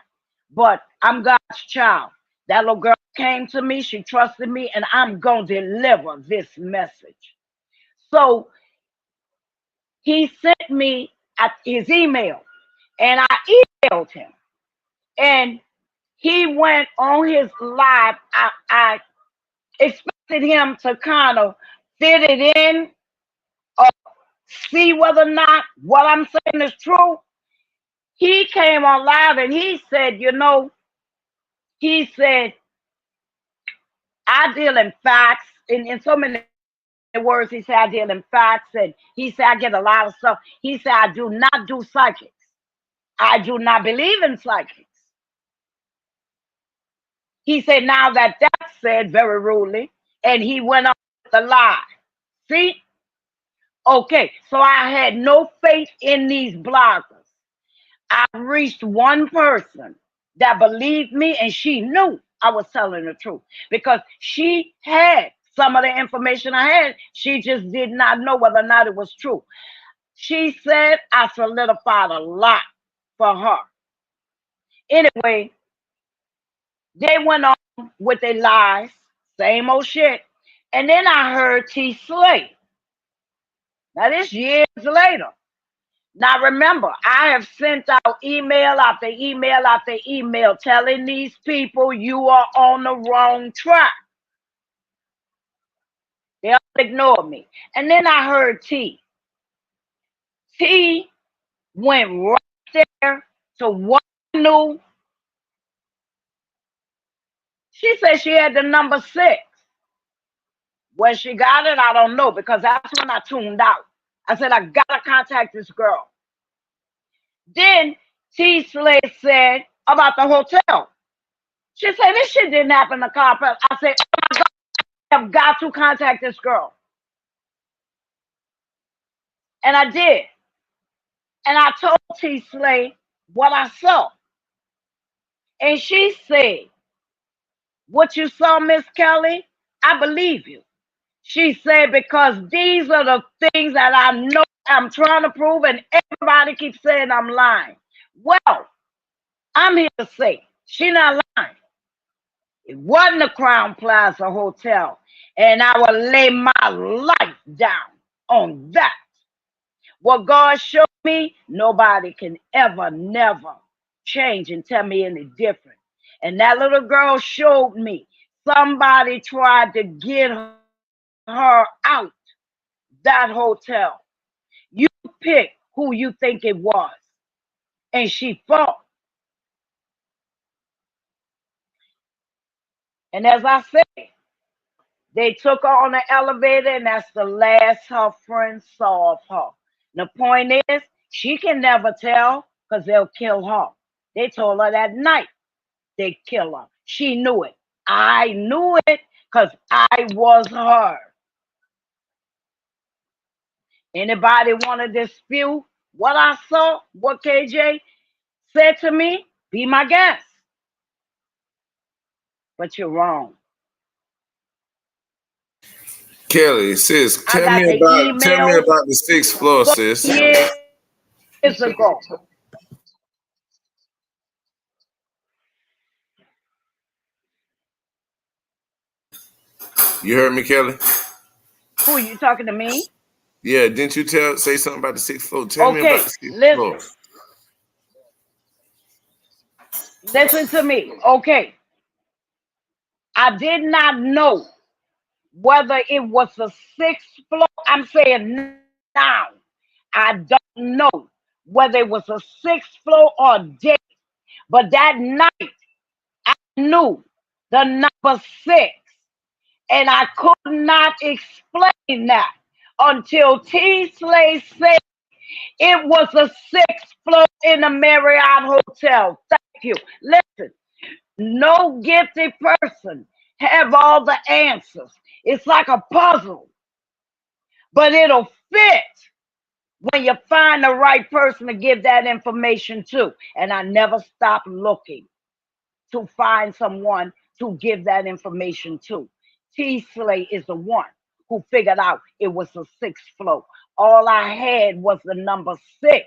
But I'm God's child. That little girl came to me, she trusted me, and I'm going to deliver this message. So he sent me his email, and I emailed him. And he went on his live. I expected him to kind of fit it in or see whether or not what I'm saying is true. He came on live and he said, you know, he said, I deal in facts. In so many words, he said, I deal in facts. And he said, I get a lot of stuff. He said, I do not do psychics. I do not believe in psychics. He said, now that's said very rudely. And he went on with the lie. See? Okay, so I had no faith in these bloggers. I reached one person that believed me, and she knew I was telling the truth because she had some of the information I had. She just did not know whether or not it was true. She said I solidified a lot for her. Anyway, they went on with their lies, same old shit. And then I heard T. Slay. Now, this years later. Now, remember, I have sent out email after email after email telling these people you are on the wrong track. They all ignored me. And then I heard T. T went right there to what I knew. She said she had the number 6. When she got it, I don't know, because that's when I tuned out. I said, I got to contact this girl. Then T. Slay said about the hotel. She said, this shit didn't happen in the car. I said, oh my God, I have got to contact this girl. And I did. And I told T. Slay what I saw. And she said, what you saw, Miss Kelly, I believe you. She said, because these are the things that I know I'm trying to prove, and everybody keeps saying I'm lying. Well, I'm here to say, she not lying. It wasn't the Crown Plaza Hotel, and I will lay my life down on that. What God showed me, nobody can ever, never change and tell me any different. And that little girl showed me somebody tried to get her out that hotel. You pick who you think it was, and she fought. And as I said, they took her on the elevator, and that's the last her friends saw of her. The point is, she can never tell because they'll kill her. They told her that night they'd kill her. She knew it. I knew it because I was her. Anybody want to dispute what I saw, what KJ said to me? Be my guest. But you're wrong. Kelly, sis, I tell got me the about email the 6th floor, sis. years ago. You heard me, Kelly? Who, you talking to me? Yeah, didn't you say something about the 6th floor? Tell me about the 6th floor. Listen to me. Okay. I did not know whether it was the 6th floor. I'm saying now. I don't know whether it was a 6th floor or a deck. But that night, I knew the number 6. And I could not explain that until T. Slay said it was a sixth floor in the Marriott Hotel. Thank you. Listen, no gifted person have all the answers. It's like a puzzle, but it'll fit when you find the right person to give that information to. And I never stopped looking to find someone to give that information to. T. Slay is the one who figured out it was the sixth floor. All I had was the number 6,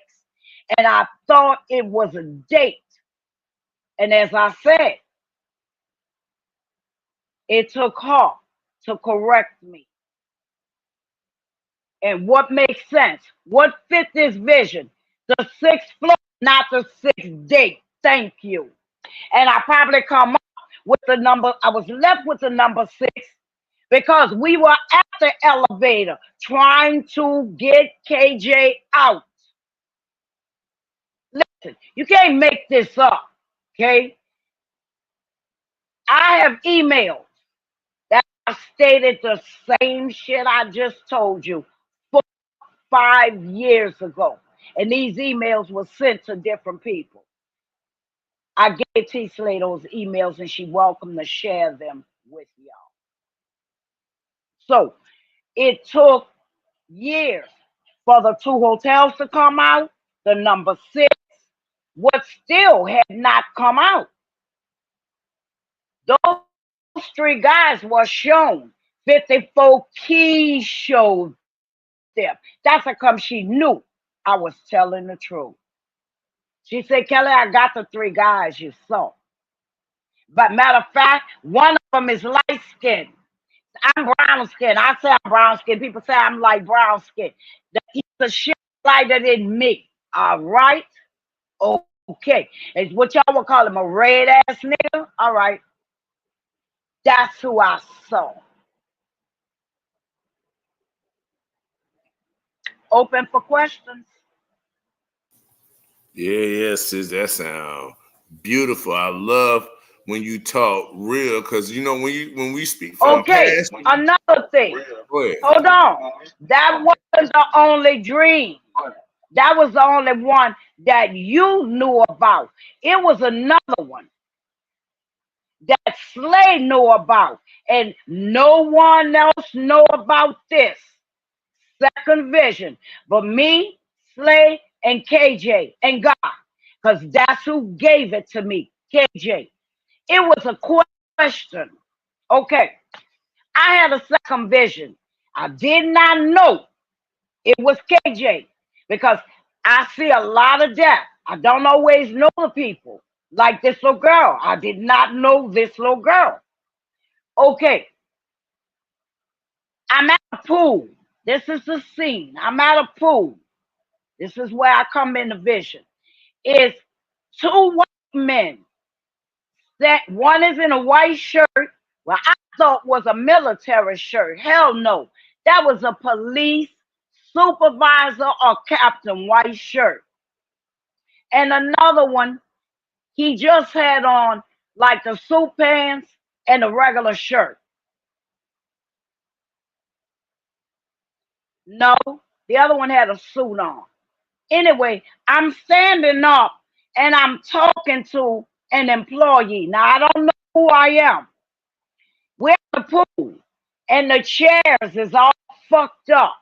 and I thought it was a date. And as I said, it took her to correct me. And what makes sense? What fit this vision? The sixth floor, not the sixth date. Thank you. And I probably come up with the number, I was left with the number 6 because we were at the elevator trying to get KJ out. Listen, you can't make this up, okay? I have emails that stated the same shit I just told you 5 years ago. And these emails were sent to different people. I gave T. Slay those emails and she welcomed to share them with y'all. So it took years for the 2 hotels to come out. The number 6, what still had not come out. Those 3 guys were shown. 54 Keys showed them. That's how come she knew I was telling the truth. She said, Kelly, I got the 3 guys you saw. But matter of fact, one of them is light skinned. I'm brown skinned. I say I'm brown skinned. People say I'm like brown skinned. He's a shit lighter than me. All right? Okay. It's what y'all would call him, a red ass nigga. All right. That's who I saw. Open for questions. Yeah, sis, that sound beautiful. I love when you talk real, because you know when we speak from Okay, past. another thing. Hold on. That wasn't the only dream. That was the only one that you knew about. It was another one that Slay knew about, and no one else know about this second vision but me, Slay, and KJ, and God, because that's who gave it to me, KJ. It was a question. Okay, I had a second vision. I did not know it was KJ because I see a lot of death. I don't always know the people. Like this little girl. I did not know this little girl. Okay, I'm at a pool. This is the scene. I'm at a pool. This is where I come in the vision. It's 2 white men. That one is in a white shirt. Well, I thought was a military shirt. Hell no. That was a police supervisor or captain white shirt. And another one, he just had on like the suit pants and a regular shirt. No, the other one had a suit on. Anyway, I'm standing up and I'm talking to an employee. Now, I don't know who I am. We're at the pool and the chairs is all fucked up.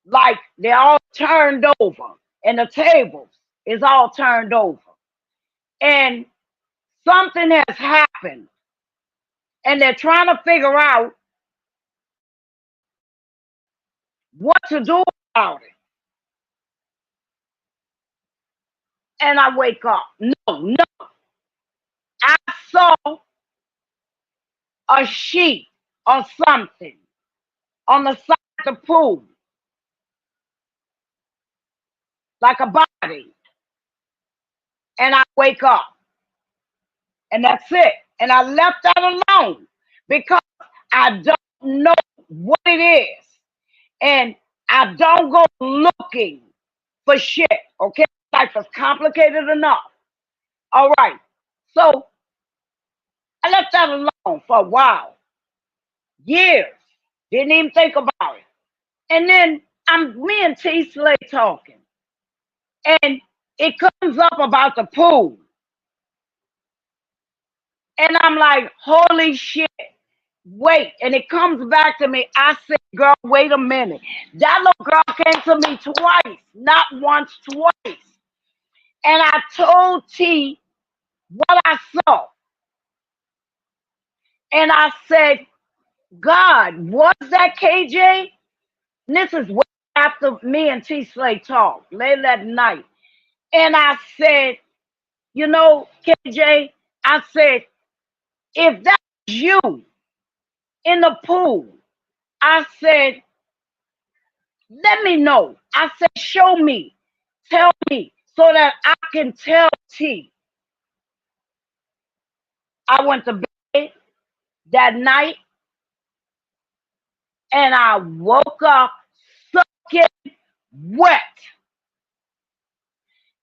Like they're all turned over and the tables is all turned over. And something has happened and they're trying to figure out what to do about it. And I wake up. No. I saw a sheet or something on the side of the pool, like a body. And I wake up. And that's it. And I left that alone because I don't know what it is. And I don't go looking for shit. Okay? Life is complicated enough. All right. So I left that alone for a while. Years. Didn't even think about it. And then me and T Slay talking. And it comes up about the pool. And I'm like, holy shit. Wait. And it comes back to me. I said, girl, wait a minute. That little girl came to me twice. Not once, twice. And I told T what I saw. And I said, God, was that KJ? And this is way after me and T Slay talked late that night. And I said, you know, KJ, I said, if that's you in the pool, I said, let me know. I said, show me, tell me, so that I can tell T. I went to bed that night and I woke up soaking wet.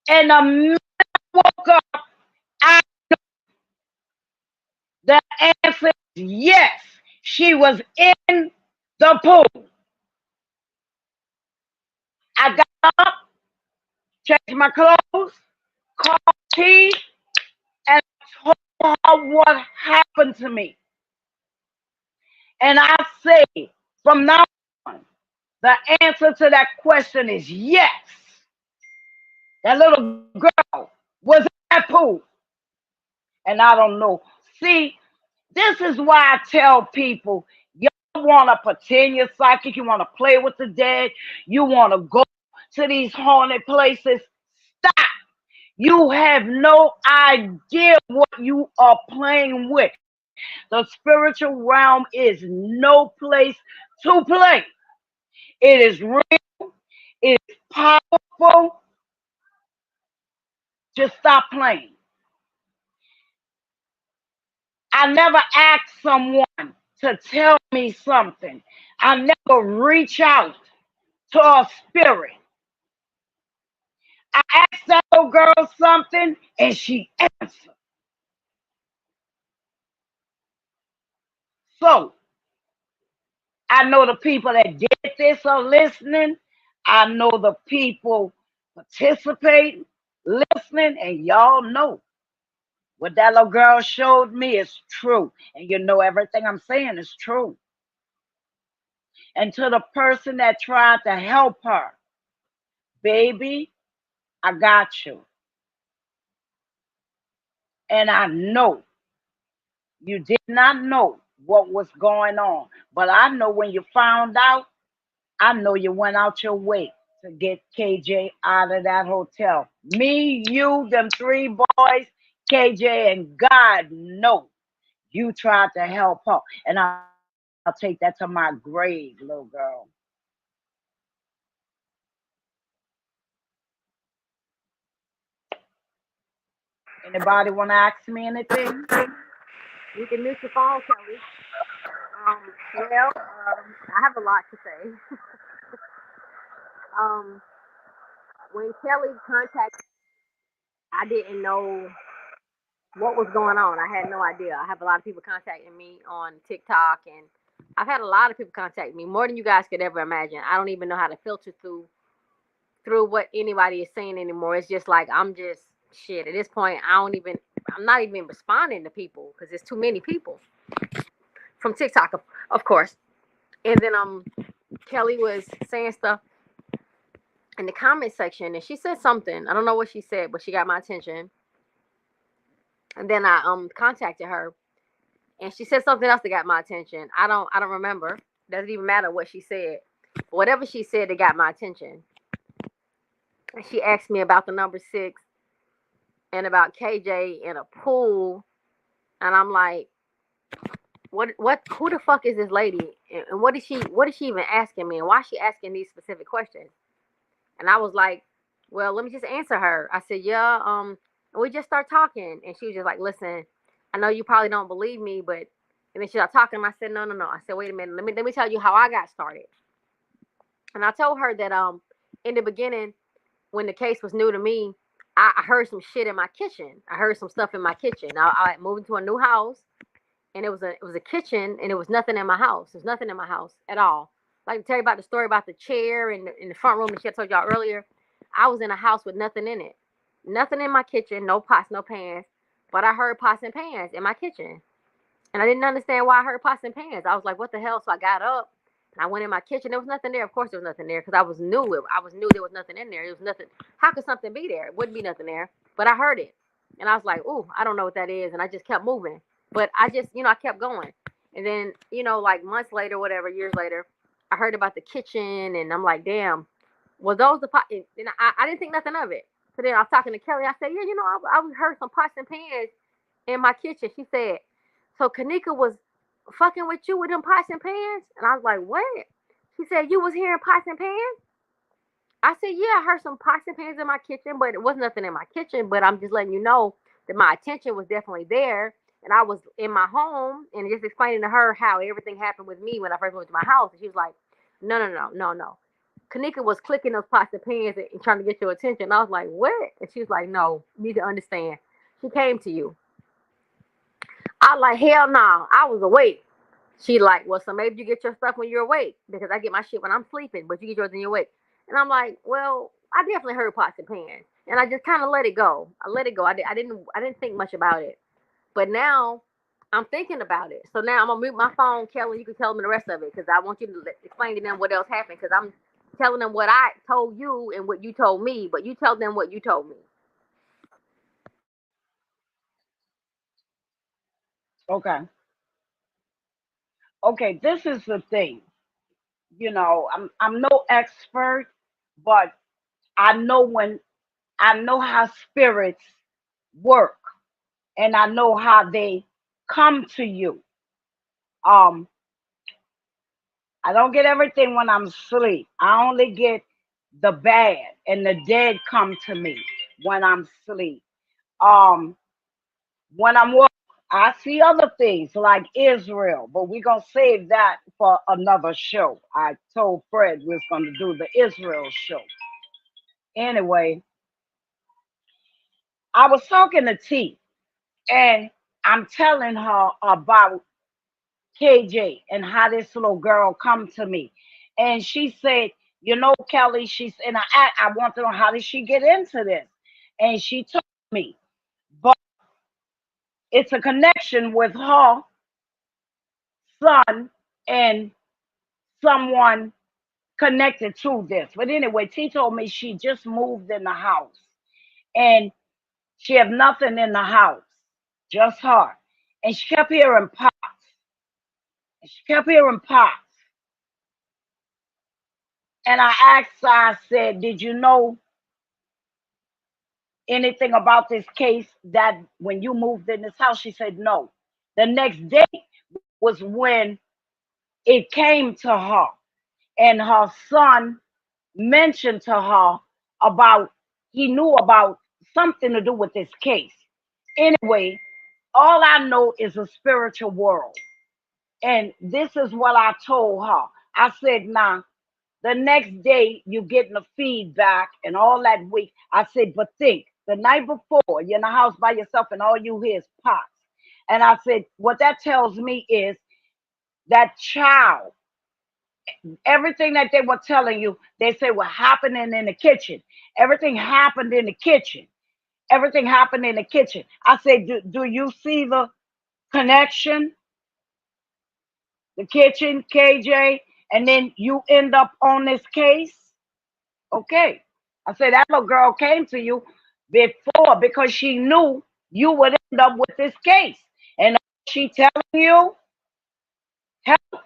And the minute I woke up, I the answer is yes. She was in the pool. I got up, changed my clothes, called T, and told her what happened to me. And I say, from now on, the answer to that question is yes. That little girl was in that pool. And I don't know. See, this is why I tell people, you want to pretend you're psychic, you want to play with the dead, you want to go to these haunted places. Stop. You have no idea what you are playing with. The spiritual realm is no place to play. It is real. It is powerful. Just stop playing. I never asked someone to tell me something. I never reach out to a spirit. I asked that little girl something and she answered. So I know the people that did this are listening. I know the people participating, listening, and y'all know what that little girl showed me is true. And you know everything I'm saying is true. And to the person that tried to help her, baby, I got you. And I know you did not know what was going on. But I know when you found out, I know you went out your way to get KJ out of that hotel. Me, you, them three boys, KJ, and God knows you tried to help her. And I'll take that to my grave, little girl. Anybody want to ask me anything? You can mute your phone, Kelly. I have a lot to say. um, when Kelly contacted, I didn't know what was going on. I had no idea. I have a lot of people contacting me on TikTok, and I've had a lot of people contact me, more than you guys could ever imagine. I don't even know how to filter through what anybody is saying anymore. It's just like I'm just shit at this point. I'm not even responding to people because there's too many people from TikTok, of course. And then Kelly was saying stuff in the comment section, and she said something. I don't know what she said, but she got my attention. And then I contacted her, and she said something else that got my attention. I don't remember. Doesn't even matter what she said. Whatever she said, it got my attention. And she asked me about the number 6 and about KJ in a pool, and I'm like, what who the fuck is this lady, and what is she even asking me, and why is she asking these specific questions? And I was like, well, let me just answer her. I said, yeah, and we just start talking, and she was just like, listen, I know you probably don't believe me, but, and then she started talking, and I said, no. I said, wait a minute, let me tell you how I got started. And I told her that in the beginning, when the case was new to me, I heard some shit in my kitchen. I heard some stuff in my kitchen. I moved into a new house, and it was a kitchen, and there was nothing in my house. There's nothing in my house at all. Like to tell you about the story about the chair in the front room that I told y'all earlier. I was in a house with nothing in it, nothing in my kitchen, no pots, no pans, but I heard pots and pans in my kitchen, and I didn't understand why I heard pots and pans. I was like, what the hell? So I got up and I went in my kitchen. There was nothing there. Of course, there was nothing there because I was new. I was new. There was nothing in there. There was nothing. How could something be there? It wouldn't be nothing there. But I heard it, and I was like, ooh, I don't know what that is, and I just kept moving. But I just, I kept going. And then, like months later, whatever, years later, I heard about the kitchen, and I'm like, damn, well, those the pot. And I didn't think nothing of it. So then I was talking to Kelly. I said, yeah, I heard some pots and pans in my kitchen. She said, so Kanika was fucking with you with them pots and pans? And I was like, what? She said, you was hearing pots and pans? I said, yeah, I heard some pots and pans in my kitchen, but it was nothing in my kitchen. But I'm just letting you know that my attention was definitely there. And I was in my home and just explaining to her how everything happened with me when I first went to my house. And she was like, no, no, no, no, no. Kanika was clicking those pots and pans and trying to get your attention. And I was like, what? And she was like, no, you need to understand. She came to you. I was like, hell no, I was awake. She like, well, so maybe you get your stuff when you're awake because I get my shit when I'm sleeping, but you get yours when you're awake. And I'm like, well, I definitely heard pots and pans, and I just kind of let it go. I let it go. I didn't think much about it, but now I'm thinking about it. So now I'm gonna mute my phone, Kelly. You can tell them the rest of it because I want you to explain to them what else happened because I'm telling them what I told you and what you told me, but you tell them what you told me. Okay. Okay, this is the thing. I'm no expert, but I know when I know how spirits work and I know how they come to you. Um, I don't get everything when I'm asleep. I only get the bad and the dead come to me when I'm asleep. Um, when I'm woke, I see other things like Israel, but we're gonna save that for another show. I told Fred we was gonna do the Israel show. Anyway, I was talking to T and I'm telling her about KJ and how this little girl come to me. And she said, Kelly, and I want to know how did she get into this? And she told me, but it's a connection with her son and someone connected to this. But anyway, T told me she just moved in the house and she have nothing in the house, just her. And she kept hearing pops. And she kept hearing pops. And I asked her, I said, did you know anything about this case that when you moved in this house? She said, no. The next day was when it came to her. And her son mentioned to her about, he knew about something to do with this case. Anyway, all I know is a spiritual world. And this is what I told her. I said, now, the next day you getting the feedback and all that week. I said, but think, the night before, you're in the house by yourself and all you hear is pots. And I said, what that tells me is that child, everything that they were telling you, they say were happening in the kitchen. Everything happened in the kitchen. Everything happened in the kitchen. I said, do you see the connection? The kitchen, KJ, and then you end up on this case? Okay. I said, that little girl came to you before because she knew you would end up with this case. And she telling you, help.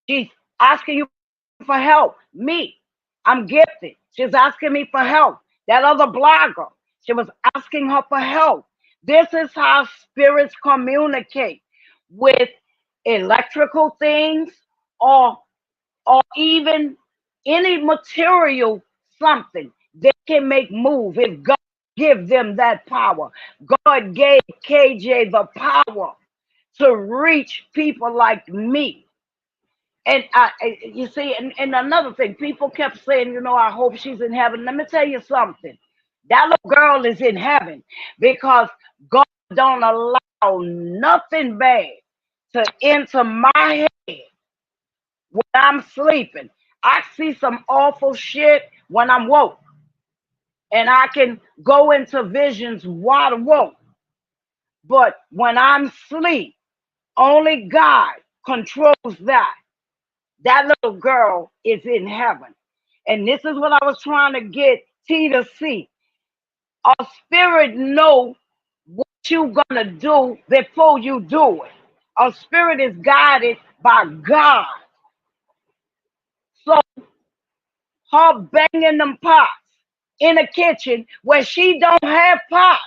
She's asking you for help. Me, I'm gifted. She's asking me for help. That other blogger, she was asking her for help. This is how spirits communicate with electrical things or even any material something they can make move if God give them that power. God gave KJ the power to reach people like me. And you see, and another thing, people kept saying, I hope she's in heaven. Let me tell you something. That little girl is in heaven because God don't allow allow nothing bad to enter my head when I'm sleeping. I see some awful shit when I'm woke. And I can go into visions wide awake. But when I'm asleep, only God controls that. That little girl is in heaven. And this is what I was trying to get T to see. Our spirit know what you gonna do before you do it. Our spirit is guided by God. So her banging them pots in the kitchen where she don't have pots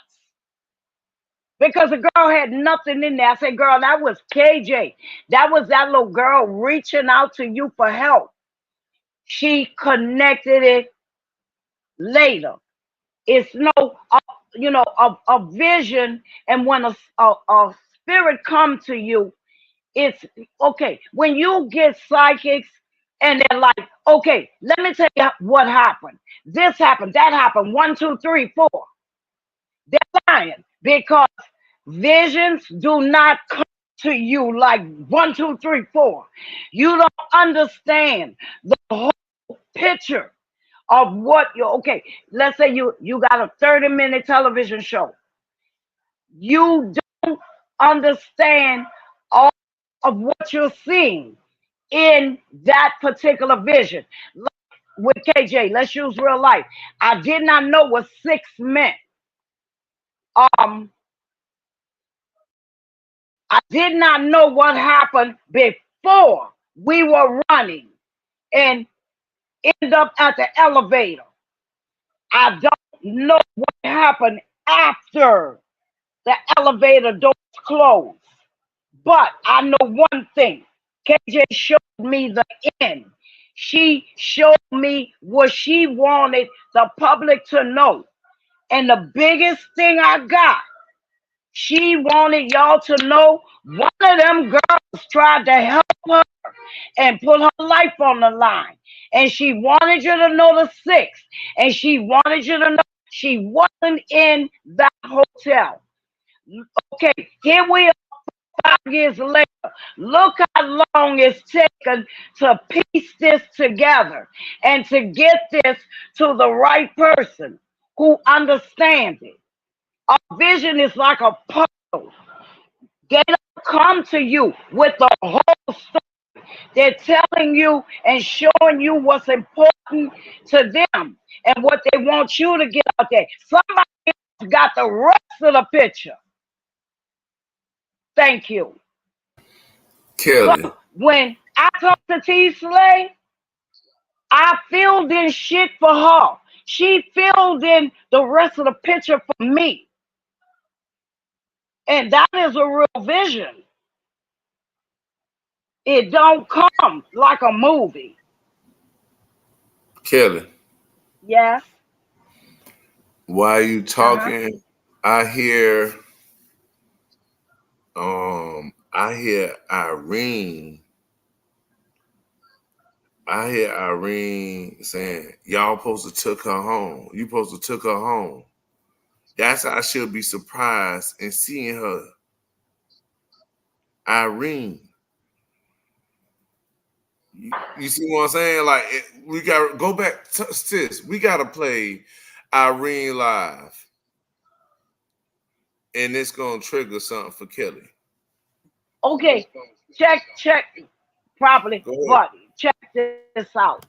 because the girl had nothing in there. I said, girl, that was KJ. That was that little girl reaching out to you for help. She connected it later. It's no, a vision. And when a spirit come to you, it's okay. When you get psychics and they're like, okay, let me tell you what happened. This happened, that happened, 1, 2, 3, 4. They're lying because visions do not come to you like 1, 2, 3, 4. You don't understand the whole picture of what you're okay. Let's say you got a 30-minute television show. You don't understand all of what you're seeing in that particular vision. Like with KJ, let's use real life. I did not know what 6 meant. I did not know what happened before we were running and end up at the elevator. I don't know what happened after the elevator doors closed. But I know one thing. KJ showed me the end. She showed me what she wanted the public to know. And the biggest thing I got, she wanted y'all to know one of them girls tried to help her and put her life on the line. And she wanted you to know the 6. And she wanted you to know she wasn't in that hotel. Okay, here we are 5 years later. Look how long it's taken to piece this together and to get this to the right person who understands it. Our vision is like a puzzle. They don't come to you with the whole story. They're telling you and showing you what's important to them and what they want you to get out there. Somebody else got the rest of the picture. Thank you. Kelly. So when I talk to T Slay, I filled in shit for her. She filled in the rest of the picture for me. And that is a real vision. It don't come like a movie. Kelly. Yes. While you talking, I hear Irene. I hear Irene saying, y'all supposed to took her home. You supposed to took her home. That's how I should be surprised in seeing her. Irene. You see what I'm saying? Like, we got to go back, sis. We got to play Irene live. And it's going to trigger something for Kelly. Okay. Check properly. But check this out.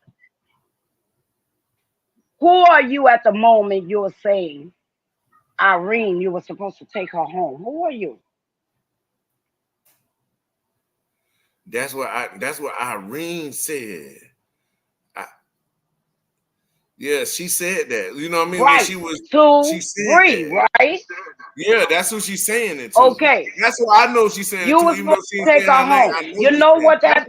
Who are you at the moment you were saying, Irene, you were supposed to take her home? Who are you? That's what Irene said. Yeah, she said that. You know what I mean? Right. When she was 2, she said 3, that. right? Yeah, that's who she's saying it to. Okay. That's what I know she's saying you it to. was Even though supposed she to take her home. You know what that?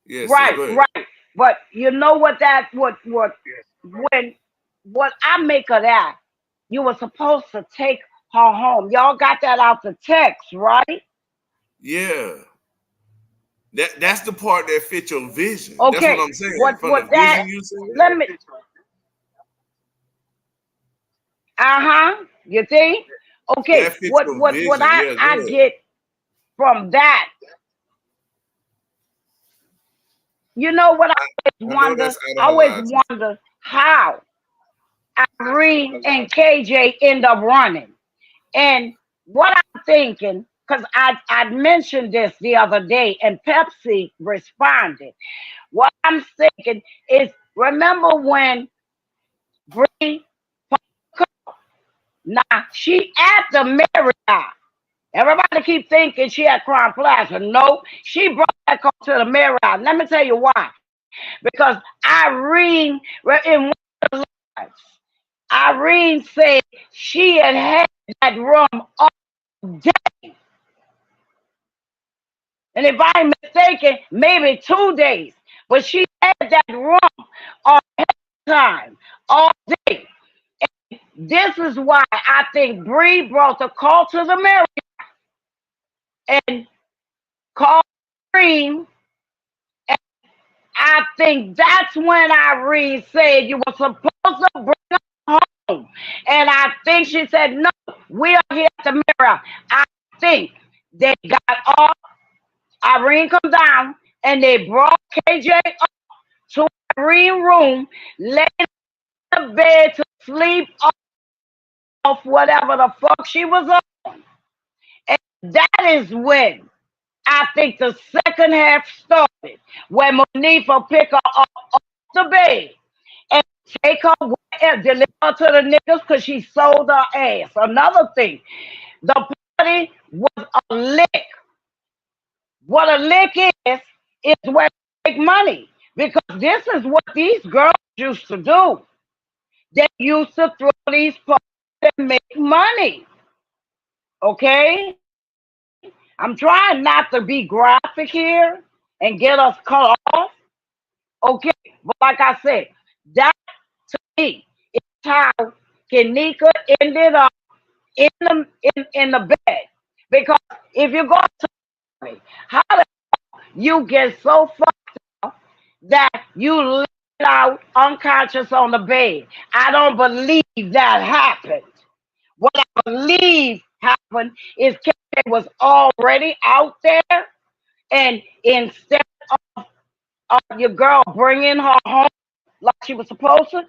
Yes, right, so right. But you know what that what I make of that? You were supposed to take her home. Y'all got that out the text, right? Yeah. That's the part that fits your vision. Okay. That's what I'm saying. What the that? vision you said. Let me. You think? Okay, That fits what your what what vision. I Yeah, I good. get from that, you know what I know that's I out of always line. wonder how Irene and KJ end up running. And what I'm thinking, because I mentioned this the other day, and Pepsi responded. What I'm thinking is, remember when Bree, now she at the Marriott. Everybody keep thinking she at Crown Plaza. No, she brought that car to the Marriott. Let me tell you why. Because Irene, in one of the lives, Irene said she had that room all day. And if I'm mistaken, maybe 2 days. But she had that room all time, all day. This is why I think Bree brought the call to the Marriott and called Irene. And I think that's when Irene said you were supposed to bring her home. And I think she said, no, we are here at the Marriott. I think they got off. Irene come down and they brought KJ up to Irene's room, laid in the bed to sleep off whatever the fuck she was on. And that is when I think the second half started, when Monifa pick her up off the bed and take her and deliver her to the niggas because she sold her ass. Another thing, the party was a lick. What a lick is where they make money. Because this is what these girls used to do. They used to throw these parties and make money. Okay? I'm trying not to be graphic here and get us cut off. Okay, but like I said, that to me is how Kenika ended up in the bed. Because if you go to me, how the you get so fucked up that you laid out unconscious on the bed? I don't believe that happened. What I believe happened is Kay was already out there, and instead of your girl bringing her home like she was supposed to,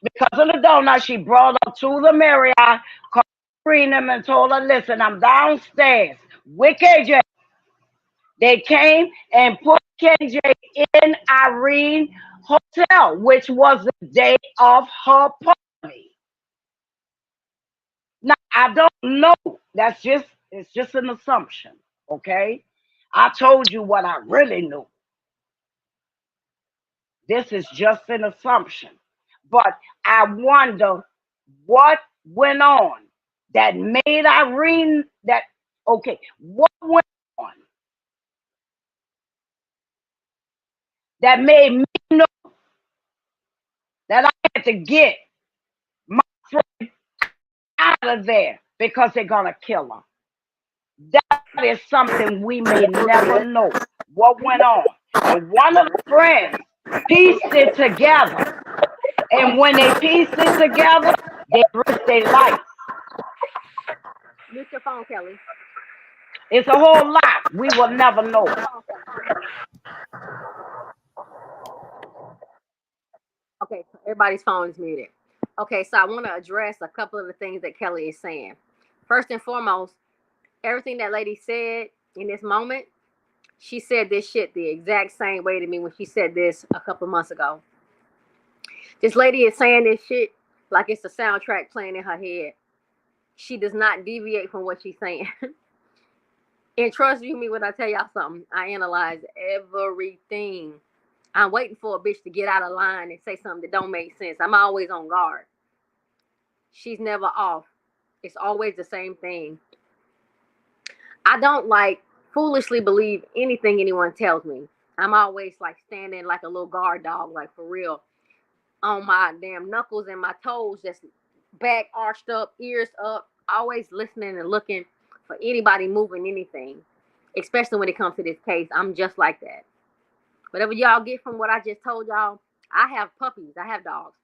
because of the donut, she brought her to the Marriott, called them and told her, listen, I'm downstairs with KJ. They came and put KJ in Irene Hotel, which was the day of her party. Now I don't know. It's just an assumption. Okay. I told you what I really knew. This is just an assumption. But I wonder what went on that made Irene that okay, what went on that made me know that I had to get my friend out of there because they're gonna kill her. That is something we may never know what went on. And one of the friends pieced it together. And when they pieced it together, they risked their life. Mute your phone, Kelly. It's a whole lot. We will never know. Okay, so everybody's phone is muted. Okay, so I want to address a couple of the things that Kelly is saying. First and foremost, everything that lady said in this moment, she said this shit the exact same way to me when she said this a couple months ago. This lady is saying this shit like it's a soundtrack playing in her head. She does not deviate from what she's saying. And trust you me when I tell y'all something, I analyze everything. I'm waiting for a bitch to get out of line and say something that don't make sense. I'm always on guard. She's never off. It's always the same thing. I don't like foolishly believe anything anyone tells me. I'm always like standing like a little guard dog, like for real, on my damn knuckles and my toes, just back arched up, ears up, always listening and looking for anybody moving anything, especially when it comes to this case. I'm just like that. Whatever y'all get from what I just told y'all, I have puppies, I have dogs.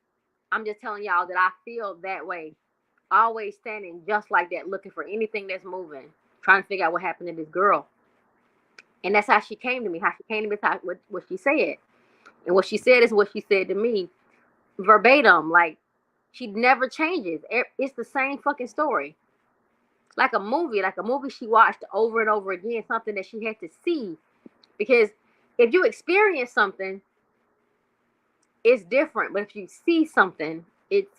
I'm just telling y'all that I feel that way always standing just like that, looking for anything that's moving, trying to figure out what happened to this girl. And that's how she came to me. How she came to me is what she said. And what she said is what she said to me verbatim. Like, she never changes. It's the same fucking story. Like a movie she watched over and over again, something that she had to see. Because if you experience something, it's different. But if you see something, it's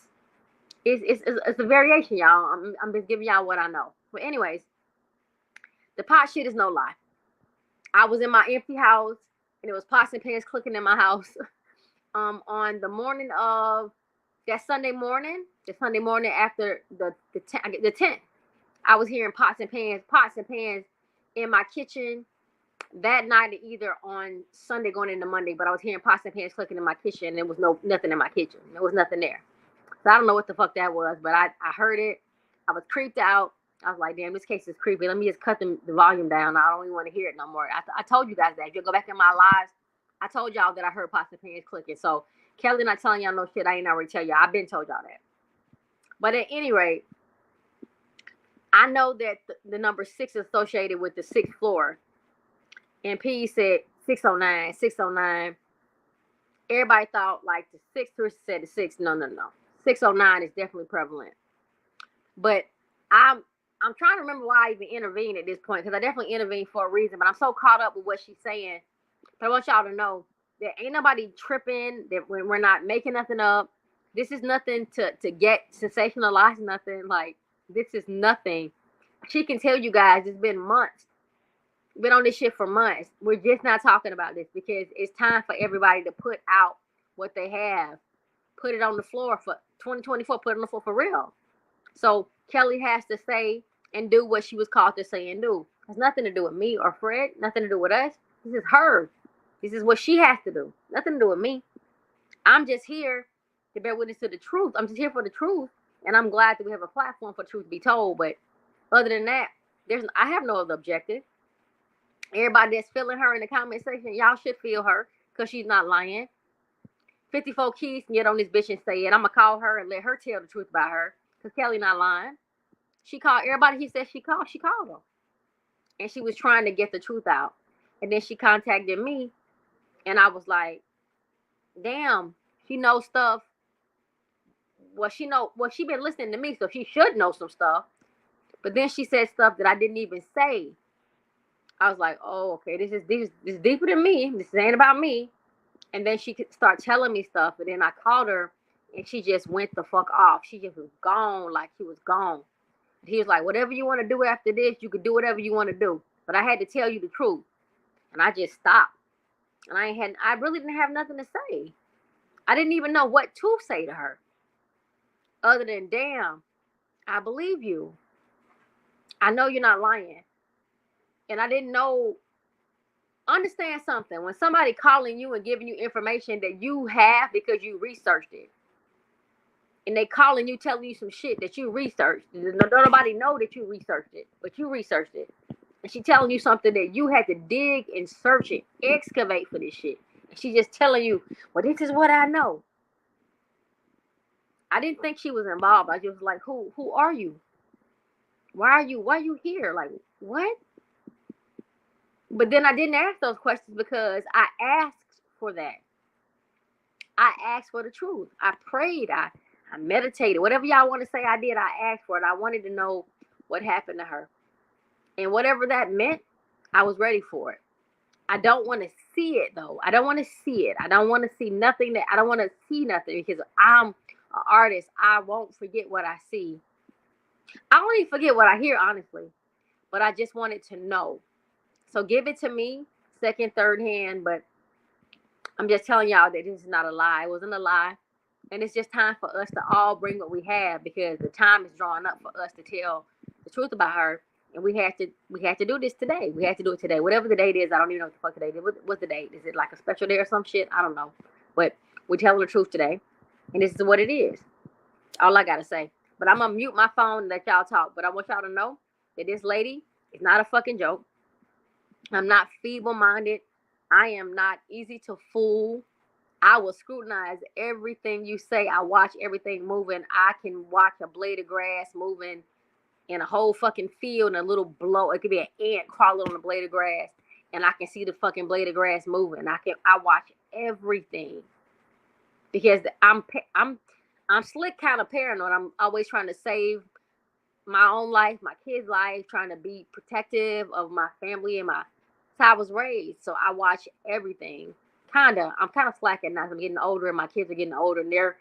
a variation, y'all. I'm just giving y'all what I know. But anyways, the pot shit is no lie. I was in my empty house, and it was pots and pans clicking in my house. On the morning of that Sunday morning, after the 10th, I was hearing pots and pans in my kitchen that night, either on Sunday going into Monday. But I was hearing pots and pans clicking in my kitchen, and there was nothing in my kitchen. There was nothing there. So I don't know what the fuck that was, but I heard it. I was creeped out. I was like, damn, this case is creepy. Let me just cut the volume down. I don't even want to hear it no more. I told you guys that. If you go back in my lives, I told y'all that I heard pots and pans clicking. So Kelly not telling y'all no shit I ain't already tell y'all. I've been told y'all that. But at any rate, I know that the number 6 is associated with the 6th floor. And P said 609, 609. Everybody thought like the 6th person said the 6. No. 609 is definitely prevalent. But I'm trying to remember why I even intervened at this point, because I definitely intervened for a reason. But I'm so caught up with what she's saying. But I want y'all to know that ain't nobody tripping, that we're not making nothing up. This is nothing to get sensationalized, nothing. Like, this is nothing. She can tell you guys it's been months. Been on this shit for months. We're just not talking about this because it's time for everybody to put out what they have. Put it on the floor for 2024. Put it on the floor for real. So Kelly has to say and do what she was called to say and do. It has nothing to do with me or Fred. Nothing to do with us. This is her. This is what she has to do. Nothing to do with me. I'm just here to bear witness to the truth. I'm just here for the truth. And I'm glad that we have a platform for truth to be told. But other than that, I have no other objective. Everybody that's feeling her in the comment section, y'all should feel her because she's not lying. 54 Keys can get on this bitch and say it. I'm going to call her and let her tell the truth about her because Kelly not lying. She called everybody he said she called them. And she was trying to get the truth out. And then she contacted me. And I was like, damn, she knows stuff. Well, she been listening to me, so she should know some stuff. But then she said stuff that I didn't even say. I was like, oh, okay, this is deeper than me. This ain't about me. And then she could start telling me stuff. And then I called her, and she just went the fuck off. She just was gone, like she was gone. He was like, whatever you want to do after this, you could do whatever you want to do. But I had to tell you the truth. And I just stopped. And I really didn't have nothing to say. I didn't even know what to say to her. Other than, damn, I believe you. I know you're not lying. And I didn't know. Understand something. When somebody calling you and giving you information that you have because you researched it, and they calling you, telling you some shit that you researched, nobody know that you researched it, but you researched it. And she telling you something that you had to dig and search it, excavate for this shit. And she just telling you, well, this is what I know. I didn't think she was involved. I just was like, who are you? Why are you here? Like, what? But then I didn't ask those questions because I asked for that. I asked for the truth. I prayed. I meditated. Whatever y'all want to say I did, I asked for it. I wanted to know what happened to her. And whatever that meant, I was ready for it. I don't want to see it, though. I don't want to see it. I don't want to see nothing. I don't want to see nothing because I'm an artist. I won't forget what I see. I don't even forget what I hear, honestly. But I just wanted to know. So give it to me, second, third hand. But I'm just telling y'all that this is not a lie. It wasn't a lie. And it's just time for us to all bring what we have because the time is drawing up for us to tell the truth about her. And we had to do this today. We had to do it today. Whatever the date is, I don't even know what the fuck the date is. What's the date? Is it like a special day or some shit? I don't know. But we're telling the truth today. And this is what it is. All I got to say. But I'm going to mute my phone and let y'all talk. But I want y'all to know that this lady is not a fucking joke. I'm not feeble-minded. I am not easy to fool. I will scrutinize everything you say. I watch everything moving. I can watch a blade of grass moving in a whole fucking field and a little blow. It could be an ant crawling on a blade of grass, and I can see the fucking blade of grass moving. I watch everything because I'm slick kind of paranoid. I'm always trying to save my own life, my kids' life, trying to be protective of my family and my how I was raised. So I watch everything. I'm kind of slacking now. I'm getting older, and my kids are getting older, and they're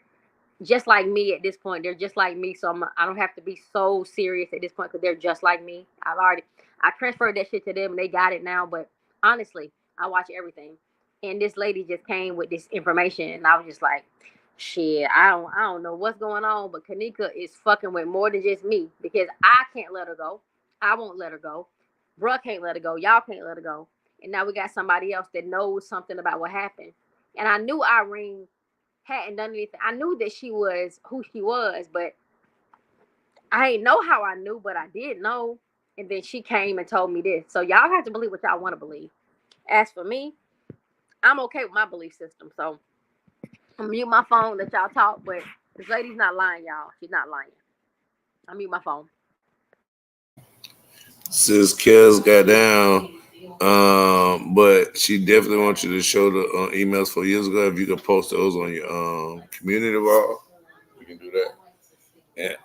just like me at this point. They're just like me, so I don't have to be so serious at this point because they're just like me. I transferred that shit to them, and they got it now. But honestly, I watch everything. And this lady just came with this information, and I was just like, shit, I don't know what's going on, but Kanika is fucking with more than just me because I can't let her go. I won't let her go. Bruh can't let her go. Y'all can't let her go. And now we got somebody else that knows something about what happened. And I knew Irene hadn't done anything. I knew that she was who she was, but I didn't know how I knew, but I did know. And then she came and told me this. So y'all have to believe what y'all want to believe. As for me, I'm okay with my belief system. So I'm mute my phone, let y'all talk, but this lady's not lying, y'all. She's not lying. I mute my phone. Sis Kells got down, but she definitely wants you to show the emails 4 years ago. If you could post those on your community wall, you can do that. And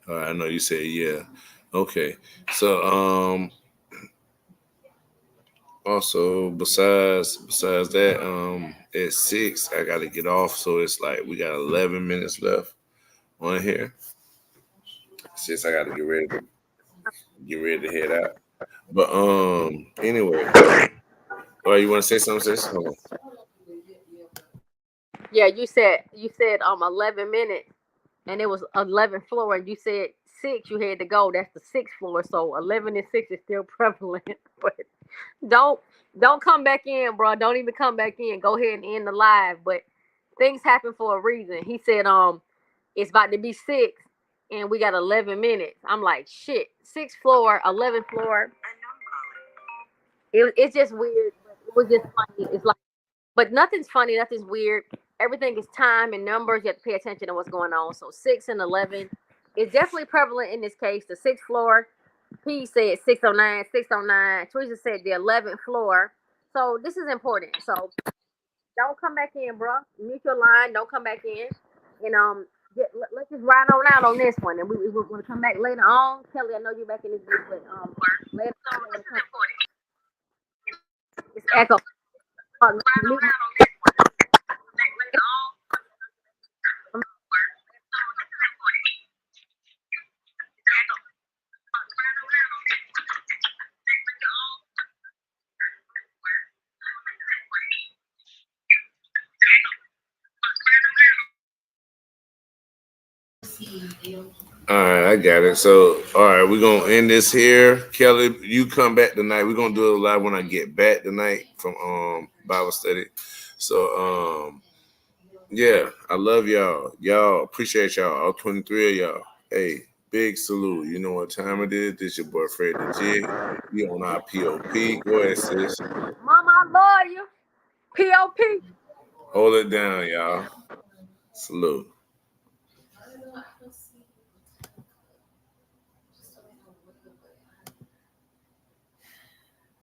all right, I know you said yeah. Okay, so also besides that, at 6 I gotta get off, so it's like we got 11 minutes left on here. Since I gotta get ready to head out. But anyway. Oh, you want to say something, sis? Hold on. Yeah, you said 11 minutes and it was 11th floor and you said 6 you had to go. That's the 6th floor. So 11 and 6 is still prevalent. But don't don't come back in, bro. Don't even come back in. Go ahead and end the live. But things happen for a reason. He said it's about to be 6 and we got 11 minutes. I'm like, shit. 6th floor, 11th floor. It's just weird. But it was just funny. It's like, but nothing's funny. Nothing's weird. Everything is time and numbers. You have to pay attention to what's going on. So 6 and 11 is definitely prevalent in this case. The 6th floor. P said 609, 609. Teresa said the 11th floor. So this is important. So don't come back in, bro. Mute your line. Don't come back in. And let's just ride on out on this one. And we want to come back later on. Kelly, I know you're back in this group, but later on, it's echo. Mute All right, I got it. So, all right, we're gonna end this here. Kelly, you come back tonight. We're gonna do it live when I get back tonight from Bible study. So yeah, I love y'all. Y'all appreciate y'all. All 23 of y'all. Hey, big salute. You know what time it is? This your boy Fred the Jig. We on our POP. Go ahead, sis. Mama, I love you. POP. Hold it down, y'all. Salute.